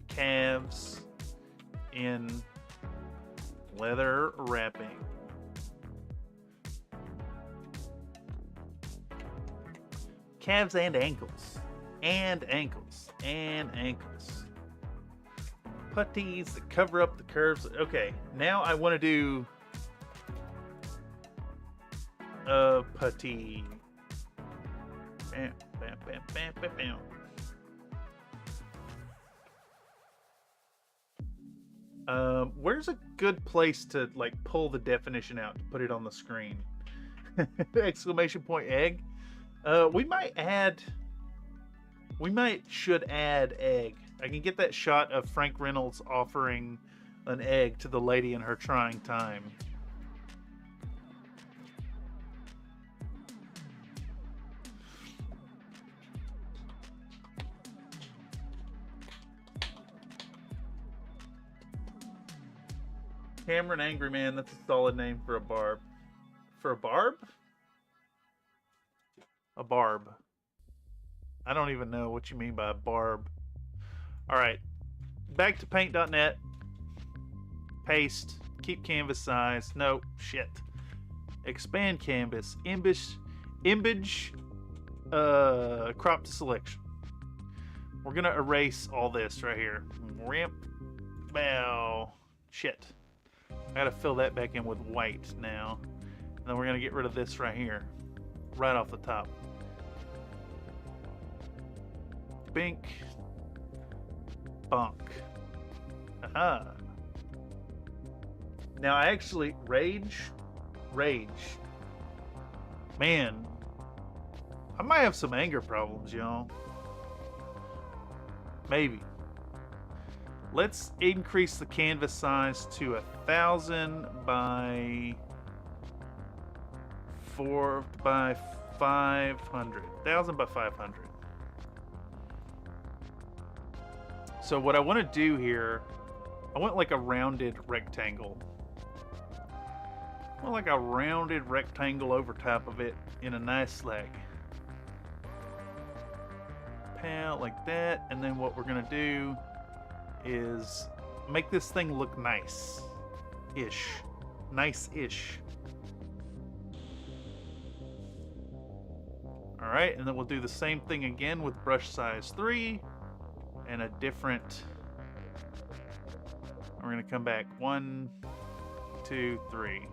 calves in leather wrapping. Calves and ankles. And ankles. And ankles. Putties that cover up the curves. Okay, now I want to do a putty. Bam, bam, bam, bam, bam, bam. Where's a good place to like pull the definition out to put it on the screen? Exclamation point egg. We should add egg. I can get that shot of Frank Reynolds offering an egg to the lady in her trying time. Cameron Angry Man, that's a solid name for a barb. For a barb? A barb. I don't even know what you mean by a barb. Alright. Back to paint.net. Paste. Keep canvas size. No, shit. Expand canvas. Image. Crop to selection. We're gonna erase all this right here. Ramp. Bow. Shit. I gotta fill that back in with white now. And then we're gonna get rid of this right here. Right off the top. Bink. Bonk. Aha. Now I actually rage. Man, I might have some anger problems, y'all. Maybe. Let's increase the canvas size to 1,000 by 500. 1,000 by 500. So what I want to do here, I want like a rounded rectangle. I want like a rounded rectangle over top of it in a nice like panel like that. And then what we're gonna do is make this thing look nice-ish. Nice-ish. Alright, and then we'll do the same thing again with brush size 3 and a different. We're gonna come back 1, 2, 3.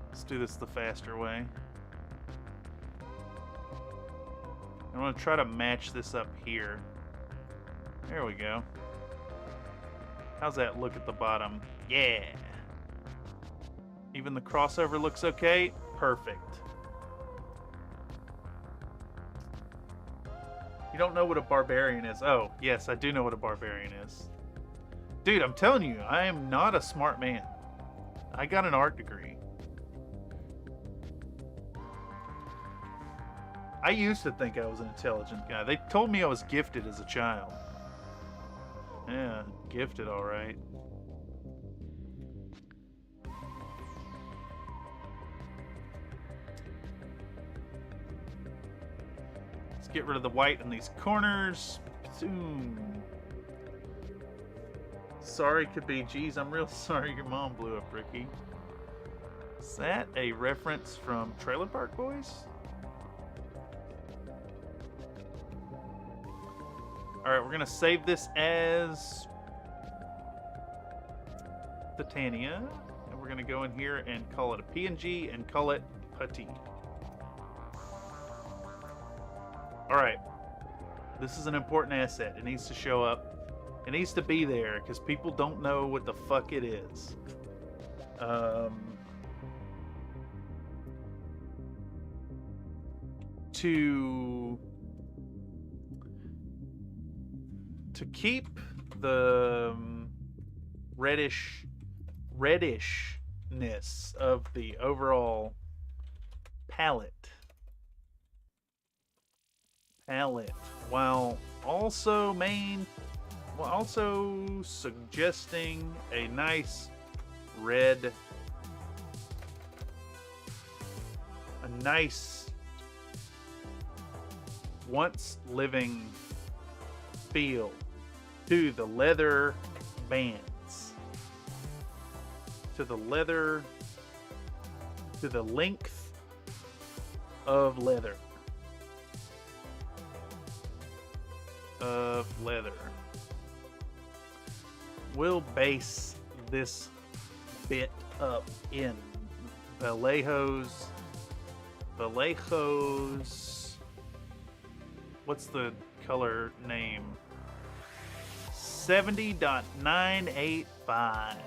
Let's do this the faster way. I'm gonna try to match this up here. There we go. How's that look at the bottom? Yeah. Even the crossover looks okay. Perfect. You don't know what a barbarian is. Oh, yes, I do know what a barbarian is. Dude, I'm telling you, I am not a smart man. I got an art degree. I used to think I was an intelligent guy. They told me I was gifted as a child. Yeah, gifted, all right. Let's get rid of the white in these corners. Zoom. Sorry could be, geez, I'm real sorry your mom blew up, Ricky. Is that a reference from Trailer Park Boys? Alright, we're going to save this as Titania. And we're going to go in here and call it a PNG and call it Putty. Alright. This is an important asset. It needs to show up. It needs to be there because people don't know what the fuck it is. to keep the reddishness of the overall palette, while also suggesting a nice red, a nice once living feel to the leather bands, to the length of leather. We'll base this bit up in Vallejo's. What's the color name? 70.985.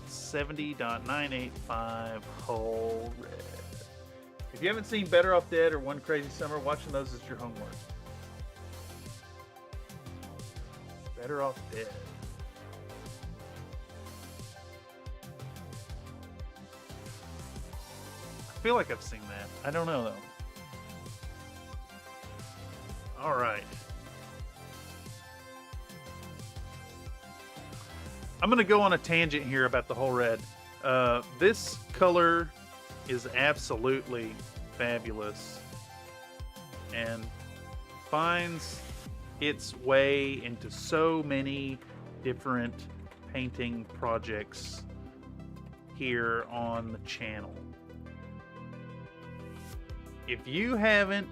70.985 whole red. If you haven't seen Better Off Dead or One Crazy Summer, watching those is your homework. Better Off Dead. I feel like I've seen that. I don't know though. All right. I'm going to go on a tangent here about the whole red. This color is absolutely fabulous and finds its way into so many different painting projects here on the channel. If you haven't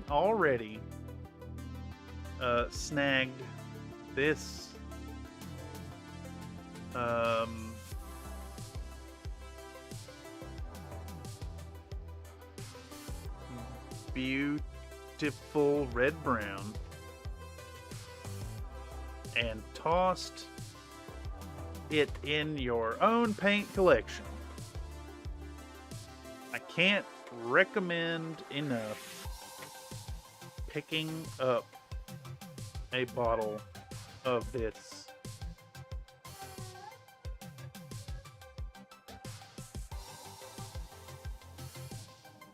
already snagged this beautiful red brown and tossed it in your own paint collection, I can't recommend enough picking up a bottle of this.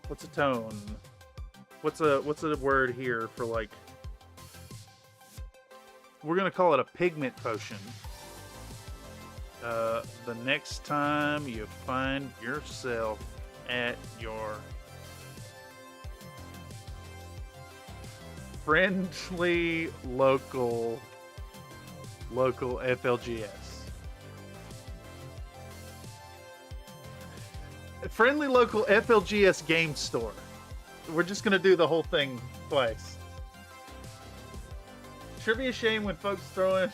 What's a tone? What's a word here for, like, we're gonna call it a pigment potion. The next time you find yourself at your friendly local FLGS. Friendly local FLGS game store. We're just gonna do the whole thing twice. Sure be a shame when folks throw in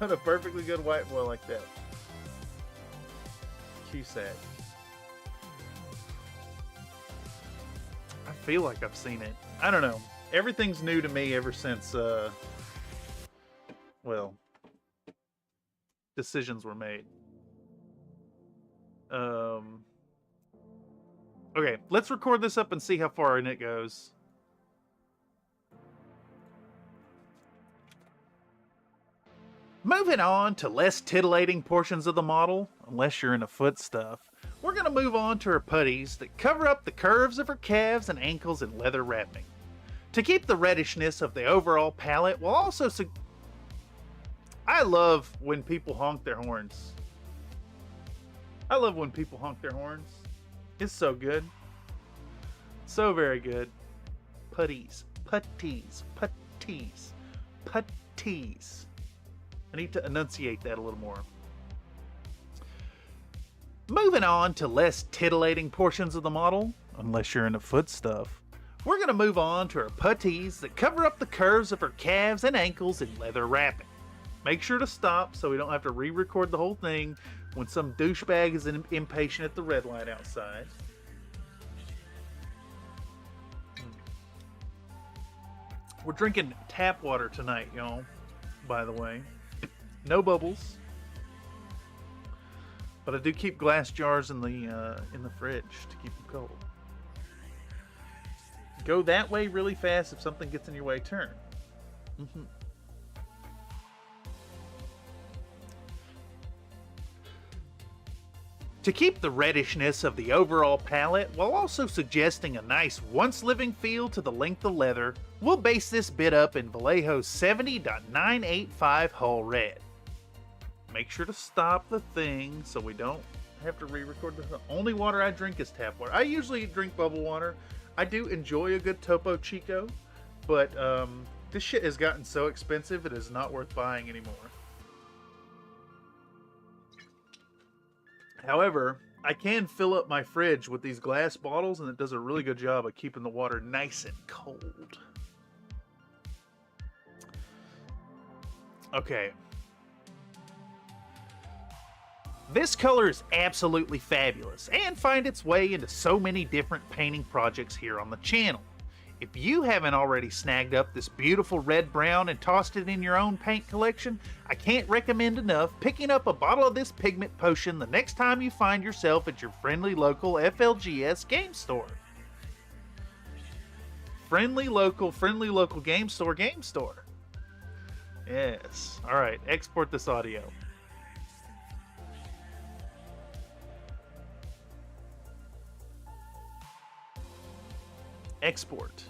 a perfectly good white boy like that. QSAG. I feel like I've seen it. I don't know. Everything's new to me ever since, well, decisions were made. Okay, let's record this up and see how far in it goes. Moving on to less titillating portions of the model, unless you're into foot stuff, we're going to move on to her putties that cover up the curves of her calves and ankles in leather wrapping. To keep the reddishness of the overall palette while also... I love when people honk their horns. I love when people honk their horns. It's so good. So very good. Putties. Putties. Putties. Putties. I need to enunciate that a little more. Moving on to less titillating portions of the model, unless you're into foot stuff, we're going to move on to her putties that cover up the curves of her calves and ankles in leather wrapping. Make sure to stop so we don't have to re-record the whole thing when some douchebag is impatient at the red light outside. We're drinking tap water tonight, y'all, by the way. No bubbles. But I do keep glass jars in the fridge to keep them cold. Go that way really fast. If something gets in your way, turn. To keep the reddishness of the overall palette while also suggesting a nice once-living feel to the length of leather, we'll base this bit up in Vallejo's 70.985 Hull Red. Make sure to stop the thing so we don't have to re-record the only water I drink is tap water. I usually drink bubble water. I do enjoy a good Topo Chico, but this shit has gotten so expensive it is not worth buying anymore. However, I can fill up my fridge with these glass bottles, and it does a really good job of keeping the water nice and cold. Okay. This color is absolutely fabulous and find its way into so many different painting projects here on the channel. If you haven't already snagged up this beautiful red-brown and tossed it in your own paint collection, I can't recommend enough picking up a bottle of this pigment potion the next time you find yourself at your friendly local FLGS game store. Friendly local game store. Yes. Alright, export this audio. Export.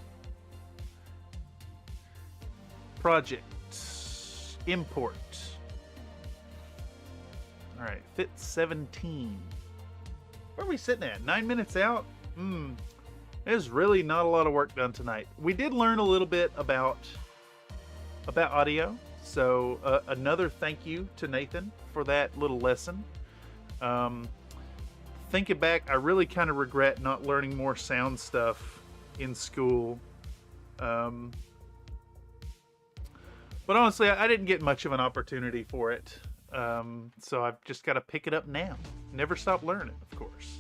Project. Import. Alright, fit 17. Where are we sitting at? 9 minutes out? There's really not a lot of work done tonight. We did learn a little bit about audio, so another thank you to Nathan for that little lesson. Thinking back, I really kind of regret not learning more sound stuff in school. But honestly, I didn't get much of an opportunity for it. So I've just got to pick it up now. Never stop learning, of course.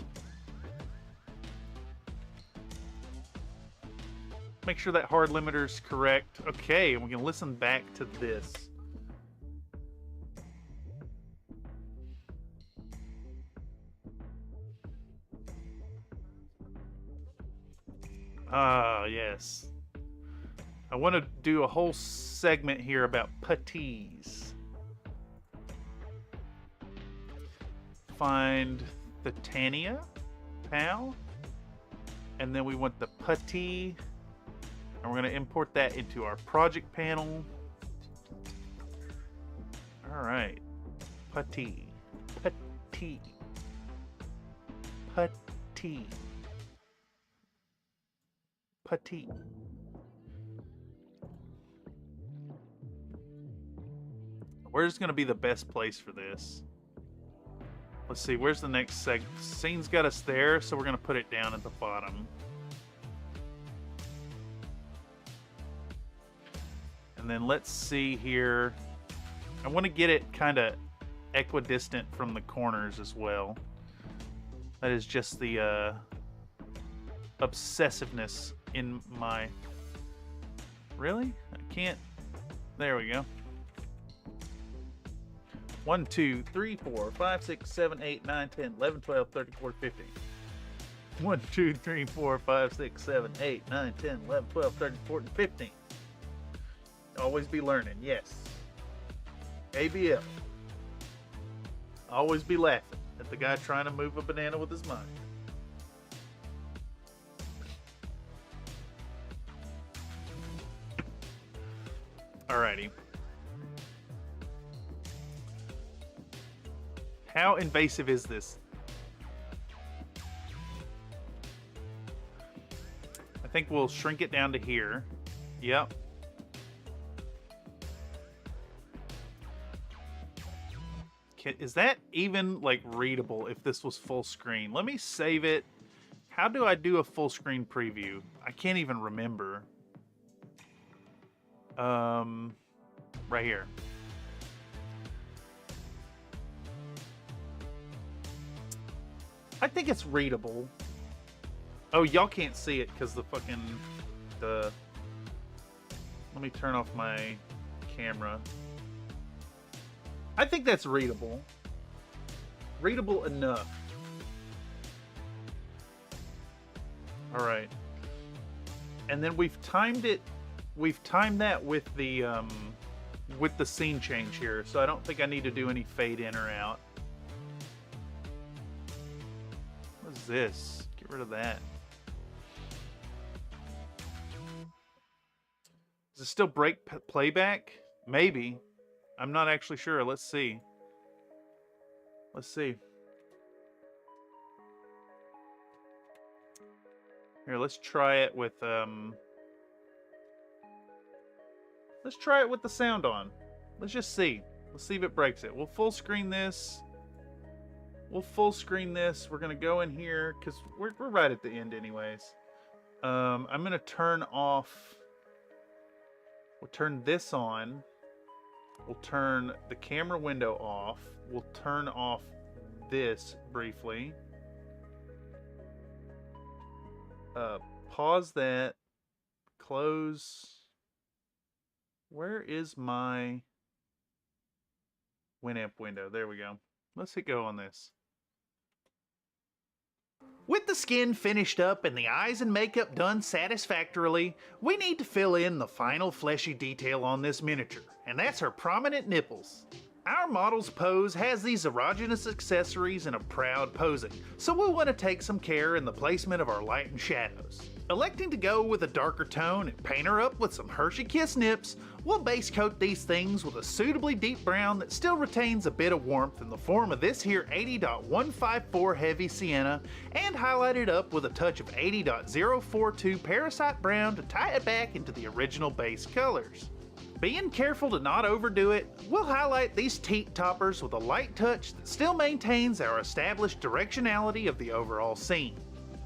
Make sure that hard limiter's correct. Okay, and we can listen back to this. Ah, yes. I want to do a whole segment here about puttees. Find the Tania PAL, and then we want the puttee, and we're going to import that into our project panel. All right, puttee, puttee, puttee. Putty. Where's going to be the best place for this? Let's see, where's the next scene's got us there, so we're going to put it down at the bottom. And then let's see here. I want to get it kind of equidistant from the corners as well. That is just the obsessiveness in my... Really? I can't... There we go. 1, 2, 3, 4, 5, 6, 7, 8, 9, 10, 11, 12, 13, 14, 15. 1, 2, 3, 4, 5, 6, 7, 8, 9, 10, 11, 12, 13, 14, 15. Always be learning, yes. ABL. Always be laughing at the guy trying to move a banana with his mind. Alrighty. How invasive is this? I think we'll shrink it down to here. Yep. Is that even like readable if this was full screen? Let me save it. How do I do a full screen preview? I can't even remember. Right here. I think it's readable. Oh, y'all can't see it because the fucking... Let me turn off my camera. I think that's readable. Readable enough. Alright. And then we've timed that with the scene change here, so I don't think I need to do any fade in or out. What is this? Get rid of that. Does it still break playback? Maybe. I'm not actually sure. Let's see. Let's see. Here, let's try it with let's try it with the sound on. Let's just see. Let's see if it breaks it. We'll full screen this. We'll full screen this. We're gonna go in here because we're right at the end anyways. I'm gonna turn off. We'll turn this on. We'll turn the camera window off. We'll turn off this briefly. Pause that. Close. Where is my Winamp window? There we go. Let's hit go on this. With the skin finished up and the eyes and makeup done satisfactorily, we need to fill in the final fleshy detail on this miniature, and that's her prominent nipples. Our model's pose has these erogenous accessories and a proud posing, so we'll want to take some care in the placement of our light and shadows. Electing to go with a darker tone and paint her up with some Hershey Kiss nips, we'll base coat these things with a suitably deep brown that still retains a bit of warmth in the form of this here 80.154 heavy sienna, and highlight it up with a touch of 80.042 parasite brown to tie it back into the original base colors. Being careful to not overdo it, we'll highlight these teat toppers with a light touch that still maintains our established directionality of the overall scene.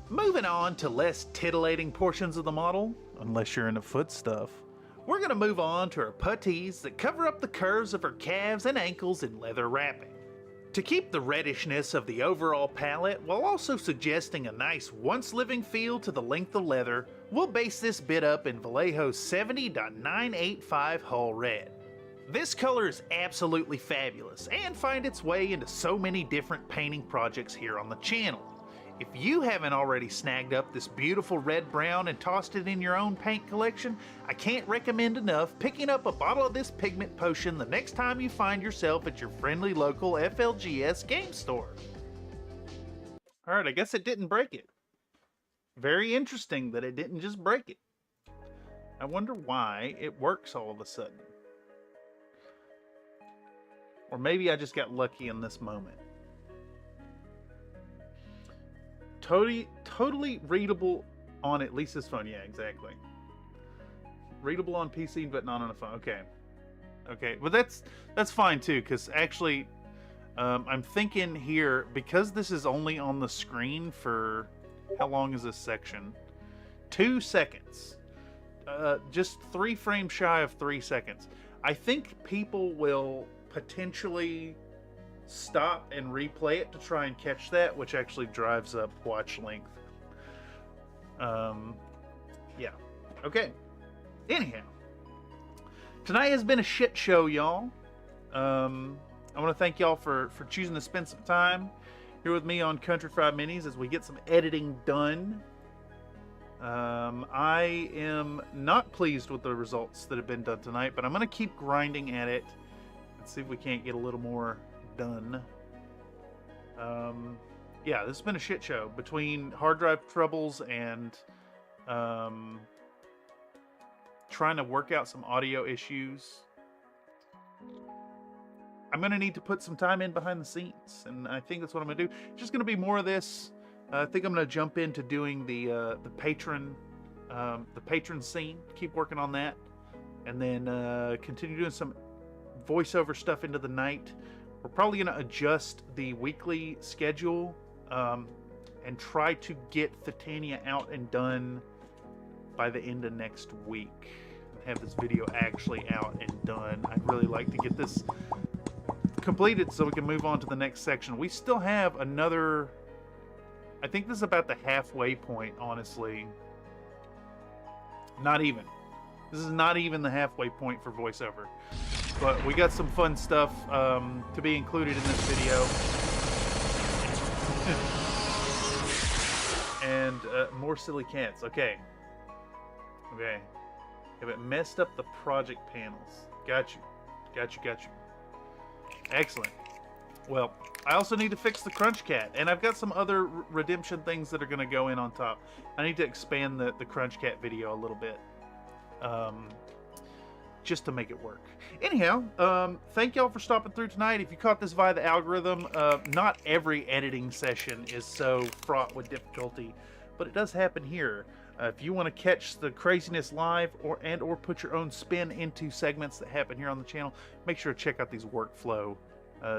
Moving on to less titillating portions of the model, unless you're into foot stuff, we're going to move on to her puttees that cover up the curves of her calves and ankles in leather wrapping. To keep the reddishness of the overall palette while also suggesting a nice once-living feel to the length of leather, we'll base this bit up in Vallejo's 70.985 Hull Red. This color is absolutely fabulous and finds its way into so many different painting projects here on the channel. If you haven't already snagged up this beautiful red-brown and tossed it in your own paint collection, I can't recommend enough picking up a bottle of this pigment potion the next time you find yourself at your friendly local FLGS game store. Alright, I guess it didn't break it. Very interesting that it didn't just break it. I wonder why it works all of a sudden. Or maybe I just got lucky in this moment. Totally readable on at least this phone. Yeah, exactly. Readable on PC, but not on a phone. Okay. Okay, but that's fine too, because actually, I'm thinking here, because this is only on the screen for, how long is this section? 2 seconds. Just 3 frames shy of 3 seconds. I think people will potentially stop and replay it to try and catch that, which actually drives up watch length. Yeah. Okay. Anyhow, tonight has been a shit show, y'all. I want to thank y'all for choosing to spend some time here with me on Country Fried Minis as we get some editing done. I am not pleased with the results that have been done tonight, but I'm going to keep grinding at it and see if we can't get a little more done. Yeah, this has been a shit show between hard drive troubles and trying to work out some audio issues. I'm gonna need to put some time in behind the scenes, and I think that's what I'm gonna do. It's just gonna be more of this. I think I'm gonna jump into doing the patron scene. Keep working on that, and then continue doing some voiceover stuff into the night. We're probably going to adjust the weekly schedule and try to get Titania out and done by the end of next week. Have this video actually out and done. I'd really like to get this completed so we can move on to the next section. We still have another, I think this is about the halfway point, honestly. Not even. This is not even the halfway point for voiceover. But we got some fun stuff to be included in this video. And more silly cats. Okay. Okay. Have it messed up the project panels? Got you. Got you. Excellent. Well, I also need to fix the Crunch Cat, and I've got some other redemption things that are going to go in on top. I need to expand the Crunch Cat video a little bit, just to make it work. Anyhow, thank y'all for stopping through tonight. If you caught this via the algorithm, not every editing session is so fraught with difficulty, but it does happen here. If you want to catch the craziness live or put your own spin into segments that happen here on the channel, make sure to check out these workflow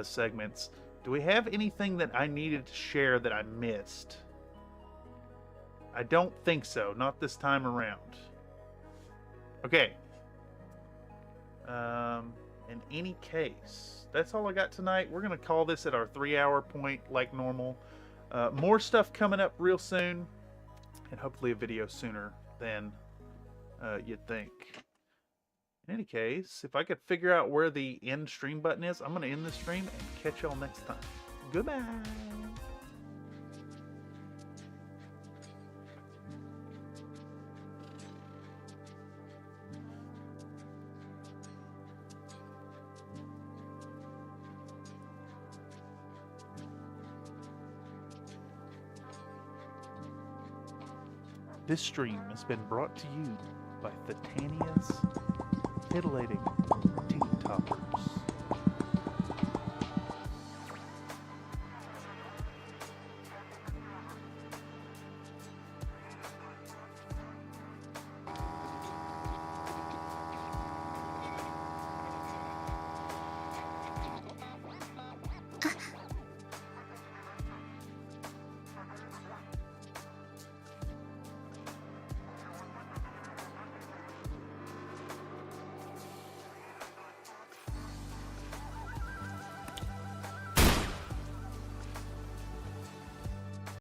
segments. Do we have anything that I needed to share that I missed? I don't think so. Not this time around. Okay. In any case, that's all I got tonight. We're going to call this at our 3-hour point like normal. More stuff coming up real soon, and hopefully a video sooner than you'd think. In any case, if I could figure out where the end stream button is, I'm going to end the stream and catch y'all next time. Goodbye. This stream has been brought to you by Titania's Titillating Teeth Toppers.